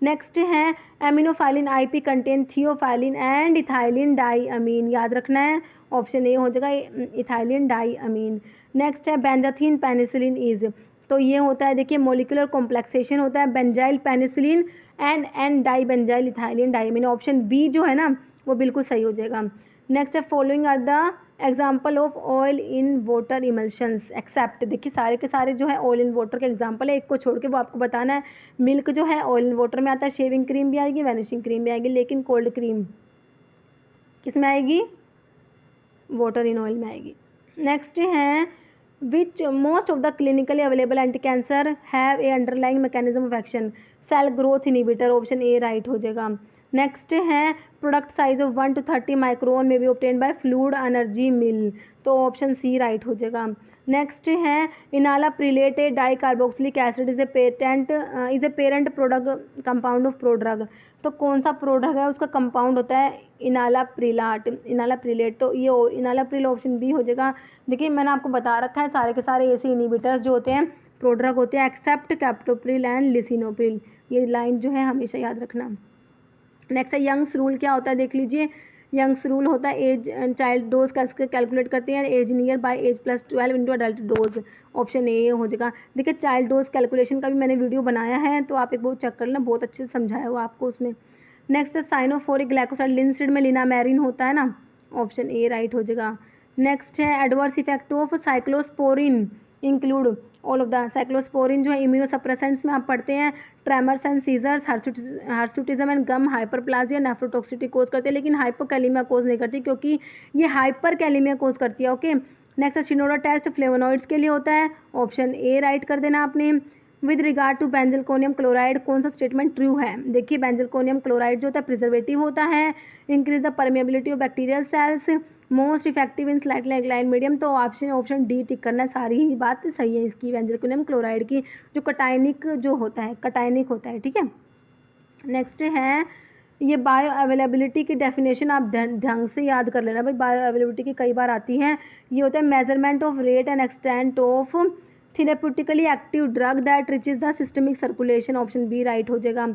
नेक्स्ट है aminophylline IP contain theophylline and ethylene di amine, याद रखना है, ऑप्शन ए हो जाएगा इथाइलिन डाई अमीन। नेक्स्ट है बेंजाथीन पेनिसिलिन इज, तो ये होता है देखिए मोलिकुलर कॉम्प्लेक्सेशन होता है benzyl penicillin and dibenzyl ethylene diamine, option B जो है ना वो बिल्कुल सही हो जाएगा। नेक्स्ट है following are the example of oil in water emulsions except, देखिए सारे के सारे जो है ऑयल इन वाटर के एग्जाम्पल है, एक को छोड़ के वो आपको बताना है। मिल्क जो है ऑयल इन वाटर में आता है, शेविंग क्रीम भी आएगी, वैनिशिंग क्रीम भी आएगी, लेकिन कोल्ड क्रीम किस में आएगी, वाटर इन ऑयल में आएगी। नेक्स्ट है which most of the clinically available anti cancer have a underlying mechanism of action, cell growth inhibitor, option A right हो जाएगा। नेक्स्ट है product size of 1 to 30 micron में be obtain by fluid energy mill, तो option C right हो जाएगा। Next है enalaprilat a di carboxylic acid is a parent product compound of prodrug, तो कौन सा प्रोडक्ट है उसका कंपाउंड होता है इनाला प्रिलेट, तो ये इनाला प्रिल ऑप्शन बी हो जाएगा। देखिए मैंने आपको बता रखा है सारे के सारे ऐसे इनिबिटर्स जो होते हैं प्रोड्रग होते हैं एक्सेप्ट कैप्टोप्रिल एंड लिसिनोप्रिल, ये लाइन जो है हमेशा याद रखना। नेक्स्ट है यंग्स रूल क्या होता है देख लीजिए, यंग्स रूल होता है एज चाइल्ड डोज कैलकुलेट करते हैं age near by age +12 into adult dose, option A हो जाएगा। देखिए चाइल्ड डोज कैलकुलेशन का भी मैंने वीडियो बनाया है, तो आप एक बार चेक कर लेना, बहुत अच्छे से समझाया हुआ आपको उसमें। नेक्स्ट है साइनोफोरिक ग्लाइकोसाइड, लिंसिड में लिनामेरिन होता है ना, ऑप्शन ए राइट हो जाएगा। नेक्स्ट है adverse effect of cyclosporin include all of the, cyclosporin जो है इम्यूनोसप्रेसेंट्स में आप पढ़ते हैं tremors and seizures, hirsutism and gum, hyperplasia, nephrotoxicity cause करते हैं, लेकिन हाइपोकैलिमिया कोज नहीं करती क्योंकि ये हाइपरकैलिमिया कोज करती है। Okay next Shinoda test flavonoids के लिए होता है, ऑप्शन ए राइट कर देना आपने। विद रिगार्ड टू बेंजलकोनियम क्लोराइड कौन सा स्टेटमेंट ट्रू है, देखिए बेंजलकोनियम क्लोराइड जो होता है प्रिजर्वेटिव होता है, increase the permeability of bacterial cells, most effective in slightly alkaline medium, तो ऑप्शन डी टिक करना है, सारी ही बात सही है इसकी बेंजलकोनियम क्लोराइड की, जो कटाइनिक जो होता है कटाइनिक होता है, ठीक है। नेक्स्ट है ये बायो अवेलेबिलिटी की डेफिनेशन आप ढंग से याद कर लेना भाई, बायो अवेलेबिलिटी की कई बार आती है, ये होता है measurement of rate and extent of therapeutically active drug that reaches the systemic circulation, option B right हो जाएगा,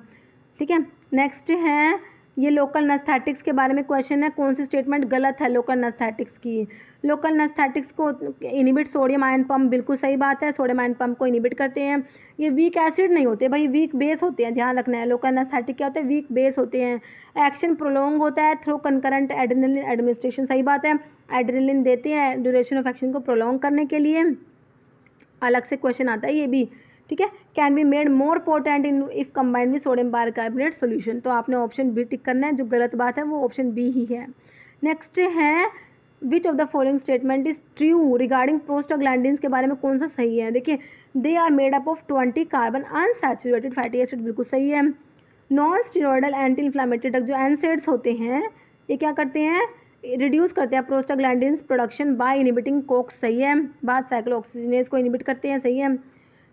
ठीक है। नेक्स्ट है ये लोकल नस्थेटिक्स के बारे में क्वेश्चन है, कौन सी स्टेटमेंट गलत है लोकल नस्थेटिक्स की, लोकल नस्थेटिक्स को इनिबिट सोडियम आयन पंप, बिल्कुल सही बात है, सोडियम आयन पंप को इनिबिट करते हैं, ये वीक एसिड नहीं होते भाई, वीक बेस होते हैं, ध्यान रखना है। लोकल नस्थेटिक क्या होता है, वीक बेस होते हैं। एक्शन प्रोलोंग होता है थ्रू कंकरेंट एड्रेनलिन एडमिनिस्ट्रेशन, सही बात है, एड्रेनलिन देते हैं ड्यूरेशन ऑफ एक्शन को प्रोलोंग करने के लिए, अलग से क्वेश्चन आता है ये भी, ठीक है। Can be made more potent in if combined with sodium bicarbonate solution, तो आपने ऑप्शन बी टिक करना है, जो गलत बात है वो ऑप्शन बी ही है। नेक्स्ट है which of the following statement is true regarding prostaglandins के बारे में कौन सा सही है, देखिए they are made up of 20 carbon unsaturated fatty acid, बिल्कुल सही है। Non steroidal anti inflammatory drug जो एनसेड्स होते हैं ये क्या करते हैं, रिड्यूस करते हैं prostaglandins production by inhibiting COX, सही है बात, साइक्लोऑक्सीजिनेज को इनिबिट करते हैं, सही है।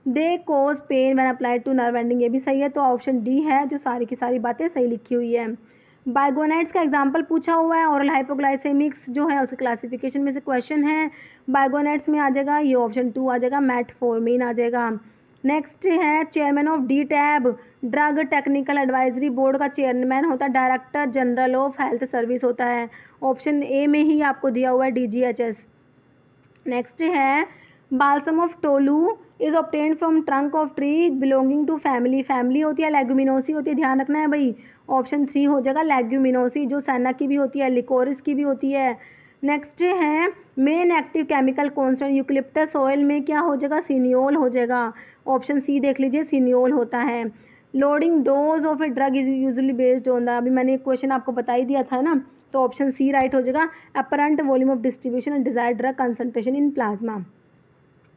They cause pain when applied to nerve ending, ये भी सही है, तो ऑप्शन डी है, जो सारी की सारी बातें सही लिखी हुई है। बाइगोनाइट्स का एग्जांपल पूछा हुआ है, ऑरल हाइपोग्लाइसेमिक्स जो है उसके क्लासिफिकेशन में से क्वेश्चन है, बाइगोनाइट्स में आ जाएगा ये ऑप्शन 2 आ जाएगा, मेटफॉर्मिन आ जाएगा। नेक्स्ट है chairman of D tab drug technical advisory board का चेयरमैन होता है director general of health service होता है, ऑप्शन ए में ही आपको दिया हुआ है DGHS। नेक्स्ट है balsam of tolu is obtained from trunk of tree belonging to family होती है, लेग्यूमिनोसी होती है, ध्यान रखना है भाई, ऑप्शन 3 हो जाएगा लेग्यूमिनोसी, जो सैना की भी होती है, लिकोरिस की भी होती है। नेक्स्ट है men active chemical constant eucalyptus oil में क्या हो जाएगा, सिनियोल हो जाएगा, ऑप्शन सी देख लीजिए, सिनियोल होता है। Loading dose of a drug is usually based on the, अभी मैंने एक क्वेश्चन आपको बता ही दिया था ना, तो ऑप्शन सी राइट हो जाएगा, apparent volume of distribution and desired drug concentration in plasma.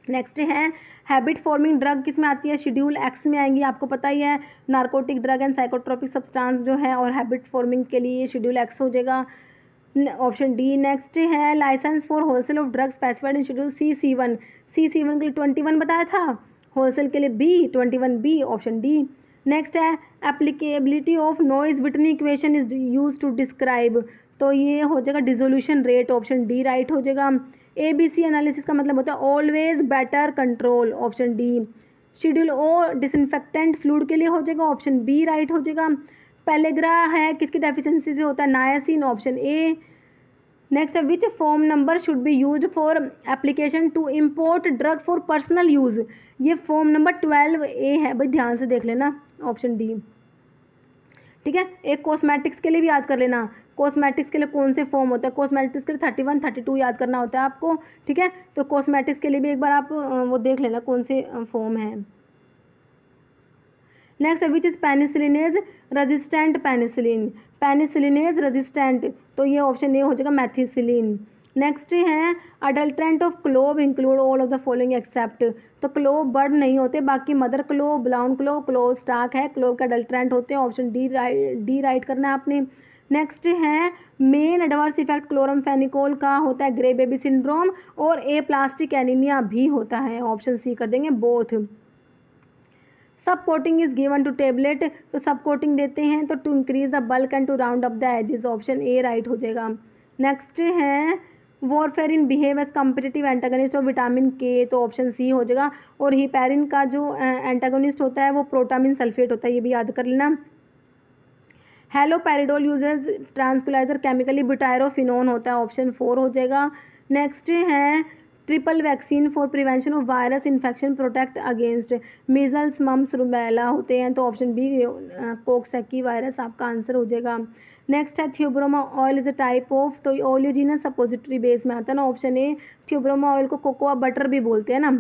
Next है हैबिट फॉर्मिंग ड्रग किस में आती है, शेड्यूल एक्स में आएंगी, आपको पता ही है, narcotic drug and psychotropic substance जो है, और हैबिट फॉर्मिंग के लिए शेड्यूल एक्स हो जाएगा, ऑप्शन डी। नेक्स्ट है licence for wholesale of drug specified in schedule C C1 के लिए 21 बताया था, होलसेल के लिए B 21B, option D. Next है applicability of Noyes Whitney equation is use to describe, तो ये हो जाएगा dissolution rate, option D right हो जाएगा। ABC एनालिसिस का मतलब होता है always better control, option D. Schedule O disinfectant fluid के लिए हो जाएगा, ऑप्शन बी राइट हो जाएगा। पेलेग्रा है किसकी डेफिशिएंसी से होता है, नायासिन, ऑप्शन ए। नेक्स्ट है which form number should be use for application to import drug for personal use, ये फॉर्म नंबर 12A है भाई, ध्यान से देख लेना, ऑप्शन डी। ठीक है, एक कॉस्मेटिक्स के लिए भी याद कर लेना, कॉस्मेटिक्स के लिए कौन से फॉर्म होता है, कॉस्मेटिक्स के लिए 31 32 याद करना होता है आपको। ठीक है, तो कॉस्मेटिक्स के लिए भी एक बार आप वो देख लेना कौन से फॉर्म है। नेक्स्ट है which is penicillinase resistant penicillin, penicillinase resistant, तो ये ऑप्शन ए हो जाएगा मैथिसिलिन। नेक्स्ट है adulterant of clove include all of the following except, तो क्लोव बर्ड नहीं होते, बाकी mother clove, brown clove, clove stock है, क्लोव के अडल्ट्रेंट होते हैं, ऑप्शन डी राइट करना है आपने। नेक्स्ट है मेन एडवर्स इफेक्ट क्लोरमफेनिकोल का होता है ग्रे बेबी सिंड्रोम और ए प्लास्टिक एनीमिया भी होता है, ऑप्शन सी कर देंगे both. Sub coating is given to tablet, तो सब कोटिंग देते हैं तो to increase the bulk and to round up the edges, option A right हो जाएगा। नेक्स्ट है warfarin behave as competitive antagonist of vitamin K, तो option C हो जाएगा। और हिपैरिन का जो एंटागोनिस्ट होता है वो प्रोटामिन सल्फेट होता है, ये भी याद कर लेना। Haloperidol uses tranquilizer chemically butyrophenone होता है, ऑप्शन 4 हो जाएगा। नेक्स्ट है triple vaccine for prevention of virus infection protect against measles mumps rubella होते हैं, तो ऑप्शन बी कोक्सैकी वायरस आपका आंसर हो जाएगा। नेक्स्ट है theobroma oil is a type of, तो ओलियोजिनस सपोजिटरी बेस में आता है ना, ऑप्शन ए। थियोब्रोमा ऑयल को कोकोआ बटर भी बोलते हैं ना,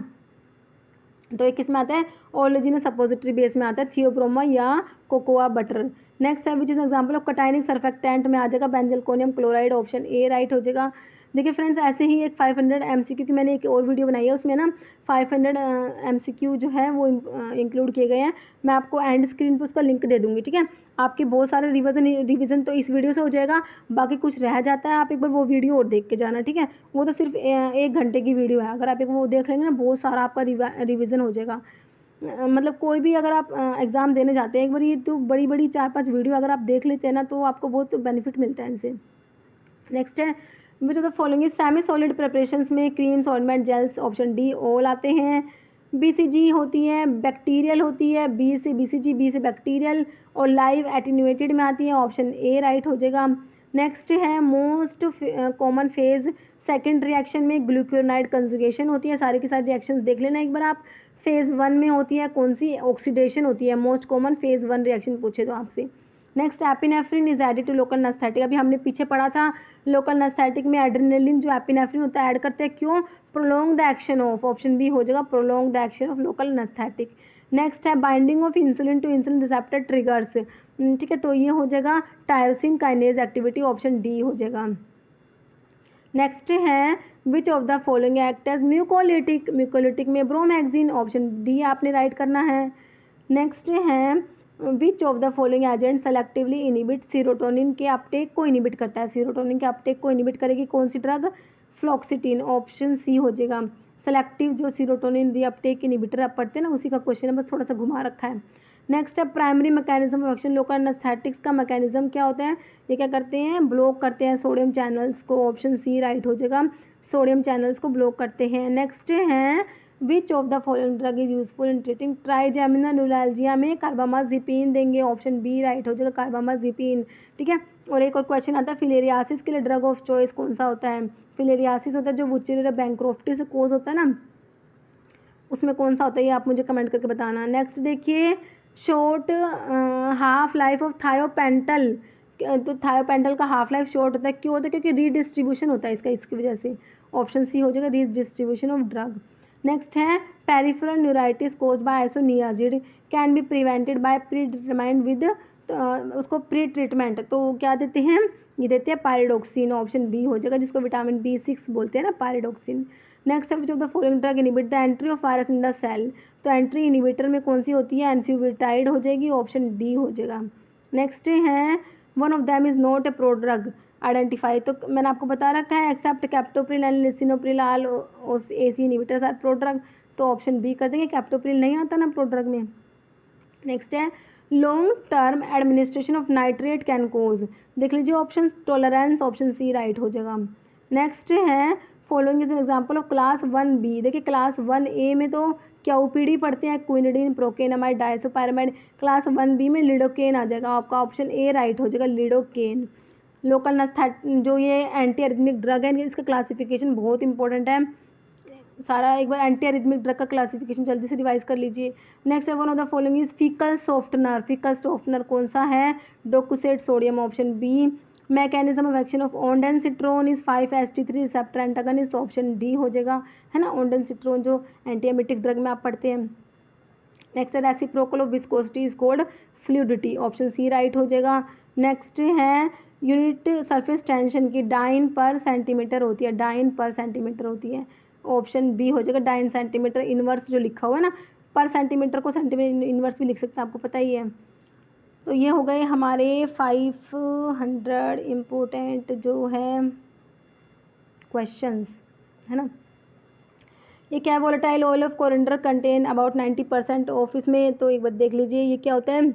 तो ये किस में आता है, ओलियोजिनस सपोजिटरी बेस में आता है, थियोब्रोमा या कोकोआ बटर। नेक्स्ट है which is example of cationic surfactant में आ जाएगा benzalkonium chloride, option A right हो जाएगा। देखिए फ्रेंड्स ऐसे ही एक 500 MCQ की मैंने एक और वीडियो बनाई है, उसमें ना 500 MCQ जो है वो इंक्लूड किए गए हैं, मैं आपको एंड स्क्रीन पे उसका लिंक दे दूँगी। ठीक है, आपके बहुत सारे रिवीजन तो इस वीडियो से हो जाएगा, बाकी कुछ रह जाता है आप एक बार वो वीडियो और देख के जाना। ठीक है, वो तो सिर्फ 1 घंटे की वीडियो है, अगर आप एक वो देख लेंगे ना बहुत सारा आपका रिवीजन हो जाएगा। मतलब कोई भी अगर आप एग्ज़ाम देने जाते हैं एक बार ये तो बड़ी बड़ी 4-5 वीडियो अगर आप देख लेते हैं ना तो आपको बहुत बेनिफिट मिलता है इनसे। नेक्स्ट है which of the following is semi solid preparations में creams ointment gels, option D all आते हैं। BCG होती है, बैक्टीरियल होती है, बी से BCG, बी से बैक्टीरियल, और लाइव एटीन्यूएटेड में आती है, ऑप्शन ए राइट हो जाएगा। नेक्स्ट है most common phase second reaction में ग्लूकोनाइड कंजुगेशन होती है, सारे के सारे रिएक्शंस देख लेना एक बार आप। फेज़ 1 में होती है कौन सी, ऑक्सीडेशन होती है, मोस्ट कॉमन फेज़ 1 रिएक्शन पूछे तो आपसे। Next epinephrine is added to local anaesthetic, अभी हमने पीछे पढ़ा था लोकल एनेस्थेटिक में एड्रेनलिन जो एपिनेफ्रिन होता है ऐड करते हैं, क्यों, prolong the action of, option B हो जाएगा prolong the action of local anaesthetic. Next है binding of insulin to insulin receptor triggers, ठीक है, तो ये हो जाएगा tyrosine kinase activity, option D हो जाएगा। नेक्स्ट है which of the following act as mucolytic, mucolytic में ब्रोमैक्सिन, ऑप्शन डी आपने राइट करना है। नेक्स्ट है which of the following agent selectively inhibit serotonin के अपटेक को इनिबिट करता है, सीरोटोनिन के अपटेक को इनिबिट करेगी कौन सी ड्रग, फ्लॉक्सिटिन, ऑप्शन सी हो जाएगा। सेलेक्टिव जो सीरोटोनिन रीअपटेक इनिबिटर आप पढ़ते हैं ना उसी का क्वेश्चन है, बस थोड़ा सा घुमा रखा है। नेक्स्ट है primary mechanism of action local anaesthetics का मैकेनिज्म क्या होता है, ये क्या करते हैं, ब्लॉक करते हैं सोडियम चैनल्स को, ऑप्शन सी राइट हो जाएगा, सोडियम चैनल्स को ब्लॉक करते हैं। नेक्स्ट है which of the following drug is useful in treating trigeminal neuralgia में कार्बामाजिपिन देंगे, ऑप्शन बी राइट हो जाएगा कार्बामाजिपिन। ठीक है, और एक और क्वेश्चन आता है फिलेरियासिस के लिए ड्रग ऑफ चॉइस कौन सा होता है, फिलेरियासिस होता है जो वुचेरिया बैंक्रोफ्टी से कोज होता है ना, उसमें कौन सा होता है ये आप मुझे कमेंट करके बताना। नेक्स्ट देखिए short half life of thiopental, तो थायोपेंटल का हाफ लाइफ शॉर्ट होता है, क्यों होता है, क्योंकि रीडिस्ट्रीब्यूशन होता है इसका, इसकी वजह से, ऑप्शन सी हो जाएगा रीडिस्ट्रीब्यूशन ऑफ ड्रग। नेक्स्ट है peripheral neuritis caused by isoniazid can be prevented by pre determined with, उसको प्री ट्रीटमेंट तो क्या देते हैं, ये देते हैं पायरिडोक्सिन, ऑप्शन बी हो जाएगा, जिसको विटामिन B6 बोलते हैं ना pyridoxine. Next which of the following drug inhibit the entry of virus in the cell, तो एंट्री इनिबिटर में कौन सी होती है, एन्फ्यूबिटाइड हो जाएगी, ऑप्शन डी हो जाएगा। नेक्स्ट है one of them is not a prodrug identify, तो मैंने आपको बता रखा है except captopril and lisinopril all AC inhibitors are prodrug, तो ऑप्शन बी कर देंगे, कैप्टोप्रिल नहीं आता ना प्रोड्रग में। नेक्स्ट है long term administration of nitrate can cause, देख लीजिए option tolerance, option C right हो जाएगा। नेक्स्ट है following is an example of class 1B, देखिए क्लास 1A में तो क्या ओपीडी पढ़ते हैं, क्विनिडीन, प्रोकेनामाइड, डायसोपायरामाइड। क्लास 1B में लिडोकेन आ जाएगा, आपका ऑप्शन ए राइट हो जाएगा, लिडोकेन। लोकल जो ये एंटी एरिथमिक ड्रग है, इसका क्लासिफिकेशन बहुत इंपॉर्टेंट है, सारा एक बार एंटी एरिथमिक ड्रग का क्लासिफिकेशन जल्दी से रिवाइज कर लीजिए। नेक्स्ट है one of the following is faecal softener, faecal softener कौन सा है, docusate sodium, option B. Mechanism of action of ondansetron is 5-HT3 receptor antagonist, option D हो जाएगा, है ना, ओंडेनसिट्रोन जो एंटीएमेटिक ड्रग में आप पढ़ते हैं। नेक्स्ट है reciprocal of viscosity is called fluidity, option C right हो जाएगा। नेक्स्ट है यूनिट सरफेस टेंशन की डाइन पर सेंटीमीटर होती है, डाइन पर सेंटीमीटर होती है, ऑप्शन बी हो जाएगा, डाइन सेंटीमीटर। इनवर्स जो लिखा हुआ है ना, पर सेंटीमीटर को सेंटीमीटर इनवर्स भी लिख सकते हैं, आपको पता ही है। तो ये हो गए हमारे 500 इम्पोर्टेंट जो है क्वेश्चंस, है ना। ये क्या है, volatile oil of coriander contain about 90% of, इसमें तो एक बार देख लीजिए ये क्या होता है,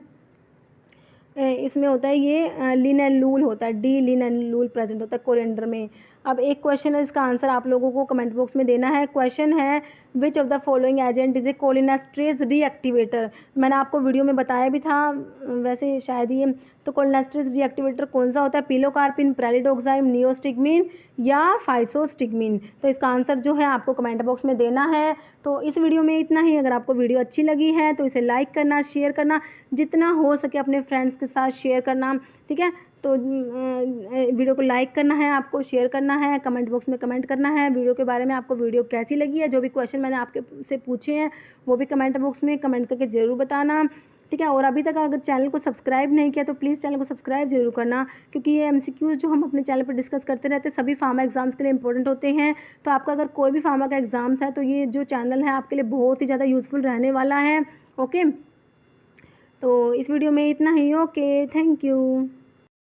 इसमें होता है ये लिनेलूल होता है, डी लिनेलूल प्रेजेंट होता है कोरिएंडर में। अब एक क्वेश्चन है, इसका आंसर आप लोगों को कमेंट बॉक्स में देना है। क्वेश्चन है which of the following agent is a cholinesterase reactivator, मैंने आपको वीडियो में बताया भी था वैसे शायद ये, तो कोलिनेस्ट्रेज रीएक्टिवेटर कौन सा होता है, पिलोकार्पिन, प्रेलिडोक्साइम, नियोस्टिग्मीन या फाइसोस्टिग्मीन। तो इसका आंसर जो है आपको कमेंट बॉक्स में देना है। तो इस वीडियो में इतना ही, अगर आपको वीडियो अच्छी लगी है तो इसे लाइक करना, शेयर करना, जितना हो सके अपने फ्रेंड्स के साथ शेयर करना, ठीक है। तो वीडियो को लाइक करना है, आपको शेयर करना है, कमेंट बॉक्स में कमेंट करना है वीडियो के बारे में, आपको वीडियो कैसी लगी है, जो भी क्वेश्चन मैंने आपके से पूछे हैं वो भी कमेंट बॉक्स में कमेंट करके ज़रूर बताना, ठीक है। और अभी तक अगर चैनल को सब्सक्राइब नहीं किया तो प्लीज़ चैनल को सब्सक्राइब जरूर करना, क्योंकि ये MCQs जो हम अपने चैनल पर डिस्कस करते रहते हैं सभी फार्मा एग्जाम्स के लिए इंपॉर्टेंट होते हैं। तो आपका अगर कोई भी फार्मा का एग्जाम्स है तो ये जो चैनल है आपके लिए बहुत ही ज़्यादा यूज़फुल रहने वाला है, ओके। तो इस वीडियो में इतना ही, ओके, थैंक यू।